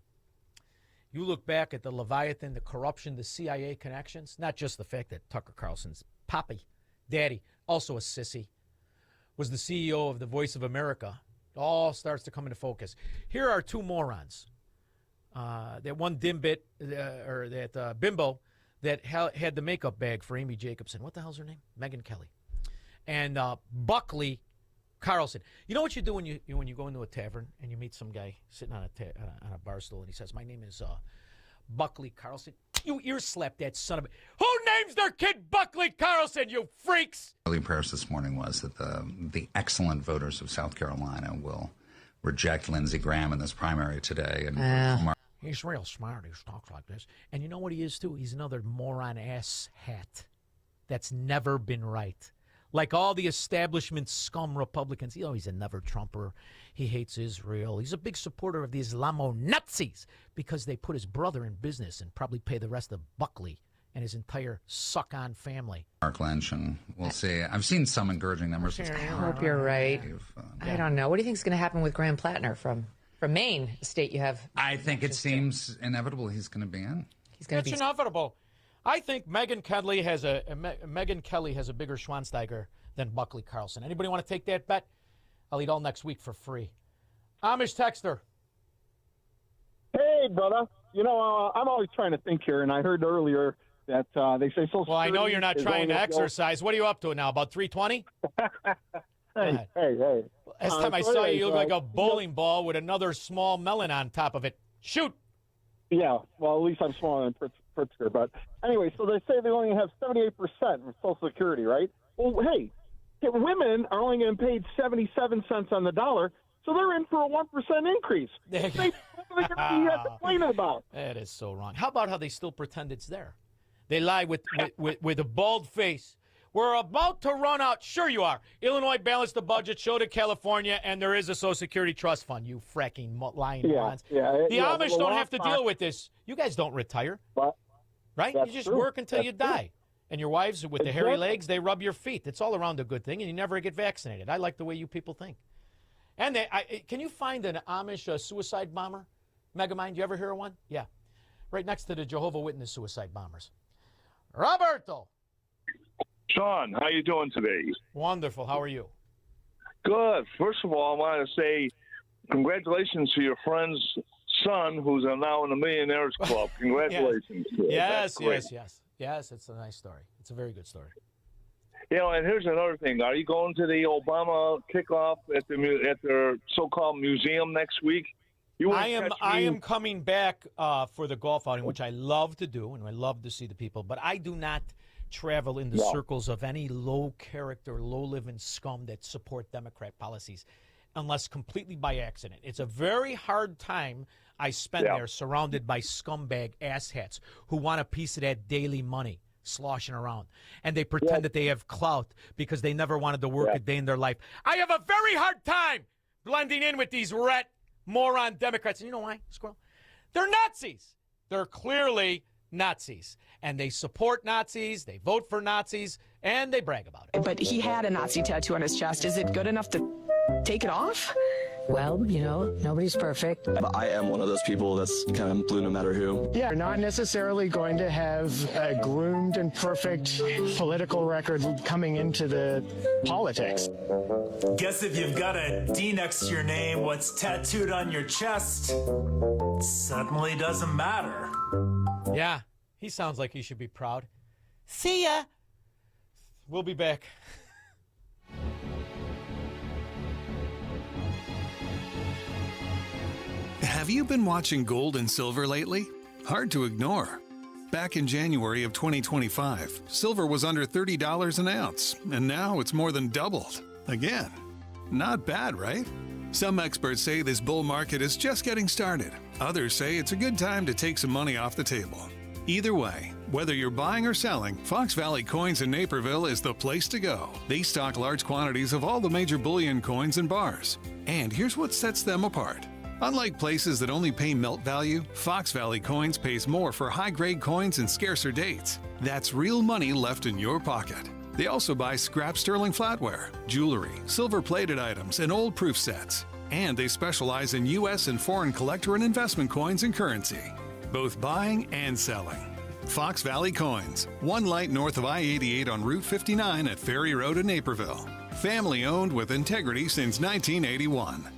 [SPEAKER 14] You look back at the Leviathan, the corruption, the CIA connections, not just the fact that Tucker Carlson's pappy, daddy, also a sissy, was the CEO of the Voice of America. It all starts to come into focus. Here are two morons. That one dimbit, or that bimbo that had the makeup bag for Amy Jacobson. What the hell's her name? Megyn Kelly. And Buckley Carlson. You know what you do when you go into a tavern and you meet some guy sitting on a bar stool and he says, "My name is Buckley Carlson." You ear slap that son of a... Who names their kid Buckley Carlson, you freaks?
[SPEAKER 12] Early prayers this morning was that the excellent voters of South Carolina will reject Lindsey Graham in this primary today. And
[SPEAKER 14] he's real smart. He talks like this. And you know what he is, too? He's another moron ass hat that's never been right. Like all the establishment scum Republicans. He's a never-Trumper. He hates Israel. He's a big supporter of the Islamo-Nazis because they put his brother in business and probably pay the rest of Buckley and his entire suck-on family.
[SPEAKER 12] Mark Lynch, and we'll see. I've seen some encouraging numbers.
[SPEAKER 13] I hope you're right. I don't know. What do you think is going to happen with Graham Plattner from Maine, the state you have?
[SPEAKER 12] I think it seems inevitable he's going to be in.
[SPEAKER 13] He's going to be
[SPEAKER 14] inevitable. I think Megyn Kelly has a bigger Schweinsteiger than Buckley Carlson. Anybody want to take that bet? I'll eat all next week for free. Amish Texter.
[SPEAKER 16] Hey, brother. You know, I'm always trying to think here, and I heard earlier that they say Social Security.
[SPEAKER 14] Well, I know you're not trying to exercise. What are you up to now? About 320?
[SPEAKER 16] Hey.
[SPEAKER 14] Last time I saw you look like a bowling ball with another small melon on top of it. Shoot.
[SPEAKER 16] Yeah, well, at least I'm smaller than Pritzker. But anyway, so they say they only have 78% of Social Security, right? Well, hey, women are only getting paid 77 cents on the dollar, so they're in for a 1% increase. What are they complaining about?
[SPEAKER 14] That is so wrong. How about how they still pretend it's there? They lie with a bald face. We're about to run out. Sure you are. Illinois balanced the budget, showed it California, and there is a Social Security trust fund, you fracking lying morons. The Amish don't have to deal with this. You guys don't retire, right? You just work until you die. And your wives with the hairy legs, they rub your feet. It's all around a good thing, and you never get vaccinated. I like the way you people think. And can you find an Amish suicide bomber? Megamind, you ever hear of one? Yeah. Right next to the Jehovah's Witness suicide bombers. Roberto.
[SPEAKER 17] Shaun, how you doing today?
[SPEAKER 14] Wonderful. How are you?
[SPEAKER 17] Good. First of all, I want to say congratulations to your friend's son, who's now in the Millionaires Club. Congratulations.
[SPEAKER 14] Yes. Yes, it's a nice story. It's a very good story.
[SPEAKER 17] You know, and here's another thing. Are you going to the Obama kickoff at their so-called museum next week?
[SPEAKER 14] I am coming back for the golf outing, which I love to do, and I love to see the people. But I do not travel in the circles of any low-character, low-living scum that support Democrat policies, unless completely by accident. It's a very hard time I spend there surrounded by scumbag asshats who want a piece of that daily money sloshing around. And they pretend that they have clout because they never wanted to work a day in their life. I have a very hard time blending in with these rat moron Democrats. And you know why, Squirrel? They're Nazis. They're clearly Nazis. And they support Nazis, they vote for Nazis, and they brag about it.
[SPEAKER 18] But he had a Nazi tattoo on his chest. Is it good enough to take it off?
[SPEAKER 19] Well, you know, nobody's perfect.
[SPEAKER 20] I am one of those people that's kind of blue no matter who.
[SPEAKER 25] Yeah, you're not necessarily going to have a groomed and perfect political record coming into the politics.
[SPEAKER 26] Guess if you've got a D next to your name, what's tattooed on your chest suddenly doesn't matter.
[SPEAKER 14] Yeah, he sounds like he should be proud. See ya. We'll be back.
[SPEAKER 27] Have you been watching gold and silver lately? Hard to ignore.
[SPEAKER 2] Back in January of 2025, silver was under $30 an ounce, and now it's more than doubled. Again, not bad, right? Some experts say this bull market is just getting started. Others say it's a good time to take some money off the table. Either way, whether you're buying or selling, Fox Valley Coins in Naperville is the place to go. They stock large quantities of all the major bullion coins and bars. And here's what sets them apart. Unlike places that only pay melt value, Fox Valley Coins pays more for high-grade coins and scarcer dates. That's real money left in your pocket. They also buy scrap sterling flatware, jewelry, silver-plated items, and old proof sets. And they specialize in U.S. and foreign collector and investment coins and currency, both buying and selling. Fox Valley Coins, one light north of I-88 on Route 59 at Ferry Road in Naperville. Family owned with integrity since 1981.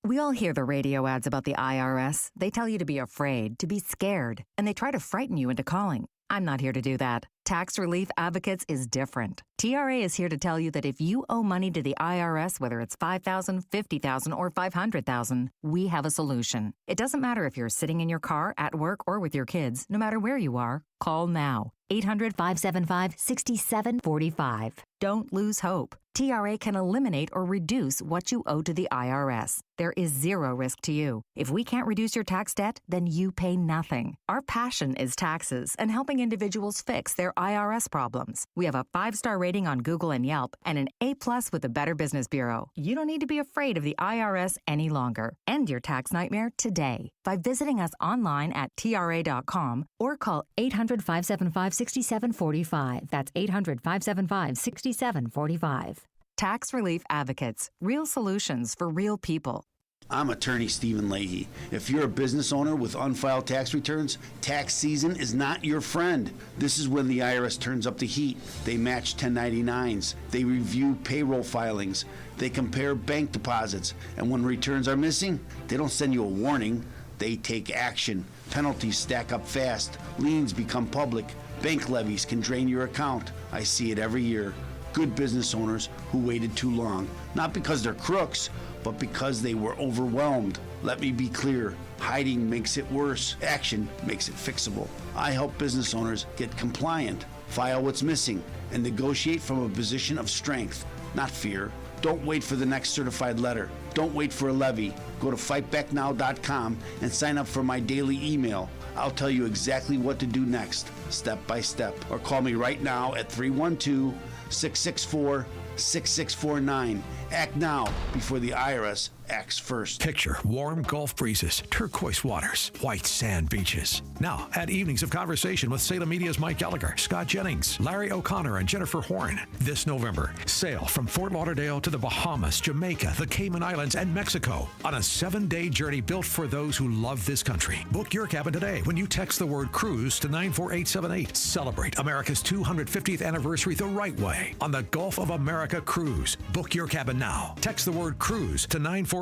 [SPEAKER 8] We all hear the radio ads about the IRS. They tell you to be afraid, to be scared, and they try to frighten you into calling. I'm not here to do that. Tax Relief Advocates is different. TRA is here to tell you that if you owe money to the IRS, whether it's $5,000, $50,000, or $500,000, we have a solution. It doesn't matter if you're sitting in your car, at work, or with your kids. No matter where you are, call now. 800-575-6745. Don't lose hope. TRA can eliminate or reduce what you owe to the IRS. There is zero risk to you. If we can't reduce your tax debt, then you pay nothing. Our passion is taxes and helping individuals fix their IRS problems. We have a 5-star rating on Google and Yelp and an A+ with the Better Business Bureau. You don't need to be afraid of the IRS any longer. End your tax nightmare today by visiting us online at TRA.com or call 800-575-6745. That's 800-575-6745. Tax Relief Advocates. Real solutions for real people.
[SPEAKER 9] I'm attorney Stephen Leahy. If you're a business owner with unfiled tax returns, tax season is not your friend. This is when the IRS turns up the heat. They match 1099s. They review payroll filings. They compare bank deposits. And when returns are missing, they don't send you a warning. They take action. Penalties stack up fast. Liens become public. Bank levies can drain your account. I see it every year. Good business owners who waited too long, not because they're crooks, but because they were overwhelmed. Let me be clear, hiding makes it worse. Action makes it fixable. I help business owners get compliant, file what's missing, and negotiate from a position of strength, not fear. Don't wait for the next certified letter. Don't wait for a levy. Go to fightbacknow.com and sign up for my daily email. I'll tell you exactly what to do next, step by step. Or call me right now at 312-664-6649. Act now before the IRS acts first.
[SPEAKER 7] Picture warm Gulf breezes, turquoise waters, white sand beaches. Now, add evenings of conversation with Salem Media's Mike Gallagher, Scott Jennings, Larry O'Connor, and Jennifer Horn. This November, sail from Fort Lauderdale to the Bahamas, Jamaica, the Cayman Islands, and Mexico on a 7-day journey built for those who love this country. Book your cabin today when you text the word cruise to 94878. Celebrate America's 250th anniversary the right way on the Gulf of America Cruise. Book your cabin now. Text the word cruise to 94878.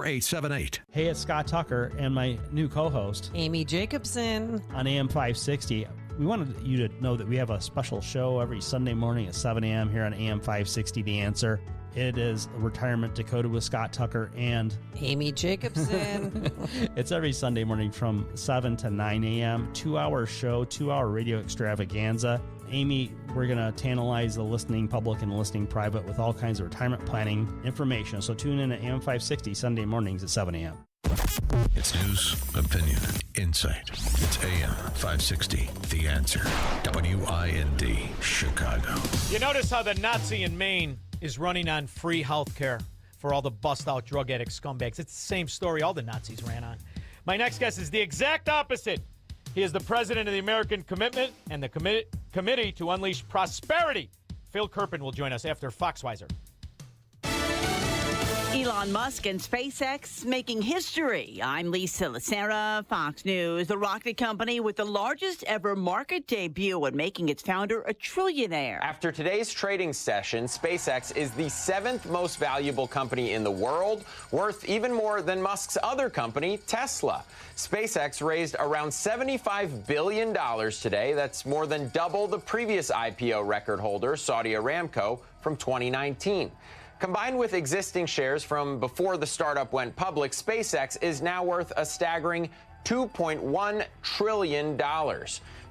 [SPEAKER 15] Hey, it's Scott Tucker and my new co-host,
[SPEAKER 13] Amy Jacobson,
[SPEAKER 15] on AM 560. We wanted you to know that we have a special show every Sunday morning at 7 a.m. here on AM 560, The Answer. It is Retirement Dakota with Scott Tucker and
[SPEAKER 13] Amy Jacobson.
[SPEAKER 15] It's every Sunday morning from 7 to 9 a.m. 2-hour show, 2-hour radio extravaganza. Amy, we're going to tantalize the listening public and the listening private with all kinds of retirement planning information. So tune in at AM 560 Sunday mornings at 7 a.m.
[SPEAKER 7] It's news, opinion, insight. It's AM 560, The Answer. WIND, Chicago.
[SPEAKER 14] You notice how the Nazi in Maine is running on free health care for all the bust-out drug addict scumbags. It's the same story all the Nazis ran on. My next guest is the exact opposite. He is the president of the American Commitment and the Committee to Unleash Prosperity. Phil Kerpen will join us after Foxweiser.
[SPEAKER 21] Elon Musk and SpaceX making history. I'm Lisa Lacera, Fox News. The rocket company with the largest ever market debut and making its founder a trillionaire.
[SPEAKER 22] After today's trading session, SpaceX is the 7th most valuable company in the world, worth even more than Musk's other company, Tesla. SpaceX raised around $75 billion today. That's more than double the previous IPO record holder, Saudi Aramco, from 2019. Combined with existing shares from before the startup went public, SpaceX is now worth a staggering $2.1 trillion.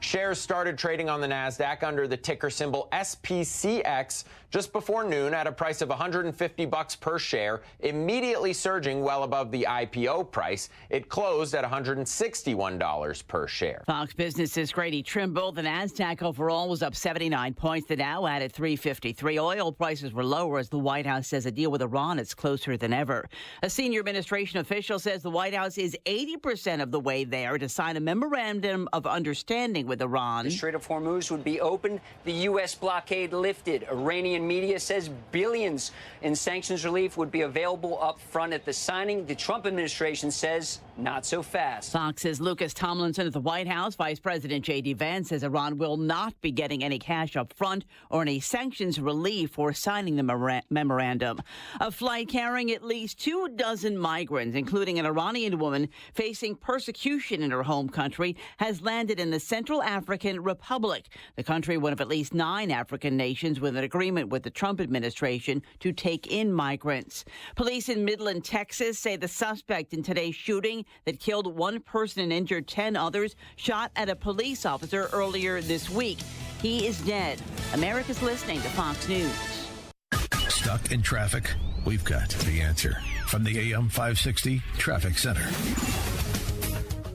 [SPEAKER 22] Shares started trading on the NASDAQ under the ticker symbol SPCX just before noon at a price of $150 per share, immediately surging well above the IPO price. It closed at $161 per share.
[SPEAKER 21] Fox Business's Grady Trimble. The NASDAQ overall was up 79 points. The Dow added 353. Oil prices were lower as the White House says a deal with Iran is closer than ever. A senior administration official says the White House is 80% of the way there to sign a memorandum of understanding with Iran.
[SPEAKER 1] The Strait of Hormuz would be open, the U.S. blockade lifted. Iranian media says billions in sanctions relief would be available up front at the signing. The Trump administration says not so fast.
[SPEAKER 21] Fox's Lucas Tomlinson at the White House. Vice President J.D. Vance says Iran will not be getting any cash up front or any sanctions relief for signing the memorandum. A flight carrying at least 24 migrants, including an Iranian woman facing persecution in her home country, has landed in the Central African Republic. The country, one of at least 9 African nations with an agreement with the Trump administration to take in migrants. Police in Midland, Texas say the suspect in today's shooting that killed 1 person and injured 10 others shot at a police officer earlier this week. He is dead. America's listening to Fox News.
[SPEAKER 7] Stuck in traffic? We've got the answer from the AM 560 Traffic Center.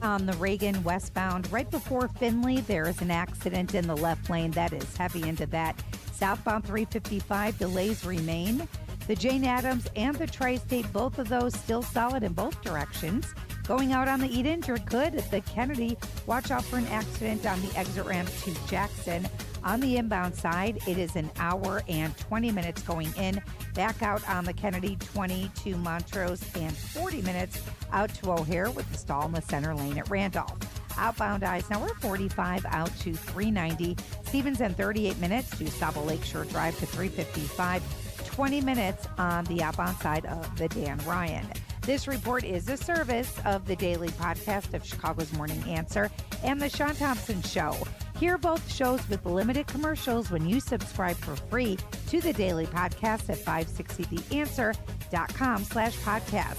[SPEAKER 3] On the Reagan westbound, right before Findlay, there is an accident in the left lane that is heavy into that. Southbound 355, delays remain. The Jane Addams and the Tri-State, both of those still solid in both directions. Going out on the Eden, you're good at the Kennedy. Watch out for an accident on the exit ramp to Jackson. On the inbound side, it is an hour and 20 minutes going in. Back out on the Kennedy, 20 to Montrose, and 40 minutes out to O'Hare with the stall in the center lane at Randolph. Outbound Eisenhower, 45 out to 390. Stevens and 38 minutes to Sabo Lakeshore Drive to 355. 20 minutes on the outbound side of the Dan Ryan. This report is a service of the daily podcast of Chicago's Morning Answer and the Shaun Thompson Show. Hear both shows with limited commercials when you subscribe for free to the daily podcast at 560theanswer.com/podcast.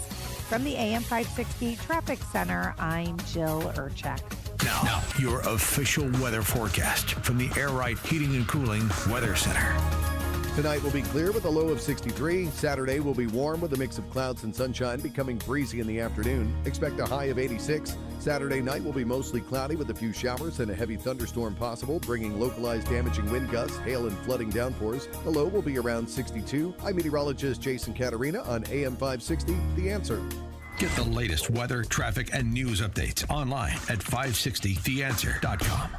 [SPEAKER 3] From the AM 560 Traffic Center, I'm Jill Urchek.
[SPEAKER 7] Now, your official weather forecast from the Air Right Heating and Cooling Weather Center.
[SPEAKER 4] Tonight will be clear with a low of 63. Saturday will be warm with a mix of clouds and sunshine, becoming breezy in the afternoon. Expect a high of 86. Saturday night will be mostly cloudy with a few showers and a heavy thunderstorm possible, bringing localized damaging wind gusts, hail, and flooding downpours. The low will be around 62. I'm meteorologist Jason Caterina on AM 560, The Answer.
[SPEAKER 7] Get the latest weather, traffic, and news updates online at 560theanswer.com.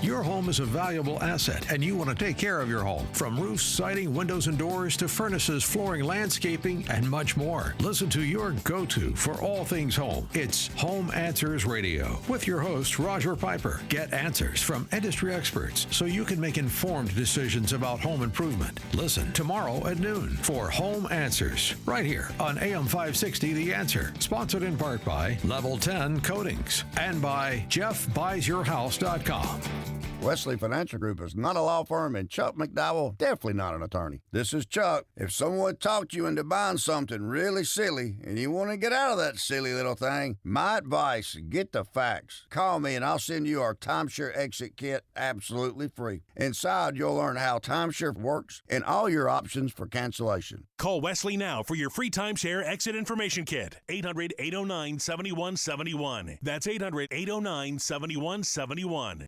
[SPEAKER 7] Your home is a valuable asset, and you want to take care of your home. From roofs, siding, windows and doors to furnaces, flooring, landscaping, and much more. Listen to your go-to for all things home. It's Home Answers Radio with your host, Roger Piper. Get answers from industry experts so you can make informed decisions about home improvement. Listen tomorrow at noon for Home Answers, right here on AM 560 The Answer. Sponsored in part by Level 10 Coatings and by JeffBuysYourHouse.com.
[SPEAKER 6] Wesley Financial Group is not a law firm, and Chuck McDowell definitely not an attorney. This is Chuck. If someone talked you into buying something really silly and you want to get out of that silly little thing, my advice, get the facts. Call me and I'll send you our timeshare exit kit absolutely free. Inside, you'll learn how timeshare works and all your options for cancellation.
[SPEAKER 23] Call Wesley now for your free timeshare exit information kit. 800-809-7171. That's 800-809-7171.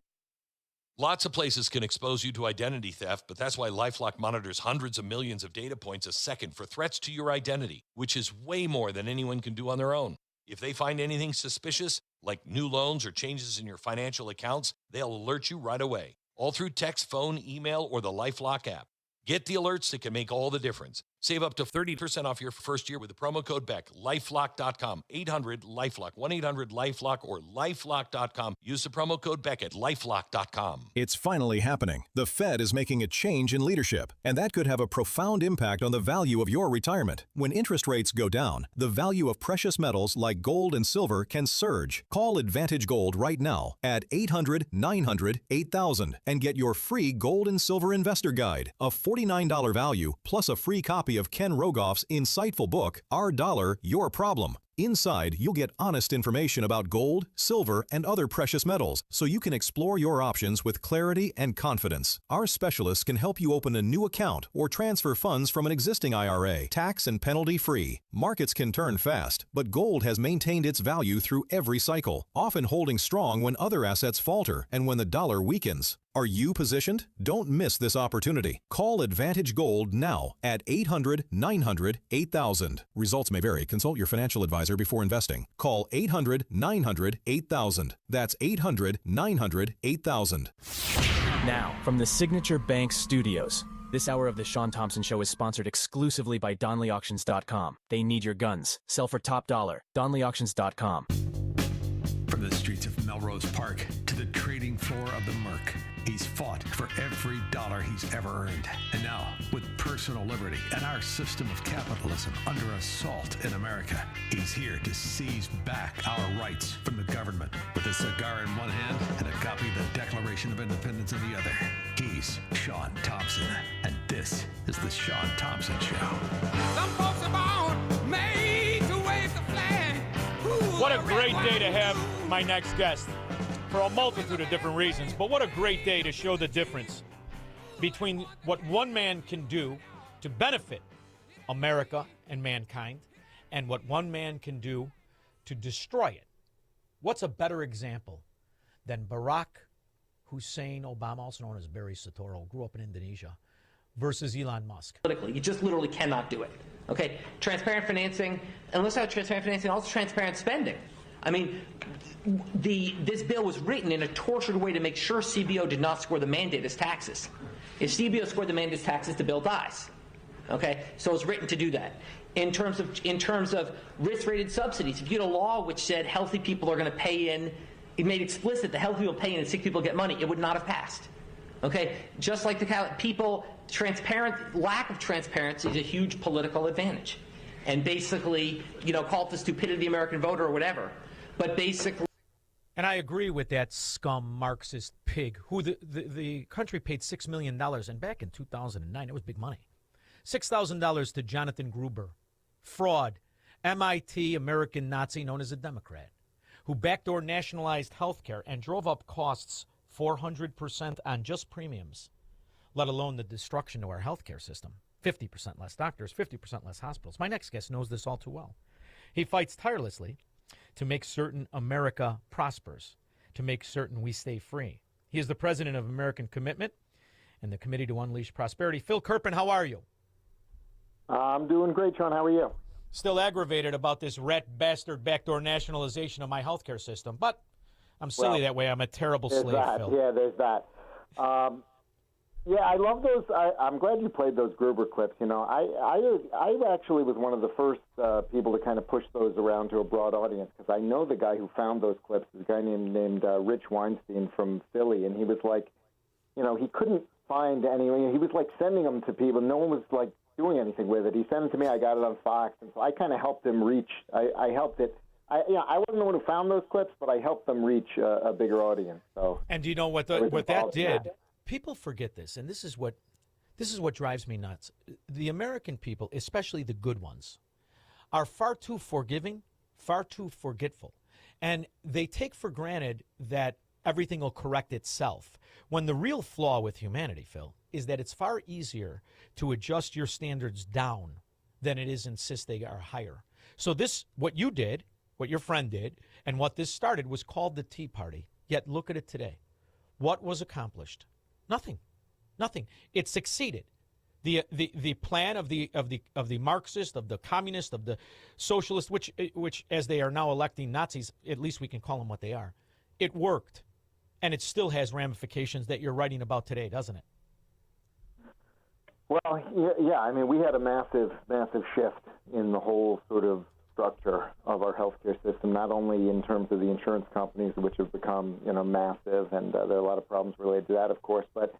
[SPEAKER 5] Lots of places can expose you to identity theft, but that's why LifeLock monitors hundreds of millions of data points a second for threats to your identity, which is way more than anyone can do on their own. If they find anything suspicious, like new loans or changes in your financial accounts, they'll alert you right away, all through text, phone, email, or the LifeLock app. Get the alerts that can make all the difference. Save up to 30% off your first year with the promo code BECK. LifeLock.com, 800-LifeLock, 1-800-LifeLock, or LifeLock.com. Use the promo code BECK at LifeLock.com.
[SPEAKER 24] It's finally happening. The Fed is making a change in leadership, and that could have a profound impact on the value of your retirement. When interest rates go down, the value of precious metals like gold and silver can surge. Call Advantage Gold right now at 800-900-8000 and get your free gold and silver investor guide, a $49 value plus a free copy of Ken Rogoff's insightful book, Our Dollar, Your Problem. Inside, you'll get honest information about gold, silver, and other precious metals, so you can explore your options with clarity and confidence. Our specialists can help you open a new account or transfer funds from an existing IRA, tax and penalty free. Markets can turn fast, but gold has maintained its value through every cycle, often holding strong when other assets falter and when the dollar weakens. Are you positioned? Don't miss this opportunity. Call Advantage Gold now at 800-900-8000. Results may vary. Consult your financial advisor before investing. Call 800-900-8000. That's 800-900-8000.
[SPEAKER 10] Now, from the Signature Bank Studios. This hour of the Shaun Thompson Show is sponsored exclusively by DonleyAuctions.com. They need your guns. Sell for top dollar. DonleyAuctions.com.
[SPEAKER 7] From the streets of Melrose Park to the trading floor of the Merc, he's fought for every dollar he's ever earned. And now, with personal liberty and our system of capitalism under assault in America, he's here to seize back our rights from the government. With a cigar in one hand and a copy of the Declaration of Independence in the other, he's Shaun Thompson. And this is the Shaun Thompson Show.
[SPEAKER 11] Some folks are born made to wave the flag.
[SPEAKER 14] What a great day to have my next guest for a multitude of different reasons, but what a great day to show the difference between what one man can do to benefit America and mankind and what one man can do to destroy it. What's a better example than Barack Hussein Obama, also known as Barry Soetoro, grew up in Indonesia, versus Elon Musk?
[SPEAKER 12] Politically, you just literally cannot do it. Okay, transparent financing, and let's have transparent financing, also transparent spending. I mean, this bill was written in a tortured way to make sure CBO did not score the mandate as taxes. If CBO scored the mandate as taxes, the bill dies. Okay, so it's written to do that. In terms of risk-rated subsidies, if you had a law which said healthy people are going to pay in, it made explicit that healthy people pay in and sick people get money, it would not have passed. Okay, just like the lack of transparency is a huge political advantage. And basically, call it the stupidity of the American voter or whatever. But basically.
[SPEAKER 14] And I agree with that scum Marxist pig who the country paid $6 million. And back in 2009, it was big money. $6,000 to Jonathan Gruber, fraud, MIT American Nazi known as a Democrat, who backdoor nationalized health care and drove up costs 400% on just premiums, let alone the destruction to our healthcare system. 50% less doctors, 50% less hospitals. My next guest knows this all too well. He fights tirelessly to make certain America prospers, to make certain we stay free. He is the president of American Commitment and the Committee to Unleash Prosperity. Phil Kerpen, how are you?
[SPEAKER 16] I'm doing great, Shaun. How are you?
[SPEAKER 14] Still aggravated about this rat bastard backdoor nationalization of my healthcare system, but I'm silly that way. I'm a terrible slave, Phil.
[SPEAKER 16] Yeah, there's that. Yeah, I love those. I'm glad you played those Gruber clips. I actually was one of the first people to kind of push those around to a broad audience because I know the guy who found those clips is a guy named Rich Weinstein from Philly, and he was like, he couldn't find any. He was like sending them to people. No one was like doing anything with it. He sent it to me. I got it on Fox, and so I kind of helped him reach. I helped it. I wasn't the one who found those clips, but I helped them reach a bigger audience. So,
[SPEAKER 14] and do you know what that did? People forget this, and this is what drives me nuts. The American people, especially the good ones, are far too forgiving, far too forgetful, and they take for granted that everything will correct itself. When the real flaw with humanity, Phil, is that it's far easier to adjust your standards down than it is insist they are higher. So this, what you did, what your friend did, and what this started was called the Tea Party. Yet look at it today. What was accomplished? Nothing. It succeeded. The plan of the Marxist, of the communist, of the socialist, which as they are now electing Nazis, at least we can call them what they are. It worked, and it still has ramifications that you're writing about today, doesn't it?
[SPEAKER 16] Well, yeah. I mean, we had a massive shift in the whole sort of structure of our healthcare system, not only in terms of the insurance companies, which have become, massive, and there are a lot of problems related to that, of course, but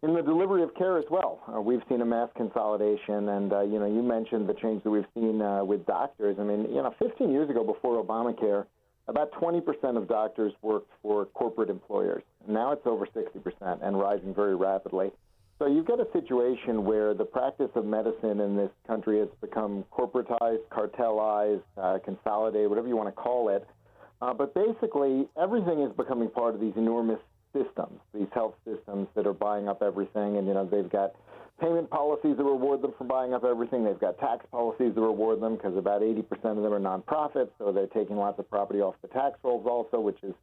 [SPEAKER 16] in the delivery of care as well. We've seen a mass consolidation, and, you mentioned the change that we've seen with doctors. I mean, 15 years ago, before Obamacare, about 20% of doctors worked for corporate employers. Now it's over 60% and rising very rapidly. So you've got a situation where the practice of medicine in this country has become corporatized, cartelized, consolidated, whatever you want to call it. But basically, everything is becoming part of these enormous systems, these health systems that are buying up everything. And, they've got payment policies that reward them for buying up everything. They've got tax policies that reward them because about 80% of them are nonprofits, so they're taking lots of property off the tax rolls also, which is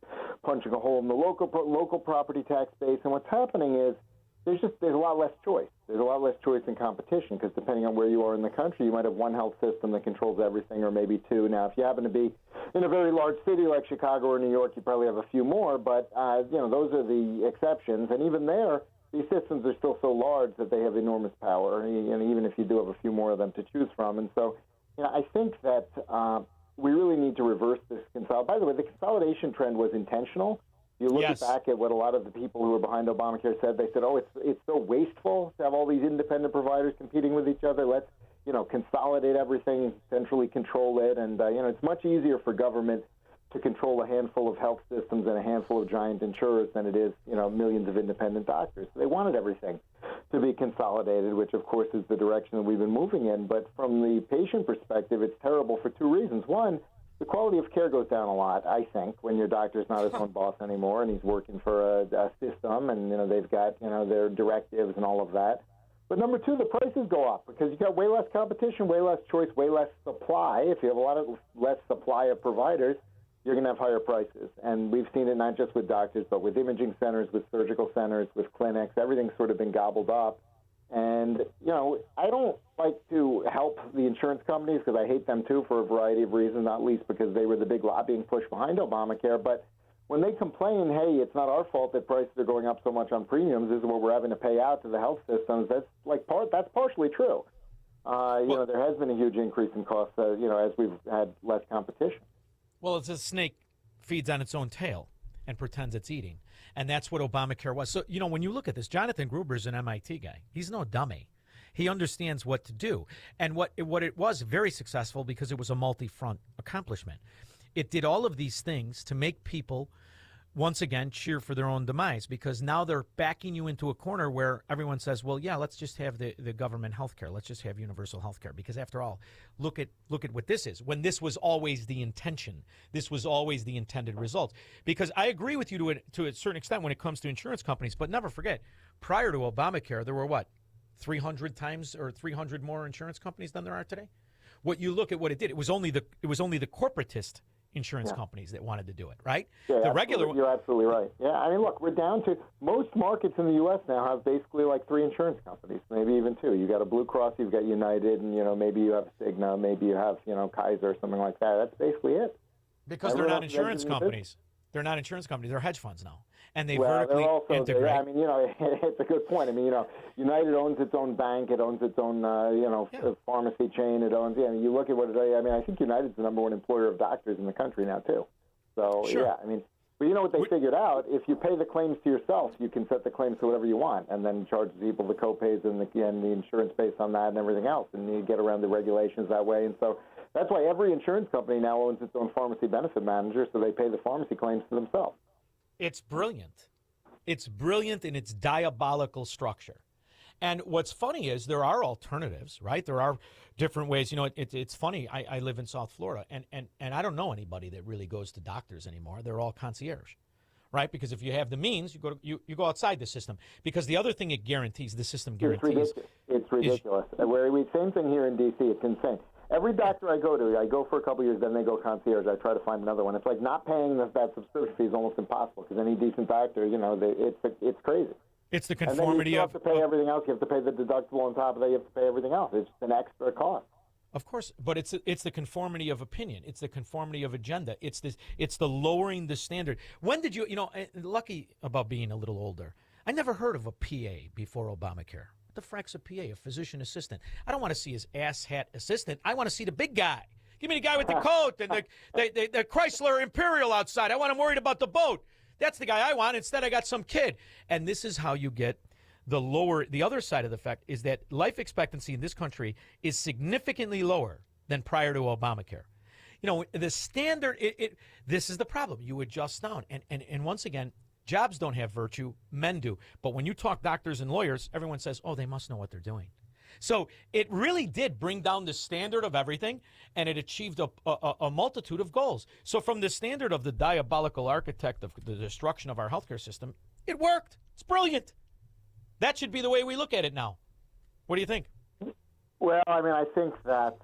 [SPEAKER 16] punching a hole in the local property tax base. And what's happening is there's a lot less choice. There's a lot less choice and competition because depending on where you are in the country, you might have one health system that controls everything or maybe two. Now, if you happen to be in a very large city like Chicago or New York, you probably have a few more, but, those are the exceptions. And even there, these systems are still so large that they have enormous power, and even if you do have a few more of them to choose from. And so, I think that we really need to reverse this consolidation. By the way, the consolidation trend was intentional. You look back at what a lot of the people who were behind Obamacare said. They said, it's so wasteful to have all these independent providers competing with each other. Let's, consolidate everything, centrally control it. And, it's much easier for government to control a handful of health systems and a handful of giant insurers than it is, millions of independent doctors. So they wanted everything to be consolidated, which, of course, is the direction that we've been moving in. But from the patient perspective, it's terrible for two reasons. One, the quality of care goes down a lot, I think, when your doctor's not his own boss anymore and he's working for a system and, they've got, their directives and all of that. But number two, the prices go up because you've got way less competition, way less choice, way less supply. If you have a lot of less supply of providers, you're going to have higher prices. And we've seen it not just with doctors, but with imaging centers, with surgical centers, with clinics. Everything's sort of been gobbled up. And, I don't like to help the insurance companies because I hate them, too, for a variety of reasons, not least because they were the big lobbying push behind Obamacare. But when they complain, hey, it's not our fault that prices are going up so much on premiums, this is what we're having to pay out to the health systems, that's partially true. There has been a huge increase in costs, as we've had less competition.
[SPEAKER 14] Well, it's a snake feeds on its own tail and pretends it's eating. And that's what Obamacare was. So, when you look at this, Jonathan Gruber's an MIT guy. He's no dummy. He understands what to do. And what it was very successful because it was a multi-front accomplishment. It did all of these things to make people, once again, cheer for their own demise because now they're backing you into a corner where everyone says, well, yeah, let's just have the government health care. Let's just have universal health care because, after all, look at what this is. When this was always the intention, this was always the intended result. Because I agree with you to a certain extent when it comes to insurance companies, but never forget, prior to Obamacare, there were 300 times or 300 more insurance companies than there are today? What you look at what it did, it was only the corporatist insurance companies that wanted to do it, right?
[SPEAKER 16] Yeah,
[SPEAKER 14] the regular
[SPEAKER 16] You're absolutely right. Yeah, I mean, look, we're down to most markets in the U.S. now have basically like 3 insurance companies, maybe even 2. You got a Blue Cross, you've got United, and maybe you have Cigna, maybe you have Kaiser or something like that. That's basically it.
[SPEAKER 14] Because they're not insurance companies. They're not insurance companies. They're hedge funds now, and they
[SPEAKER 16] vertically
[SPEAKER 14] they're also, integrate.
[SPEAKER 16] I mean, it's a good point. I mean, United owns its own bank. It owns its own, pharmacy chain. It owns. You look at what it. I mean, I think United's the number 1 employer of doctors in the country now too. So
[SPEAKER 14] sure.
[SPEAKER 16] Yeah, I mean, but you know what they figured out? If you pay the claims to yourself, you can set the claims to whatever you want, and then charge people the co-pays and the insurance based on that and everything else, and you get around the regulations that way. And so that's why every insurance company now owns its own pharmacy benefit manager, so they pay the pharmacy claims to themselves.
[SPEAKER 14] It's brilliant. It's brilliant in its diabolical structure. And what's funny is there are alternatives, right? There are different ways. It's funny. I live in South Florida, and I don't know anybody that really goes to doctors anymore. They're all concierge, right? Because if you have the means, you go outside the system. Because the other thing it guarantees, the system guarantees.
[SPEAKER 16] It's ridiculous. Same thing here in D.C. It's insane. Every doctor I go to, I go for a couple of years, then they go concierge. I try to find another one. It's like not paying that subscription fee is almost impossible because any decent doctor, it's crazy.
[SPEAKER 14] It's the conformity
[SPEAKER 16] and then you have to pay everything else. You have to pay the deductible on top of that. You have to pay everything else. It's an extra cost.
[SPEAKER 14] Of course, but it's the conformity of opinion. It's the conformity of agenda. It's the lowering the standard. When did lucky about being a little older, I never heard of a PA before Obamacare. What the frack's a PA, a physician assistant? I don't want to see his asshat assistant. I want to see the big guy. Give me the guy with the coat and the Chrysler Imperial outside. I want him worried about the boat. That's the guy I want. Instead, I got some kid. And this is how you get the other side of the fact is that life expectancy in this country is significantly lower than prior to Obamacare. The standard, this is the problem. You adjust down. And once again, Jobs don't have virtue, men do. But when you talk doctors and lawyers, everyone says, oh, they must know what they're doing. So it really did bring down the standard of everything, and it achieved a multitude of goals. So from the standard of the diabolical architect of the destruction of our healthcare system, it worked. It's brilliant. That should be the way we look at it now. What do you think?
[SPEAKER 16] Well, I mean, I think that,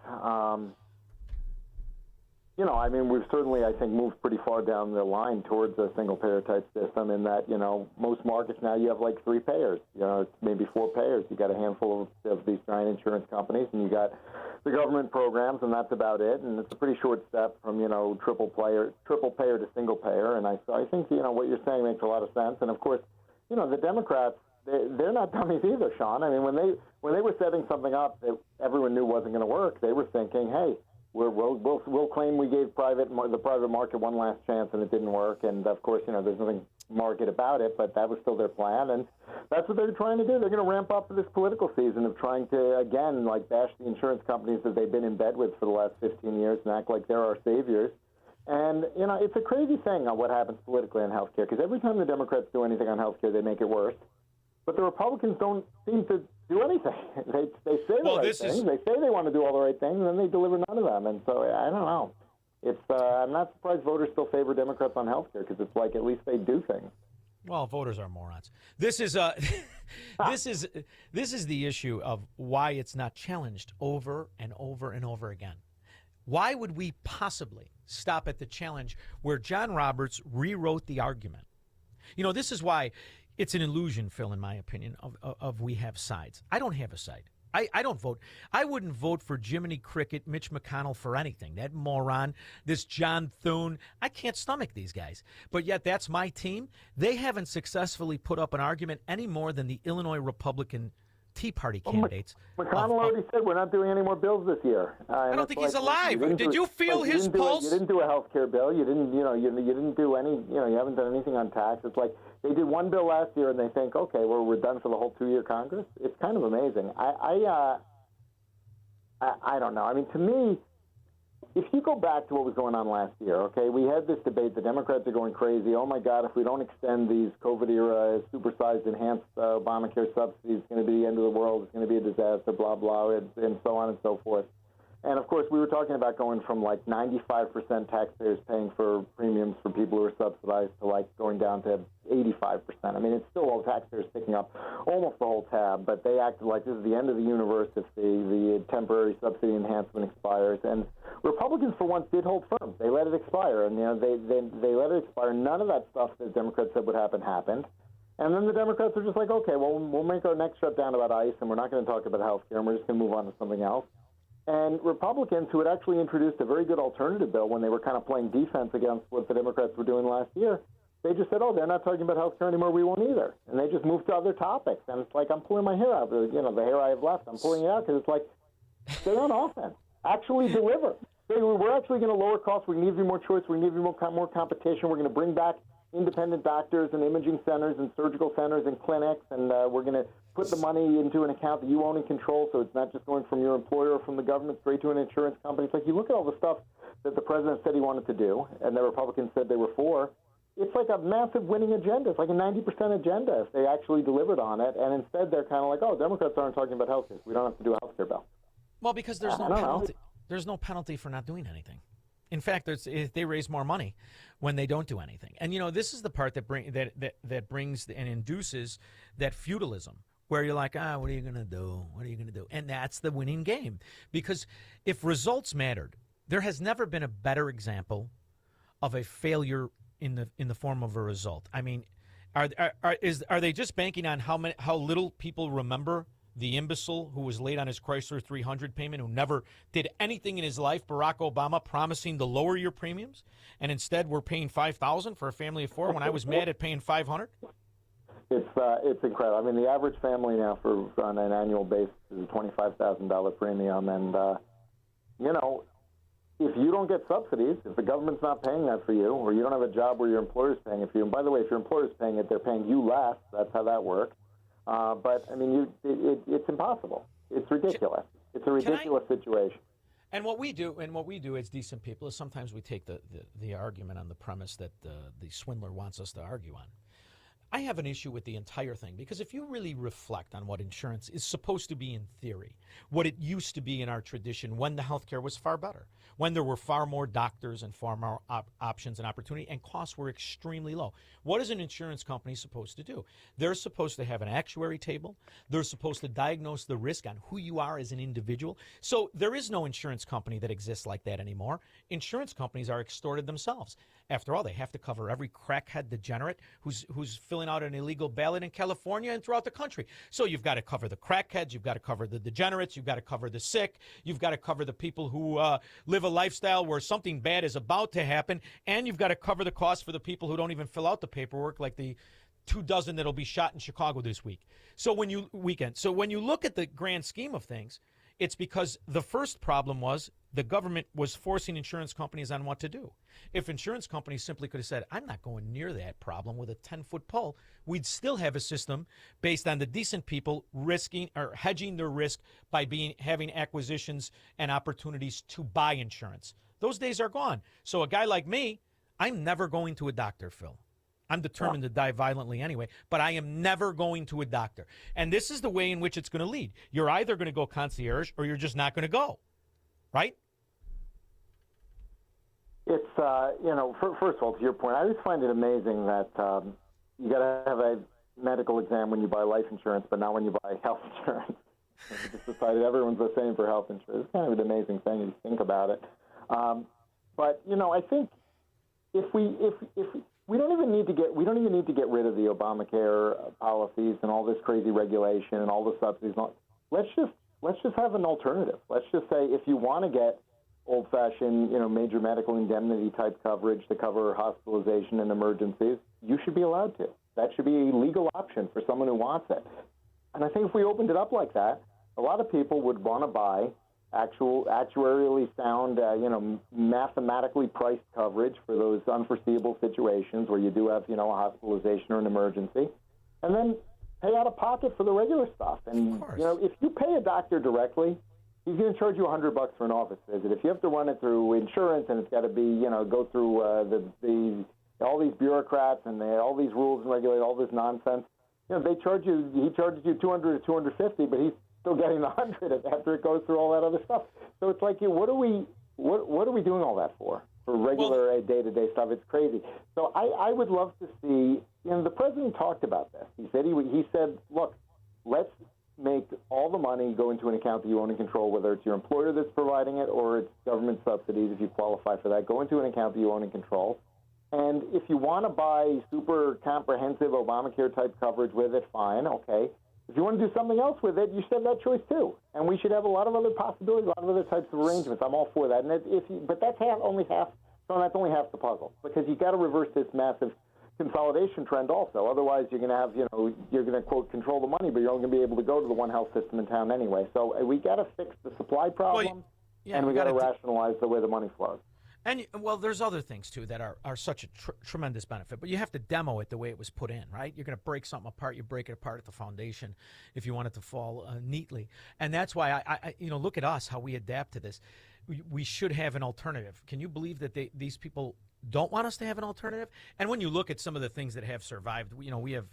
[SPEAKER 16] we've certainly, I think, moved pretty far down the line towards a single-payer type system in that, most markets now you have like 3 payers, maybe 4 payers. You got a handful of these giant insurance companies, and you got the government programs, and that's about it. And it's a pretty short step from, triple payer to single payer. And I think, what you're saying makes a lot of sense. And of course, the Democrats, they're not dummies either, Shaun. I mean, when they were setting something up that everyone knew wasn't going to work, they were thinking, hey, we'll claim we gave the private market one last chance and it didn't work. And of course, there's nothing market about it, but that was still their plan, and that's what they're trying to do. They're going to ramp up this political season of trying to again bash the insurance companies that they've been in bed with for the last 15 years and act like they're our saviors. And it's a crazy thing on what happens politically on healthcare, because every time the Democrats do anything on healthcare, they make it worse. But the Republicans don't seem to do anything. They say the right things. They say they want to do all the right things, and then they deliver none of them. And so I don't know. It's I'm not surprised voters still favor Democrats on health care, because it's like at least they do things.
[SPEAKER 14] Well, voters are morons. This is this is the issue of why it's not challenged over and over and over again. Why would we possibly stop at the challenge where John Roberts rewrote the argument? This is why it's an illusion, Phil, in my opinion, of we have sides. I don't have a side. I don't vote. I wouldn't vote for Jiminy Cricket, Mitch McConnell for anything. That moron, this John Thune. I can't stomach these guys. But yet that's my team. They haven't successfully put up an argument any more than the Illinois Republican Tea Party candidates.
[SPEAKER 16] McConnell already said we're not doing any more bills this year.
[SPEAKER 14] I don't think he's alive. Did you feel his pulse?
[SPEAKER 16] You didn't do a health care bill. You didn't, you didn't do any, you haven't done anything on tax. It's like they did one bill last year and they think, okay, well, we're done for the whole 2-year Congress. It's kind of amazing. I don't know. I mean, to me, if you go back to what was going on last year, okay, we had this debate. The Democrats are going crazy. Oh, my God, if we don't extend these COVID-era supersized enhanced Obamacare subsidies, it's going to be the end of the world. It's going to be a disaster, blah, blah, and so on and so forth. And, of course, we were talking about going from, 95% taxpayers paying for premiums for people who are subsidized to, going down to 85%. I mean, it's still all taxpayers picking up almost the whole tab, but they acted like this is the end of the universe if the temporary subsidy enhancement expires. And Republicans, for once, did hold firm. They let it expire, and, they let it expire. None of that stuff that Democrats said would happen happened. And then the Democrats were just like, okay, well, we'll make our next shutdown about ICE, and we're not going to talk about health care, and we're just going to move on to something else. And Republicans, who had actually introduced a very good alternative bill when they were kind of playing defense against what the Democrats were doing last year, they just said, oh, they're not talking about health care anymore, we won't either. And they just moved to other topics. And it's like, I'm pulling my hair out. The hair I have left, I'm pulling it out because it's like, stay on offense. Actually deliver. We're actually going to lower costs. We're going to give you more choice. We're going to give you more competition. We're going to bring back independent doctors and imaging centers and surgical centers and clinics, and we're going to put the money into an account that you own and control, so it's not just going from your employer or from the government straight to an insurance company. It's like you look at all the stuff that the president said he wanted to do, and the Republicans said they were for. It's like a massive winning agenda. It's like a 90% agenda if they actually delivered on it, and instead they're kind of like, oh, Democrats aren't talking about health care. We don't have to do a health care bill.
[SPEAKER 14] Well, because there's no penalty. There's no penalty for not doing anything. In fact, they raise more money when they don't do anything. And, this is the part that brings and induces that feudalism, where you're like, what are you going to do? What are you going to do? And that's the winning game. Because if results mattered, there has never been a better example of a failure in the form of a result. I mean, are they just banking on how little people remember the imbecile who was late on his Chrysler 300 payment, who never did anything in his life, Barack Obama, promising to lower your premiums, and instead we're paying $5,000 for a family of 4 when I was mad at paying $500?
[SPEAKER 16] It's incredible. I mean, the average family now on an annual basis is a $25,000 premium, and if you don't get subsidies, if the government's not paying that for you, or you don't have a job where your employer's paying it for you, and by the way, if your employer's paying it, they're paying you less. That's how that works. But I mean, it's impossible. It's ridiculous. It's a ridiculous situation.
[SPEAKER 14] And what we do as decent people is sometimes we take the argument on the premise that the swindler wants us to argue on. I have an issue with the entire thing because if you really reflect on what insurance is supposed to be in theory, what it used to be in our tradition when the healthcare was far better, when there were far more doctors and far more options and opportunity and costs were extremely low. What is an insurance company supposed to do? They're supposed to have an actuary table. They're supposed to diagnose the risk on who you are as an individual. So there is no insurance company that exists like that anymore. Insurance companies are extorted themselves. After all, they have to cover every crackhead degenerate who's filling out an illegal ballot in California and throughout the country. So you've got to cover the crackheads, you've got to cover the degenerates, you've got to cover the sick, you've got to cover the people who live a lifestyle where something bad is about to happen, and you've got to cover the cost for the people who don't even fill out the paperwork, like the 24 that'll be shot in Chicago this week. So when you look at the grand scheme of things, it's because the first problem was the government was forcing insurance companies on what to do. If insurance companies simply could have said, I'm not going near that problem with a 10-foot pole, we'd still have a system based on the decent people risking or hedging their risk by having acquisitions and opportunities to buy insurance. Those days are gone. So a guy like me, I'm never going to a doctor, Phil. I'm determined to die violently anyway, but I am never going to a doctor. And this is the way in which it's going to lead. You're either going to go concierge or you're just not going to go, right?
[SPEAKER 16] It's, first of all, to your point, I always find it amazing that you got to have a medical exam when you buy life insurance, but not when you buy health insurance. We just decided everyone's the same for health insurance. It's kind of an amazing thing if you think about it. But I think if we don't even need to get rid of the Obamacare policies and all this crazy regulation and all the subsidies. Let's just have an alternative. Let's just say if you want to get old-fashioned, major medical indemnity type coverage to cover hospitalization and emergencies, you should be allowed to. That should be a legal option for someone who wants it. And I think if we opened it up like that, a lot of people would want to buy actual actuarially sound, mathematically priced coverage for those unforeseeable situations where you do have, a hospitalization or an emergency, and then pay out of pocket for the regular stuff. And, if you pay a doctor directly, he's going to charge you $100 for an office visit. If you have to run it through insurance and it's got to be, go through all these bureaucrats and all these rules and regulate all this nonsense, he charges you $200 or $250, but he's still getting the $100 after it goes through all that other stuff. So it's like, what are we doing all that for regular day-to-day stuff? It's crazy. So I would love to see, the president talked about this. He said, look, let's make all the money go into an account that you own and control, whether it's your employer that's providing it or it's government subsidies if you qualify for that. Go into an account that you own and control. And if you want to buy super comprehensive Obamacare-type coverage with it, fine, okay. If you want to do something else with it, you should have that choice too. And we should have a lot of other possibilities, a lot of other types of arrangements. I'm all for that. And but that's only half the puzzle, because you got to reverse this massive consolidation trend also. Otherwise, you're going to have, you're going to, quote, control the money, but you're only going to be able to go to the one health system in town anyway. So we got to fix the supply problem, and we got to rationalize the way the money flows.
[SPEAKER 14] And, there's other things, too, that are such a tremendous benefit. But you have to demo it the way it was put in, right? You're going to break something apart. You break it apart at the foundation if you want it to fall neatly. And that's why, I look at us, how we adapt to this. We should have an alternative. Can you believe that these people don't want us to have an alternative? And when you look at some of the things that have survived, we have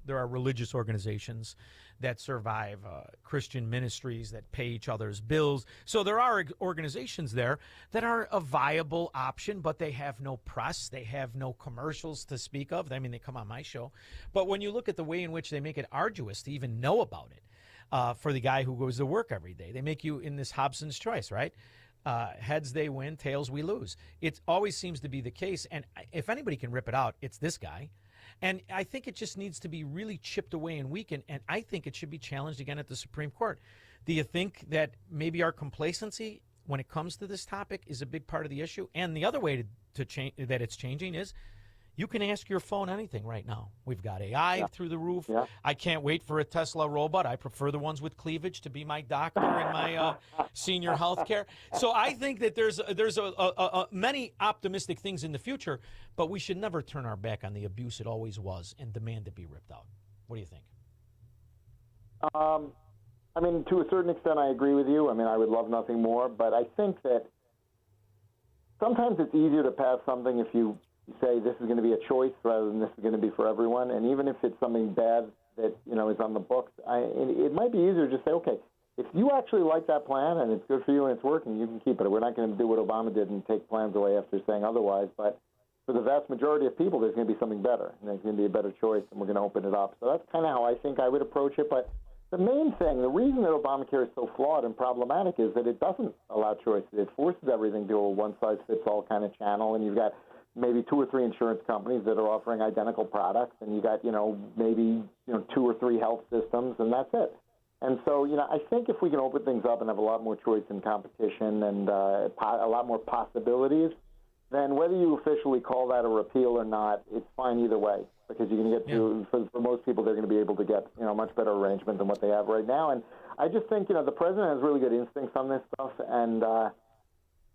[SPEAKER 14] there are religious organizations that survive, Christian ministries that pay each other's bills. So there are organizations there that are a viable option, but they have no press. They have no commercials to speak of. I mean, they come on my show. But when you look at the way in which they make it arduous to even know about it, for the guy who goes to work every day, they make you in this Hobson's choice, right? Heads they win, tails we lose. It always seems to be the case. And if anybody can rip it out, it's this guy. And I think it just needs to be really chipped away and weakened. And I think it should be challenged again at the Supreme Court. Do you think that maybe our complacency when it comes to this topic is a big part of the issue? And the other way to change that it's changing is you can ask your phone anything right now. We've got AI through the roof. Yeah. I can't wait for a Tesla robot. I prefer the ones with cleavage to be my doctor and my senior health care. So I think that there's many optimistic things in the future, but we should never turn our back on the abuse it always was and demand to be ripped out. What do you think?
[SPEAKER 16] I mean, to a certain extent, I agree with you. I mean, I would love nothing more, but I think that sometimes it's easier to pass something if you you say this is going to be a choice rather than this is going to be for everyone. And even if it's something bad that, is on the books, it might be easier to just say, okay, if you actually like that plan and it's good for you and it's working, you can keep it. We're not going to do what Obama did and take plans away after saying otherwise. But for the vast majority of people, there's going to be something better, and there's going to be a better choice, and we're going to open it up. So that's kind of how I think I would approach it. But the main thing, the reason that Obamacare is so flawed and problematic is that it doesn't allow choice. It forces everything to a one-size-fits-all kind of channel, and you've got maybe 2 or 3 insurance companies that are offering identical products, and you got, maybe 2 or 3 health systems, and that's it. And so, I think if we can open things up and have a lot more choice and competition and a lot more possibilities, then whether you officially call that a repeal or not, it's fine either way, because you're going to get for most people, they're going to be able to get, much better arrangement than what they have right now. And I just think, the president has really good instincts on this stuff, and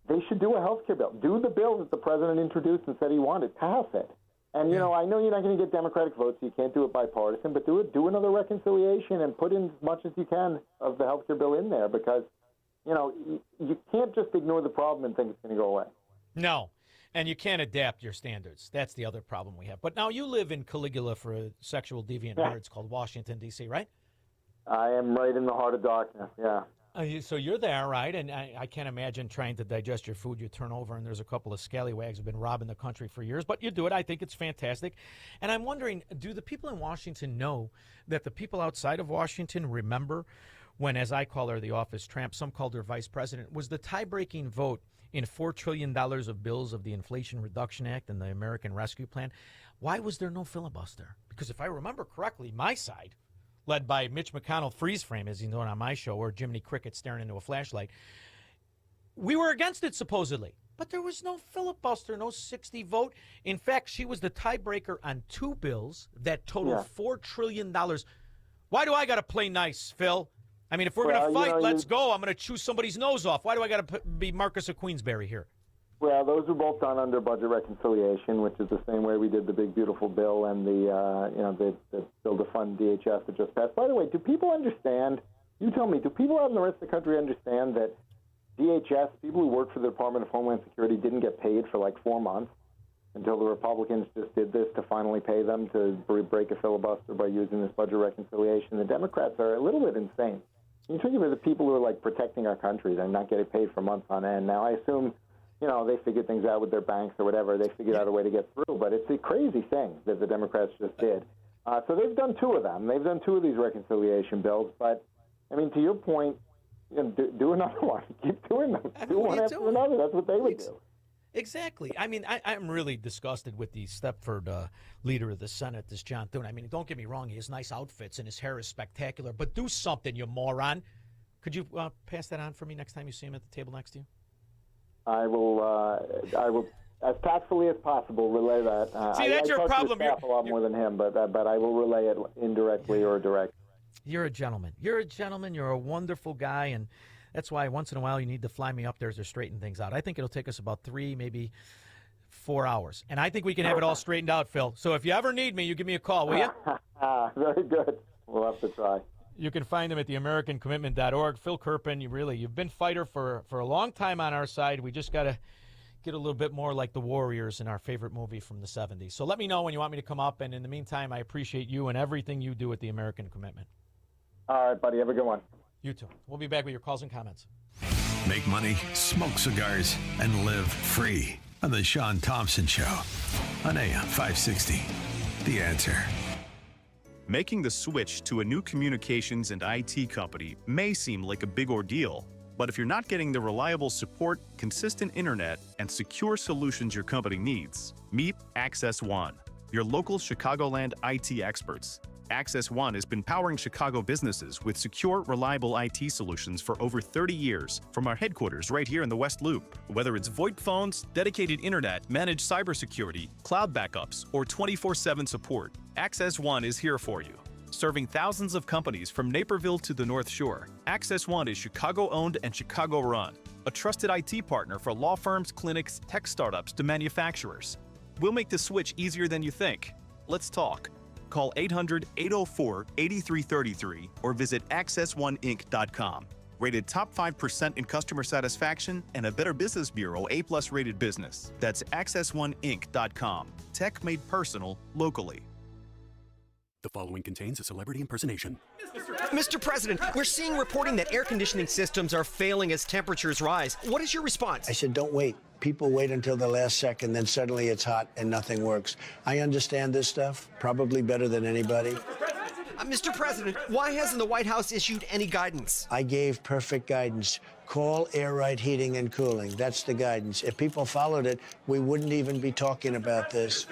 [SPEAKER 16] they should do a health care bill. Do the bill that the president introduced and said he wanted. Pass it. And, I know you're not going to get Democratic votes, so you can't do it bipartisan, but do another reconciliation and put in as much as you can of the health care bill in there, because, you can't just ignore the problem and think it's going to go away.
[SPEAKER 14] No, and you can't adapt your standards. That's the other problem we have. But now you live in Caligula for a sexual deviant nerds called Washington, D.C., right?
[SPEAKER 16] I am right in the heart of darkness, yeah.
[SPEAKER 14] So you're there, right? And I can't imagine trying to digest your food you turn over, and there's a couple of scallywags who've been robbing the country for years. But you do it. I think it's fantastic. And I'm wondering, do the people in Washington know that the people outside of Washington remember when, as I call her, the office tramp, some called her vice president, was the tie-breaking vote in $4 trillion of bills of the Inflation Reduction Act and the American Rescue Plan? Why was there no filibuster? Because if I remember correctly, my side, led by Mitch McConnell freeze frame, as he's known on my show, or Jiminy Cricket staring into a flashlight, we were against it supposedly. But there was no filibuster, no 60 vote. In fact, she was the tiebreaker on 2 bills that totaled $4 trillion. Why do I got to play nice, Phil? I mean, if we're going to fight, let's go. I'm going to chew somebody's nose off. Why do I got to be Marcus of Queensberry here?
[SPEAKER 16] Well, those were both done under budget reconciliation, which is the same way we did the big beautiful bill and the bill to fund DHS that just passed. By the way, do people understand? You tell me. Do people out in the rest of the country understand that DHS, people who work for the Department of Homeland Security, didn't get paid for like 4 months until the Republicans just did this to finally pay them to break a filibuster by using this budget reconciliation? The Democrats are a little bit insane. You think about the people who are like protecting our country; they're not getting paid for months on end. Now, I assume, they figured things out with their banks or whatever. They figured out a way to get through. But it's a crazy thing that the Democrats just did. So they've done 2 of them. They've done 2 of these reconciliation bills. But, I mean, to your point, do another one. Keep doing them. Do one after another. That's what they would do.
[SPEAKER 14] Exactly. I mean, I'm really disgusted with the Stepford leader of the Senate, this John Thune. I mean, don't get me wrong. He has nice outfits and his hair is spectacular. But do something, you moron. Could you pass that on for me next time you see him at the table next to you?
[SPEAKER 16] I will, as tactfully as possible, relay that.
[SPEAKER 14] See, that's your problem.
[SPEAKER 16] I talk to the staff a lot more than him, but I will relay it indirectly or direct.
[SPEAKER 14] You're a gentleman. You're a gentleman. You're a wonderful guy, and that's why once in a while you need to fly me up there to straighten things out. I think it'll take us about 3, maybe 4 hours, and I think we can have it all straightened out, Phil. So if you ever need me, you give me a call, will you?
[SPEAKER 16] Very good. We'll have to try.
[SPEAKER 14] You can find him at theamericancommitment.org. Phil Kerpen, you've been fighter for a long time on our side. We just got to get a little bit more like the Warriors in our favorite movie from the 70s. So let me know when you want me to come up, and in the meantime, I appreciate you and everything you do at The American Commitment.
[SPEAKER 16] All right, buddy. Have a good one.
[SPEAKER 14] You too. We'll be back with your calls and comments.
[SPEAKER 7] Make money, smoke cigars, and live free on The Shaun Thompson Show on AM 560. The Answer.
[SPEAKER 17] Making the switch to a new communications and IT company may seem like a big ordeal, but if you're not getting the reliable support, consistent internet, and secure solutions your company needs, meet Access One, your local Chicagoland IT experts. Access One has been powering Chicago businesses with secure, reliable IT solutions for over 30 years from our headquarters right here in the West Loop. Whether it's VoIP phones, dedicated internet, managed cybersecurity, cloud backups, or 24/7 support, Access One is here for you. Serving thousands of companies from Naperville to the North Shore, Access One is Chicago-owned and Chicago-run, a trusted IT partner for law firms, clinics, tech startups to manufacturers. We'll make the switch easier than you think. Let's talk. Call 800-804-8333 or visit accessoneinc.com. rated top 5% in customer satisfaction, and a Better Business Bureau A+ rated business. That's AccessOneInc.com. Tech made personal, locally.
[SPEAKER 2] The following contains a celebrity impersonation.
[SPEAKER 18] Mr. President, we're seeing reporting that air conditioning systems are failing as temperatures rise. What is your response?
[SPEAKER 19] I said, don't wait. People wait until the last second, then suddenly it's hot and nothing works. I understand this stuff probably better than anybody.
[SPEAKER 18] Mr. President, why hasn't the White House issued any guidance?
[SPEAKER 19] I gave perfect guidance. Call Air Right Heating and Cooling. That's the guidance. If people followed it, we wouldn't even be talking about this.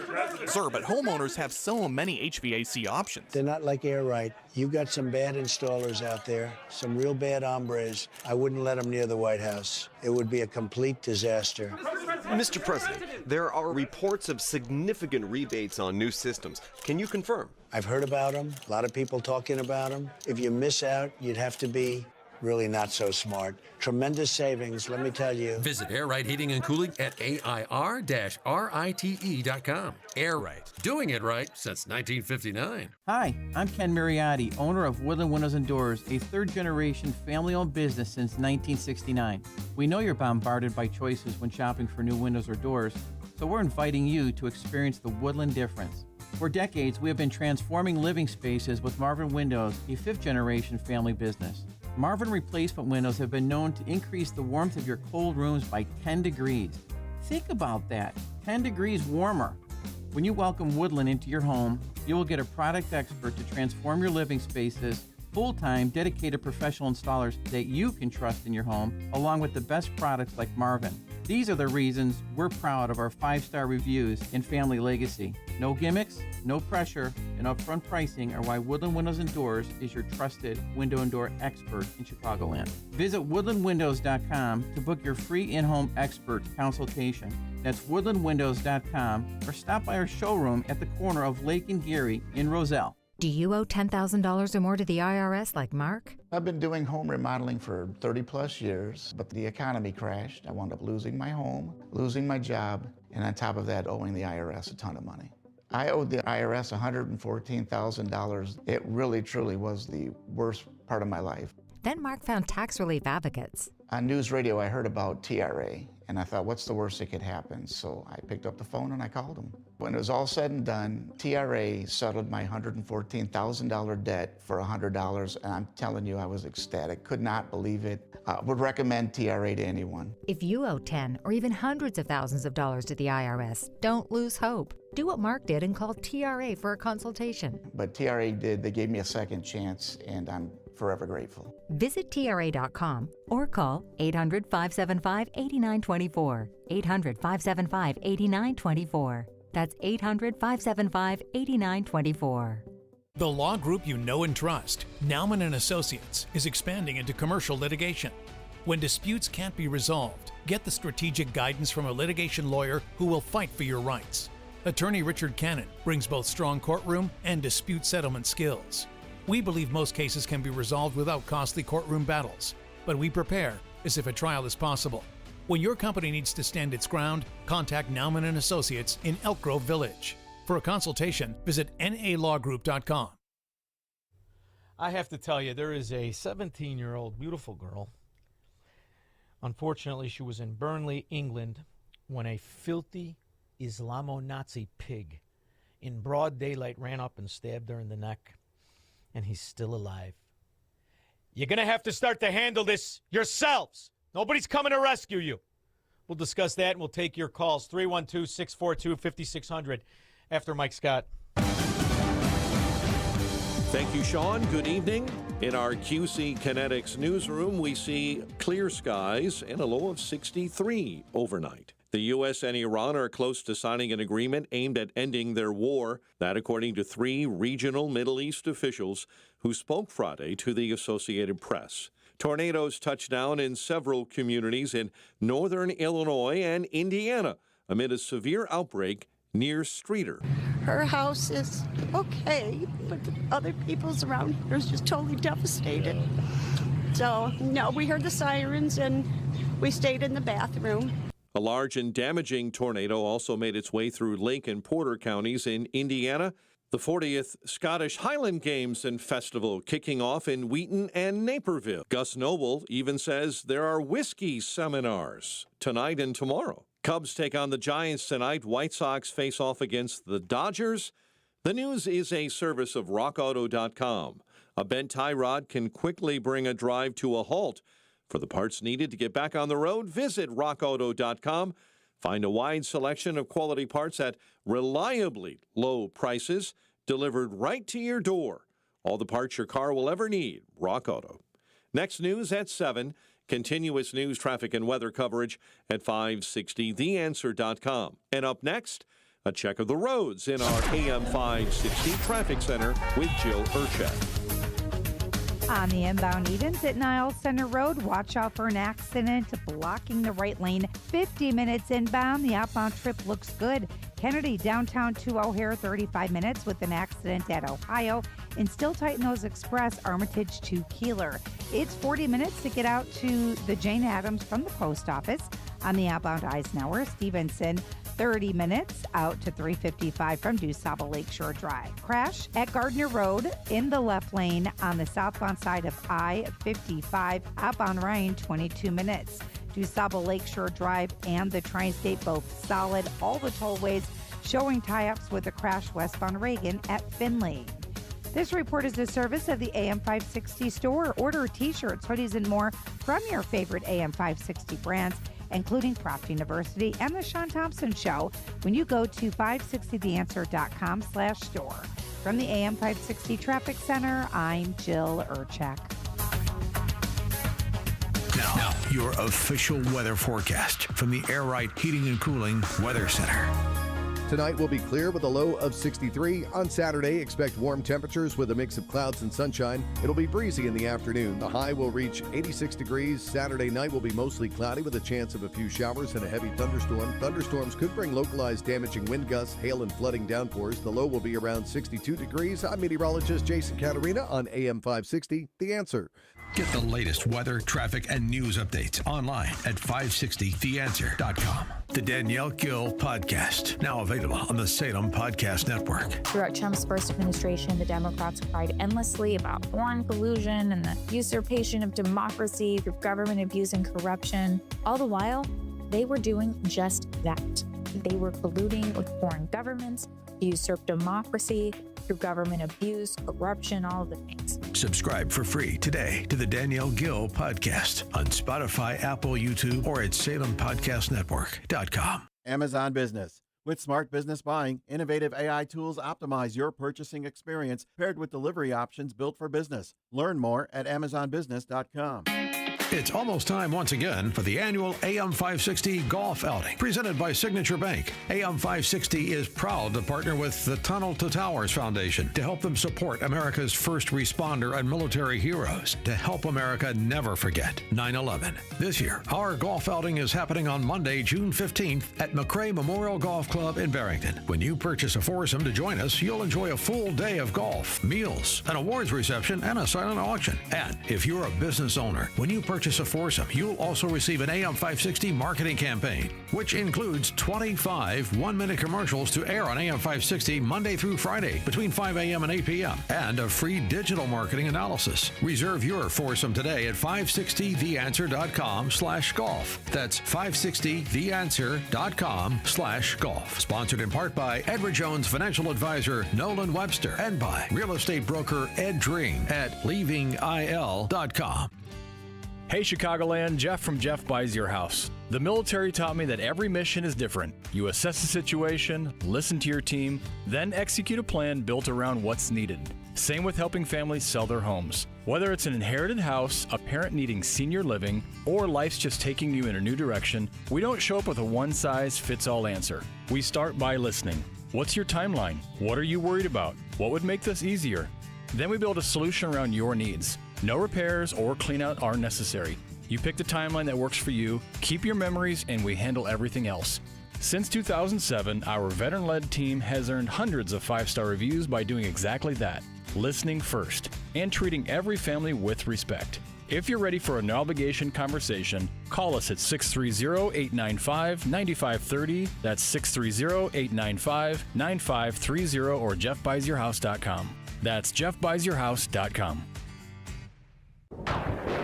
[SPEAKER 20] Sir, but homeowners have so many HVAC options.
[SPEAKER 19] They're not like Air Right. You've got some bad installers out there, some real bad hombres. I wouldn't let them near the White House. It would be a complete disaster.
[SPEAKER 25] Mr. President, there are reports of significant rebates on new systems. Can you confirm?
[SPEAKER 19] I've heard about them. A lot of people talking about them. If you miss out, you'd have to be really not so smart. Tremendous savings, let me tell you.
[SPEAKER 26] Visit Air Right Heating and Cooling at AIR-RITE.com. Air Right, doing it right since 1959.
[SPEAKER 27] Hi, I'm Ken Mariotti, owner of Woodland Windows and Doors, a third-generation family-owned business since 1969. We know you're bombarded by choices when shopping for new windows or doors, so we're inviting you to experience the Woodland difference. For decades, we have been transforming living spaces with Marvin Windows, a fifth-generation family business. Marvin replacement windows have been known to increase the warmth of your cold rooms by 10 degrees. Think about that, 10 degrees warmer. When you welcome Woodland into your home, you will get a product expert to transform your living spaces, full-time, dedicated professional installers that you can trust in your home, along with the best products like Marvin. These are the reasons we're proud of our 5-star reviews and family legacy. No gimmicks, no pressure, and upfront pricing are why Woodland Windows and Doors is your trusted window and door expert in Chicagoland. Visit woodlandwindows.com to book your free in-home expert consultation. That's woodlandwindows.com, or stop by our showroom at the corner of Lake and Geary in Roselle.
[SPEAKER 8] Do you owe $10,000 or more to the IRS like Mark?
[SPEAKER 28] I've been doing home remodeling for 30 plus years, but the economy crashed. I wound up losing my home, losing my job, and on top of that, owing the IRS a ton of money. I owed the IRS $114,000. It really, truly was the worst part of my life.
[SPEAKER 8] Then Mark found tax relief advocates.
[SPEAKER 28] On news radio, I heard about TRA, and I thought, what's the worst that could happen? So I picked up the phone and I called them. When it was all said and done, TRA settled my $114,000 debt for $100, and I'm telling you, I was ecstatic. Could not believe it. Would recommend TRA to anyone.
[SPEAKER 8] If you owe 10 or even hundreds of thousands of dollars to the IRS, don't lose hope. Do what Mark did and call TRA for a consultation.
[SPEAKER 28] But TRA did. They gave me a second chance, and I'm forever grateful.
[SPEAKER 8] Visit TRA.com or call 800-575-8924. 800-575-8924. That's 800-575-8924.
[SPEAKER 29] The law group you know and trust, Nauman & Associates, is expanding into commercial litigation. When disputes can't be resolved, get the strategic guidance from a litigation lawyer who will fight for your rights. Attorney Richard Cannon brings both strong courtroom and dispute settlement skills. We believe most cases can be resolved without costly courtroom battles, but we prepare as if a trial is possible. When your company needs to stand its ground, contact Nauman & Associates in Elk Grove Village. For a consultation, visit nalawgroup.com.
[SPEAKER 14] I have to tell you, there is a 17-year-old beautiful girl. Unfortunately, she was in Burnley, England, when a filthy Islamo-Nazi pig in broad daylight ran up and stabbed her in the neck. And he's still alive. You're going to have to start to handle this yourselves. Nobody's coming to rescue you. We'll discuss that, and we'll take your calls, 312-642-5600, after Mike Scott.
[SPEAKER 30] Thank you, Shaun. Good evening. In our QC Kinetics newsroom, we see clear skies and a low of 63 overnight. The U.S. and Iran are close to signing an agreement aimed at ending their war. That according to 3 regional Middle East officials who spoke Friday to the Associated Press. Tornadoes touched down in several communities in northern Illinois and Indiana amid a severe outbreak near Streeter.
[SPEAKER 31] Her house is okay, but the other people's around here is just totally devastated. So, no, we heard the sirens and we stayed in the bathroom.
[SPEAKER 30] A large and damaging tornado also made its way through Lake and Porter counties in Indiana The 40th Scottish Highland Games and Festival kicking off in Wheaton and Naperville. Gus Noble even says there are whiskey seminars tonight and tomorrow. Cubs take on the Giants tonight. White Sox face off against the Dodgers. The news is a service of rockauto.com. A bent tie rod can quickly bring a drive to a halt. For the parts needed to get back on the road, visit rockauto.com. Find a wide selection of quality parts at reliably low prices, delivered right to your door. All the parts your car will ever need. Rock Auto. Next news at 7. Continuous news, traffic, and weather coverage at 560theanswer.com. And up next, a check of the roads in our AM 560 Traffic Center with Jill Urchak.
[SPEAKER 1] On the inbound Edens at Niles Center Road, watch out for an accident blocking the right lane. 50 minutes inbound. The outbound trip looks good. Kennedy downtown to O'Hare, 35 minutes with an accident at Ohio. And still tighten those express Armitage to Keeler. It's 40 minutes to get out to the Jane Addams from the post office. On the outbound Eisenhower, Stevenson, 30 minutes out to 355 from DuSable Lakeshore Drive. Crash at Gardner Road in the left lane on the southbound side of I-55. Outbound Ryan, 22 minutes. DuSable Lakeshore Drive and the Tri-State both solid. All the tollways showing tie-ups with the crash westbound Reagan at Finley. This report is a service of the AM 560 store. Order t-shirts, hoodies, and more from your favorite AM 560 brands, including Croft University and the Shaun Thompson Show, when you go to 560theanswer.com/store. From the AM 560 Traffic Center, I'm Jill Urchak.
[SPEAKER 7] Now, your official weather forecast from the Air Right Heating and Cooling Weather Center.
[SPEAKER 3] Tonight will be clear with a low of 63. On Saturday, expect warm temperatures with a mix of clouds and sunshine. It'll be breezy in the afternoon. The high will reach 86 degrees. Saturday night will be mostly cloudy with a chance of a few showers and a heavy thunderstorm. Thunderstorms could bring localized damaging wind gusts, hail, and flooding downpours. The low will be around 62 degrees. I'm meteorologist Jason Caterina on AM 560, The Answer.
[SPEAKER 7] Get the latest weather, traffic, and news updates online at 560theanswer.com. The Danielle Gill Podcast, now available on the Salem Podcast Network.
[SPEAKER 4] Throughout Trump's first administration, the Democrats cried endlessly about foreign collusion and the usurpation of democracy through government abuse and corruption. All the while, they were doing just that. They were colluding with foreign governments to usurp democracy through government abuse, corruption, all of the things.
[SPEAKER 7] Subscribe for free today to the Danielle Gill Podcast on Spotify, Apple, YouTube, or at SalemPodcastNetwork.com.
[SPEAKER 5] Amazon Business. With smart business buying, innovative AI tools optimize your purchasing experience paired with delivery options built for business. Learn more at AmazonBusiness.com.
[SPEAKER 7] It's almost time once again for the annual AM 560 Golf Outing, presented by Signature Bank. AM 560 is proud to partner with the Tunnel to Towers Foundation to help them support America's first responder and military heroes, to help America never forget 9/11. This year, our golf outing is happening on Monday, June 15th at McRae Memorial Golf Club in Barrington. When you purchase a foursome to join us, you'll enjoy a full day of golf, meals, an awards reception, and a silent auction. And if you're a business owner, when you purchase a foursome, you'll also receive an AM 560 marketing campaign, which includes 25 one-minute commercials to air on AM 560 Monday through Friday between 5 a.m. and 8 p.m. and a free digital marketing analysis. Reserve your foursome today at 560theanswer.com/golf. That's 560theanswer.com/golf. Sponsored in part by Edward Jones Financial Advisor Nolan Webster and by real estate broker Ed Dream at leavingil.com.
[SPEAKER 6] Hey Chicagoland, Jeff from Jeff Buys Your House. The military taught me that every mission is different. You assess the situation, listen to your team, then execute a plan built around what's needed. Same with helping families sell their homes. Whether it's an inherited house, a parent needing senior living, or life's just taking you in a new direction, we don't show up with a one-size-fits-all answer. We start by listening. What's your timeline? What are you worried about? What would make this easier? Then we build a solution around your needs. No repairs or cleanout are necessary. You pick the timeline that works for you, keep your memories, and we handle everything else. Since 2007, our veteran-led team has earned hundreds of 5-star reviews by doing exactly that, listening first, and treating every family with respect. If you're ready for a no-obligation conversation, call us at 630-895-9530. That's 630-895-9530 or jeffbuysyourhouse.com. That's jeffbuysyourhouse.com.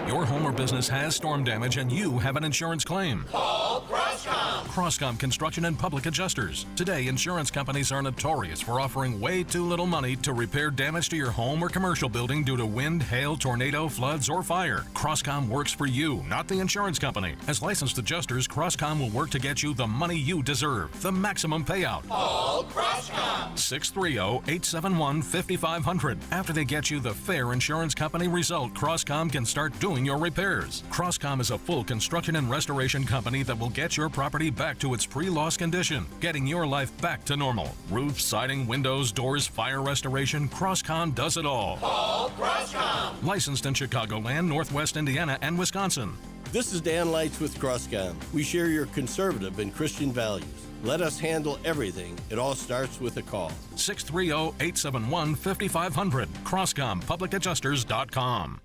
[SPEAKER 9] Your home or business has storm damage and you have an insurance claim.
[SPEAKER 10] Call Crosscom.
[SPEAKER 9] Crosscom Construction and Public Adjusters. Today, insurance companies are notorious for offering way too little money to repair damage to your home or commercial building due to wind, hail, tornado, floods, or fire. Crosscom works for you, not the insurance company. As licensed adjusters, Crosscom will work to get you the money you deserve, the maximum payout.
[SPEAKER 10] Call Crosscom.
[SPEAKER 9] 630-871-5500. After they get you the fair insurance company result, Crosscom can start doing your repairs. Crosscom is a full construction and restoration company that will get your property back to its pre-loss condition, getting your life back to normal. Roof, siding, windows, doors, fire restoration, Crosscom does it all.
[SPEAKER 10] Call Crosscom.
[SPEAKER 9] Licensed in Chicagoland, Northwest Indiana, and Wisconsin.
[SPEAKER 11] This is Dan Leitz with Crosscom. We share your conservative and Christian values. Let us handle everything. It all starts with a call.
[SPEAKER 9] 630-871-5500. CrosscomPublicAdjusters.com.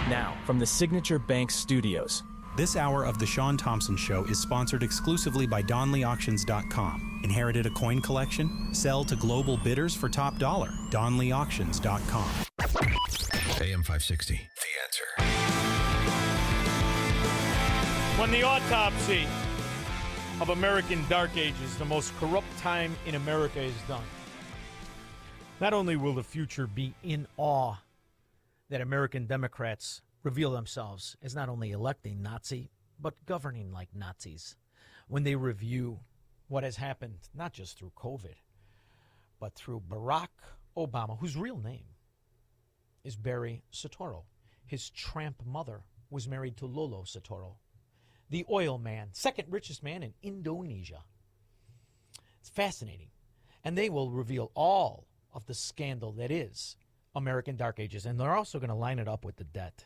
[SPEAKER 12] Now, from the Signature Bank Studios.
[SPEAKER 13] This hour of The Shaun Thompson Show is sponsored exclusively by DonleyAuctions.com. Inherited a coin collection? Sell to global bidders for top dollar. DonleyAuctions.com.
[SPEAKER 7] AM 560, The Answer.
[SPEAKER 14] When the autopsy of American Dark Ages, the most corrupt time in America, is done, not only will the future be in awe that American Democrats reveal themselves as not only electing Nazi, but governing like Nazis when they review what has happened, not just through COVID, but through Barack Obama, whose real name is Barry Soetoro. His tramp mother was married to Lolo Soetoro, the oil man, second richest man in Indonesia. It's fascinating. And they will reveal all of the scandal that is American Dark Ages. And they're also going to line it up with the debt.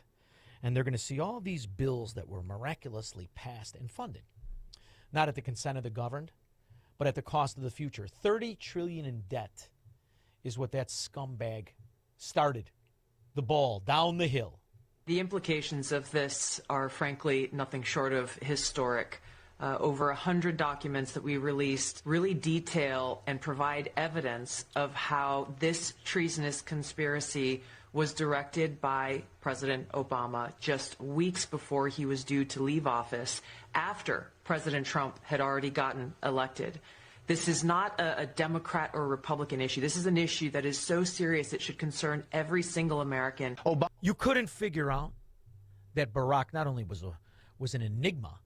[SPEAKER 14] And they're going to see all these bills that were miraculously passed and funded, not at the consent of the governed, but at the cost of the future. $30 trillion in debt is what that scumbag started the ball down the hill.
[SPEAKER 15] The implications of this are frankly nothing short of historic. Over 100 documents that we released really detail and provide evidence of how this treasonous conspiracy was directed by President Obama just weeks before he was due to leave office, after President Trump had already gotten elected. This is not a Democrat or Republican issue. This is an issue that is so serious it should concern every single American.
[SPEAKER 14] You couldn't figure out that Barack not only was an enigma,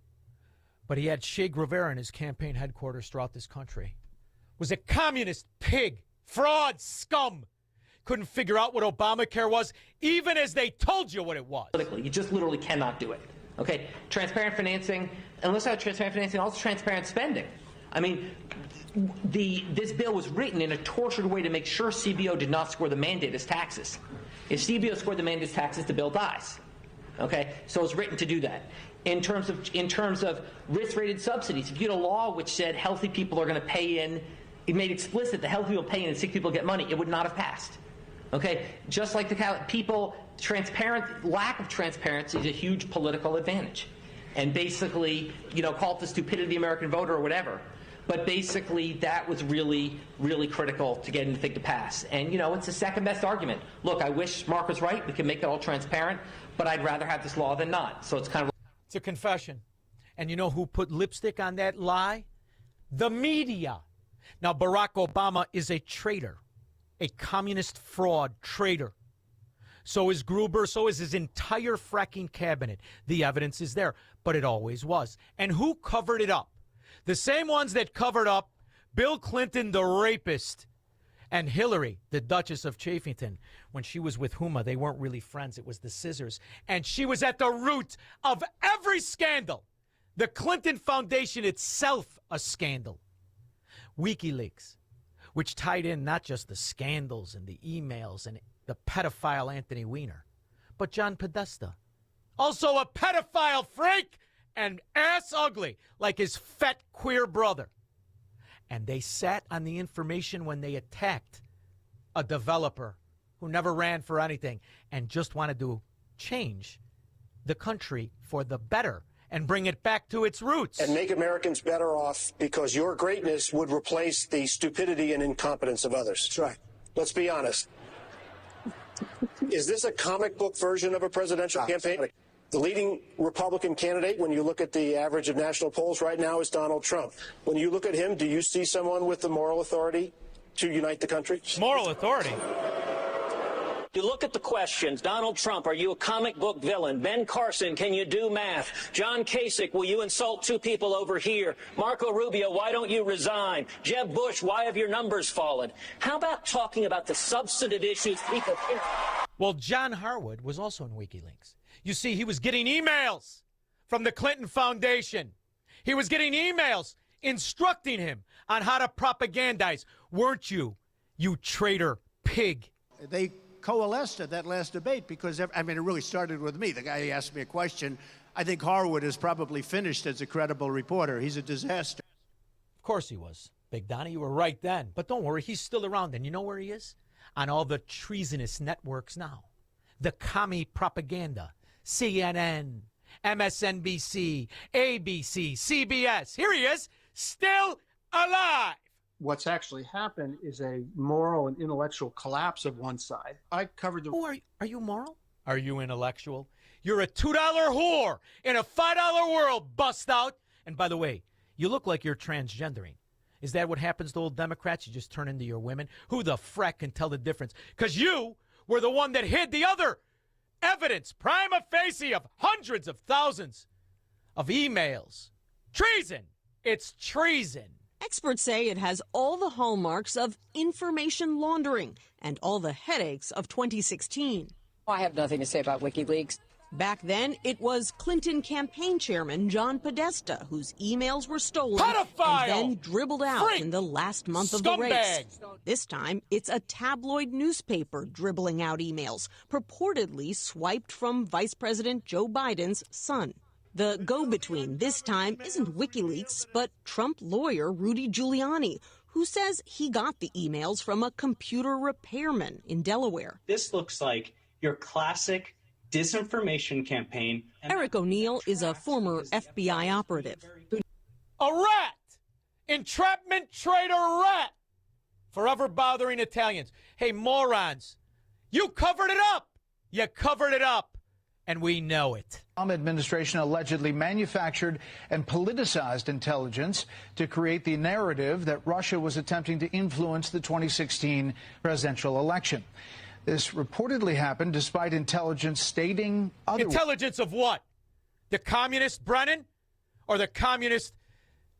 [SPEAKER 14] but he had Che Guevara in his campaign headquarters throughout this country. Was a communist pig, fraud, scum. Couldn't figure out what Obamacare was, even as they told you what it was.
[SPEAKER 16] You just literally cannot do it. Okay, transparent financing, unless I have transparent financing, also transparent spending. I mean, this bill was written in a tortured way to make sure CBO did not score the mandate as taxes. If CBO scored the mandate as taxes, the bill dies. Okay, so it's written to do that. In terms of risk-rated subsidies, if you had a law which said healthy people are going to pay in, it made explicit that healthy people pay in and sick people get money, it would not have passed. Okay, just like lack of transparency is a huge political advantage. And basically, call it the stupidity of the American voter or whatever. But basically, that was really, really critical to getting the thing to pass. And, it's the second best argument. Look, I wish Mark was right. We can make it all transparent. But I'd rather have this law than not. So it's kind of...
[SPEAKER 14] It's a confession. And you know who put lipstick on that lie? The media. Now, Barack Obama is a traitor, a communist fraud traitor. So is Gruber, so is his entire fracking cabinet. The evidence is there, but it always was. And who covered it up? The same ones that covered up Bill Clinton, the rapist, and Hillary, the Duchess of Chaffington. When she was with Huma, they weren't really friends. It was the scissors. And she was at the root of every scandal. The Clinton Foundation itself, a scandal. WikiLeaks, which tied in not just the scandals and the emails and the pedophile Anthony Weiner, but John Podesta, also a pedophile freak and ass ugly like his fat queer brother. And they sat on the information when they attacked a developer who never ran for anything and just wanted to change the country for the better and bring it back to its roots.
[SPEAKER 2] And make Americans better off because your greatness would replace the stupidity and incompetence of others. That's right. Let's be honest. Is this a comic book version of a presidential campaign? The leading Republican candidate, when you look at the average of national polls right now, is Donald Trump. When you look at him, do you see someone with the moral authority to unite the country?
[SPEAKER 14] Moral authority?
[SPEAKER 17] You look at the questions. Donald Trump, are you a comic book villain? Ben Carson, can you do math? John Kasich, will you insult two people over here? Marco Rubio, why don't you resign? Jeb Bush, why have your numbers fallen? How about talking about the substantive issues people care?
[SPEAKER 14] Well, John Harwood was also in WikiLeaks. You see, he was getting emails from the Clinton Foundation. He was getting emails instructing him on how to propagandize. Weren't you, you traitor pig?
[SPEAKER 18] They coalesced at that last debate because, it really started with me. The guy asked me a question. I think Harwood is probably finished as a credible reporter. He's a disaster.
[SPEAKER 14] Of course he was. Big Donnie, you were right then. But don't worry, he's still around. And you know where he is? On all the treasonous networks now. The commie propaganda. CNN, MSNBC, ABC, CBS. Here he is, still alive.
[SPEAKER 19] What's actually happened is a moral and intellectual collapse of one side. I covered the...
[SPEAKER 14] Oh, are you moral? Are you intellectual? You're a $2 whore in a $5 world, bust out. And by the way, you look like you're transgendering. Is that what happens to old Democrats? You just turn into your women? Who the frack can tell the difference? Because you were the one that hid the other evidence, prima facie, of hundreds of thousands of emails. Treason. It's treason.
[SPEAKER 20] Experts say it has all the hallmarks of information laundering and all the headaches of 2016.
[SPEAKER 21] I have nothing to say about WikiLeaks.
[SPEAKER 20] Back then, it was Clinton campaign chairman John Podesta whose emails were stolen
[SPEAKER 14] Pedophile!
[SPEAKER 20] and then dribbled out
[SPEAKER 14] Freak!
[SPEAKER 20] in the last month of
[SPEAKER 14] Scumbag!
[SPEAKER 20] the race. This time, it's a tabloid newspaper dribbling out emails purportedly swiped from Vice President Joe Biden's son. The go-between this time isn't WikiLeaks, but Trump lawyer Rudy Giuliani, who says he got the emails from a computer repairman in Delaware.
[SPEAKER 22] This looks like your classic disinformation campaign.
[SPEAKER 20] Eric O'Neill is a former FBI operative.
[SPEAKER 14] A rat! Entrapment traitor rat! Forever bothering Italians. Hey, morons, you covered it up! You covered it up, and we know it.
[SPEAKER 23] The Obama administration allegedly manufactured and politicized intelligence to create the narrative that Russia was attempting to influence the 2016 presidential election. This reportedly happened despite intelligence stating otherwise.
[SPEAKER 14] Intelligence of what? The communist Brennan? Or the communist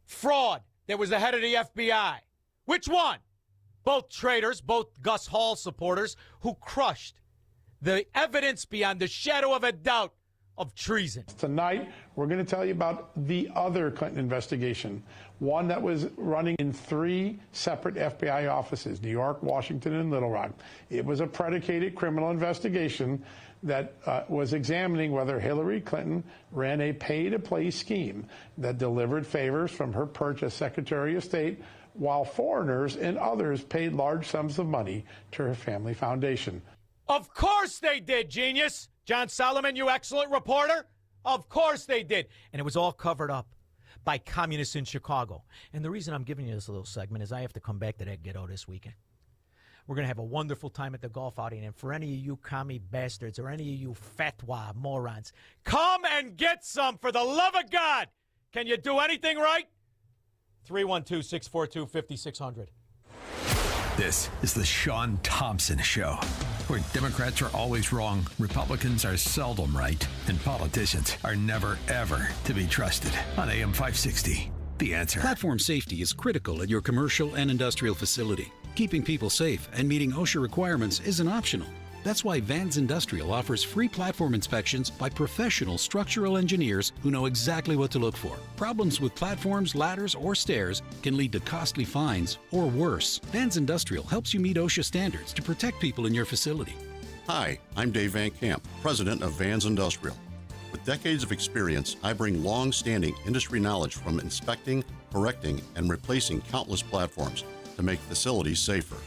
[SPEAKER 14] fraud that was the head of the FBI? Which one? Both traitors, both Gus Hall supporters, who crushed the evidence beyond the shadow of a doubt of treason.
[SPEAKER 24] Tonight, we're going to tell you about the other Clinton investigation, one that was running in 3 separate FBI offices, New York, Washington, and Little Rock. It was a predicated criminal investigation that was examining whether Hillary Clinton ran a pay-to-play scheme that delivered favors from her perch as Secretary of State while foreigners and others paid large sums of money to her family foundation.
[SPEAKER 14] Of course they did, genius! John Solomon, you excellent reporter. Of course they did. And it was all covered up by communists in Chicago. And the reason I'm giving you this little segment is I have to come back to that ghetto this weekend. We're going to have a wonderful time at the golf outing. And for any of you commie bastards or any of you fatwa morons, come and get some for the love of God. Can you do anything right? 312-642-5600.
[SPEAKER 25] This is the Shaun Thompson Show, where Democrats are always wrong, Republicans are seldom right, and politicians are never, ever to be trusted. On AM 560, The Answer.
[SPEAKER 26] Platform safety is critical at your commercial and industrial facility. Keeping people safe and meeting OSHA requirements isn't optional. That's why Vans Industrial offers free platform inspections by professional structural engineers who know exactly what to look for. Problems with platforms, ladders, or stairs can lead to costly fines or worse. Vans Industrial helps you meet OSHA standards to protect people in your facility.
[SPEAKER 32] Hi, I'm Dave Van Camp, president of Vans Industrial. With decades of experience, I bring long-standing industry knowledge from inspecting, correcting, and replacing countless platforms to make facilities safer.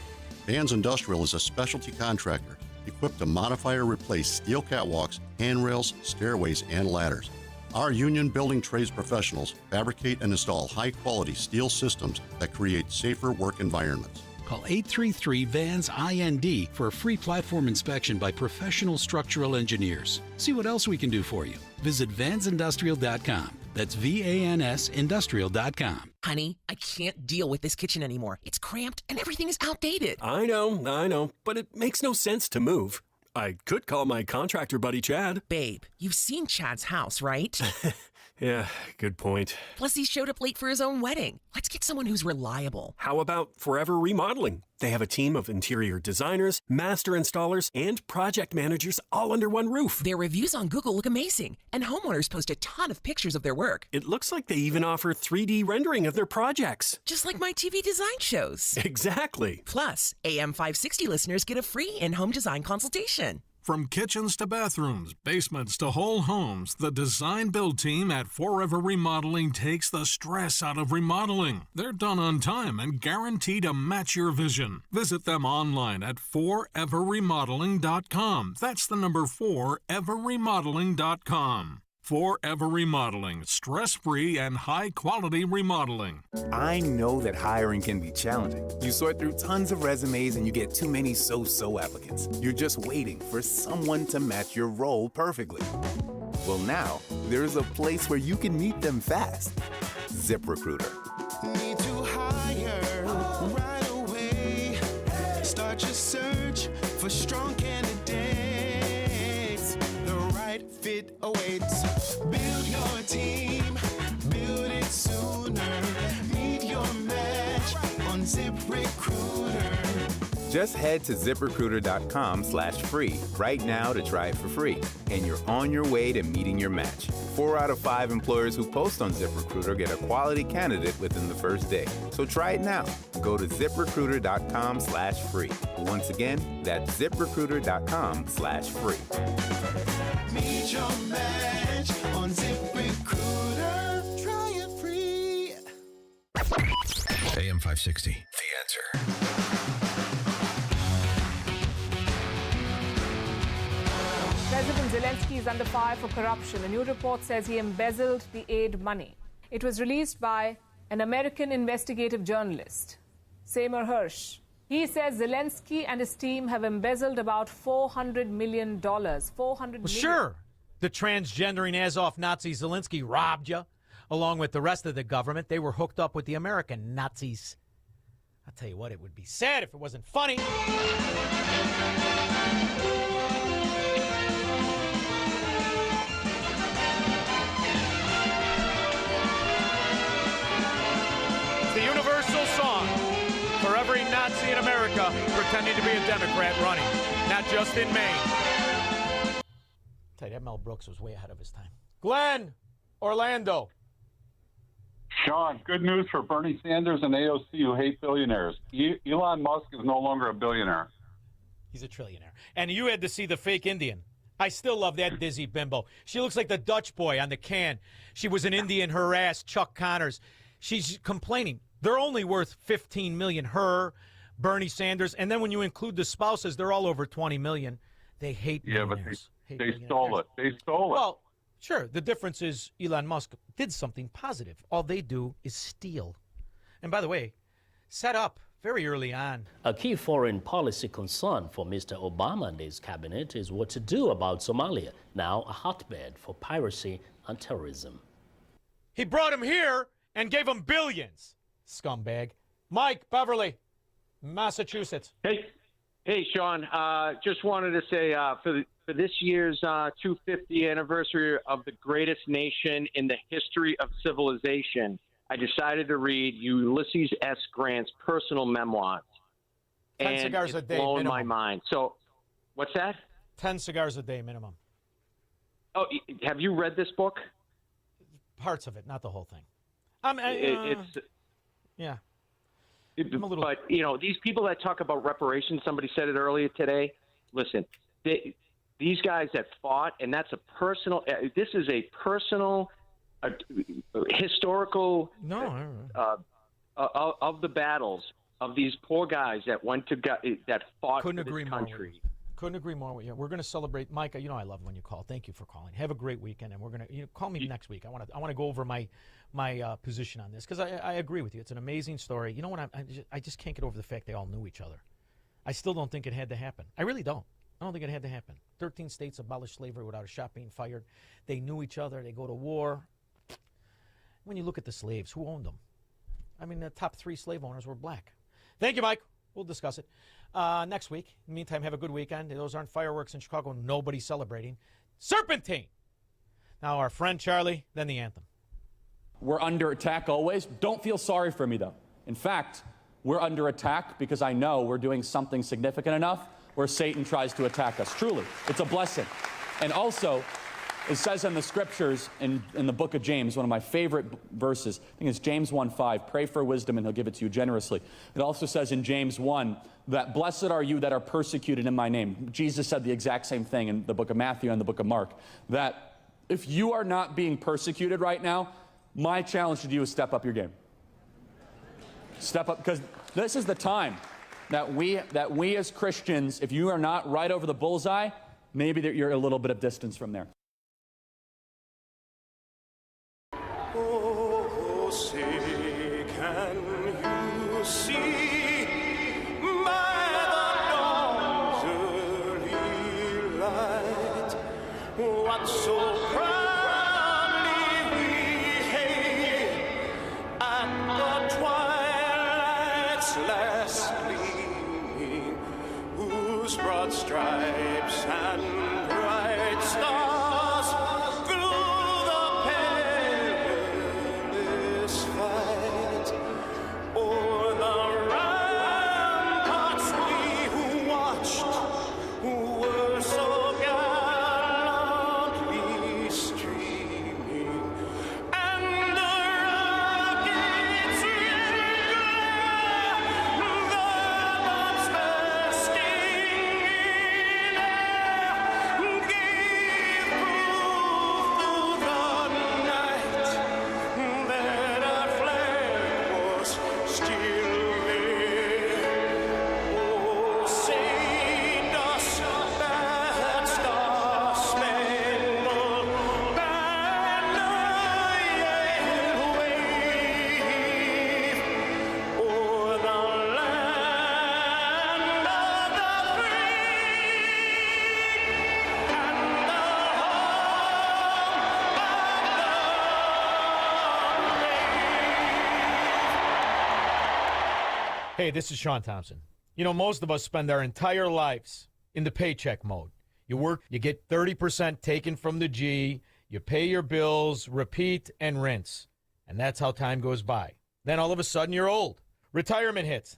[SPEAKER 32] Vans Industrial is a specialty contractor equipped to modify or replace steel catwalks, handrails, stairways, and ladders. Our union building trades professionals fabricate and install high-quality steel systems that create safer work environments.
[SPEAKER 26] Call 833-VANS-IND for a free platform inspection by professional structural engineers. See what else we can do for you. Visit vansindustrial.com. That's VANS Industrial.com.
[SPEAKER 1] Honey, I can't deal with this kitchen anymore. It's cramped and everything is outdated.
[SPEAKER 3] I know, but it makes no sense to move. I could call my contractor buddy Chad.
[SPEAKER 1] Babe, you've seen Chad's house, right?
[SPEAKER 3] Yeah, good point.
[SPEAKER 1] Plus, he showed up late for his own wedding. Let's get someone who's reliable.
[SPEAKER 3] How about Forever Remodeling? They have a team of interior designers, master installers, and project managers all under one roof.
[SPEAKER 1] Their reviews on Google look amazing, and homeowners post a ton of pictures of their work.
[SPEAKER 3] It looks like they even offer 3D rendering of their projects.
[SPEAKER 1] Just like my TV design shows.
[SPEAKER 3] Exactly.
[SPEAKER 1] Plus, AM 560 listeners get a free in-home design consultation.
[SPEAKER 9] From kitchens to bathrooms, basements to whole homes, the design build team at Forever Remodeling takes the stress out of remodeling. They're done on time and guaranteed to match your vision. Visit them online at foreverremodeling.com. That's the number 4everremodeling.com. Forever Remodeling, stress-free and high-quality remodeling.
[SPEAKER 4] I know that hiring can be challenging. You sort through tons of resumes and you get too many so-so applicants. You're just waiting for someone to match your role perfectly. Well, now, there's a place where you can meet them fast. ZipRecruiter.
[SPEAKER 5] Need to hire right away. Start your search for strong candidates. The right fit awaits. Build your team, build it sooner. Meet your match on ZipRecruiter.
[SPEAKER 4] Just head to ZipRecruiter.com/free right now to try it for free. And you're on your way to meeting your match. 4 out of 5 employers who post on ZipRecruiter get a quality candidate within the first day. So try it now. Go to ZipRecruiter.com/free. Once again, that's ZipRecruiter.com/free.
[SPEAKER 5] Meet your match on ZipRecruiter. Try it free.
[SPEAKER 25] AM 560, The Answer.
[SPEAKER 6] President Zelensky is under fire for corruption. A new report says he embezzled the aid money. It was released by an American investigative journalist, Seymour Hersh. He says Zelensky and his team have embezzled about $400 million.
[SPEAKER 14] Well, sure. The transgendering Azov Nazi Zelensky robbed you, along with the rest of the government. They were hooked up with the American Nazis. I'll tell you what, it would be sad if it wasn't funny. The universal song for every Nazi in America pretending to be a Democrat running, not just in Maine. I'll tell you, that Mel Brooks was way ahead of his time. Glenn, Orlando.
[SPEAKER 8] Shaun, good news for Bernie Sanders and AOC who hate billionaires. Elon Musk is no longer a billionaire.
[SPEAKER 14] He's a trillionaire. And you had to see the fake Indian. I still love that Dizzy bimbo. She looks like the Dutch boy on the can. She was an Indian, her ass, Chuck Connors. She's complaining. They're only worth $15 million. Her, Bernie Sanders, and then when you include the spouses, they're all over $20 million. They hate billionaires.
[SPEAKER 8] Yeah, but they stole it. They stole it.
[SPEAKER 14] Well, sure. The difference is Elon Musk did something positive. All they do is steal. And by the way, set up very early on.
[SPEAKER 10] A key foreign policy concern for Mr. Obama and his cabinet is what to do about Somalia, now a hotbed for piracy and terrorism.
[SPEAKER 14] He brought him here and gave him billions. Scumbag. Mike Beverly, Massachusetts.
[SPEAKER 27] Hey, Shaun. Just wanted to say for this year's 250th anniversary of the greatest nation in the history of civilization, I decided to read Ulysses S. Grant's personal memoirs.
[SPEAKER 14] 10 cigars a day minimum.
[SPEAKER 27] It's blown my mind. So, what's that?
[SPEAKER 14] 10 cigars a day minimum.
[SPEAKER 27] Oh, have you read this book?
[SPEAKER 14] Parts of it, not the whole thing. Yeah.
[SPEAKER 27] But, you know, these people that talk about reparations, somebody said it earlier today. Listen, these guys that fought, and that's a personal, this is a personal, historical of the battles of these poor guys that went to that fought for this country.
[SPEAKER 14] Couldn't agree more with you. We're going to celebrate, Micah. You know I love when you call. Thank you for calling. Have a great weekend, and we're going to call me next week. I want to go over my position on this because I agree with you. It's an amazing story. You know what? I just can't get over the fact they all knew each other. I still don't think it had to happen. I really don't. I don't think it had to happen. 13 states abolished slavery without a shot being fired. They knew each other. They go to war. When you look at the slaves, who owned them? I mean, the top 3 slave owners were black. Thank you, Mike. We'll discuss it next week. In the meantime, have a good weekend. Those aren't fireworks in Chicago. Nobody's celebrating. Serpentine! Now our friend Charlie, then the anthem.
[SPEAKER 2] We're under attack always. Don't feel sorry for me, though. In fact, we're under attack because I know we're doing something significant enough where Satan tries to attack us. Truly, it's a blessing. And also, it says in the scriptures in the book of James, one of my favorite verses, I think it's James 1:5, pray for wisdom and he'll give it to you generously. It also says in James 1 that blessed are you that are persecuted in my name. Jesus said the exact same thing in the book of Matthew and the book of Mark, that if you are not being persecuted right now, my challenge to you is step up your game. Step up, because this is the time that we as Christians, if you are not right over the bullseye, maybe you're a little bit of distance from there.
[SPEAKER 5] Oh, say, can you see by the dawn's early light what so proudly we hailed at the twilight's last gleaming, whose broad stripes and bright stars through the perilous fight o'er the ramparts we watched were so gallantly streaming, and the rockets red glare, the bombs bursting in air, gave proof through the night that our flag was still there. Oh, say does that star-spangled banner yet wave o'er the land of the free and the
[SPEAKER 14] Hey, this is Shaun Thompson. You know, most of us spend our entire lives in the paycheck mode. You work, you get 30% taken from the G, you pay your bills, repeat and rinse. And that's how time goes by. Then all of a sudden you're old. Retirement hits.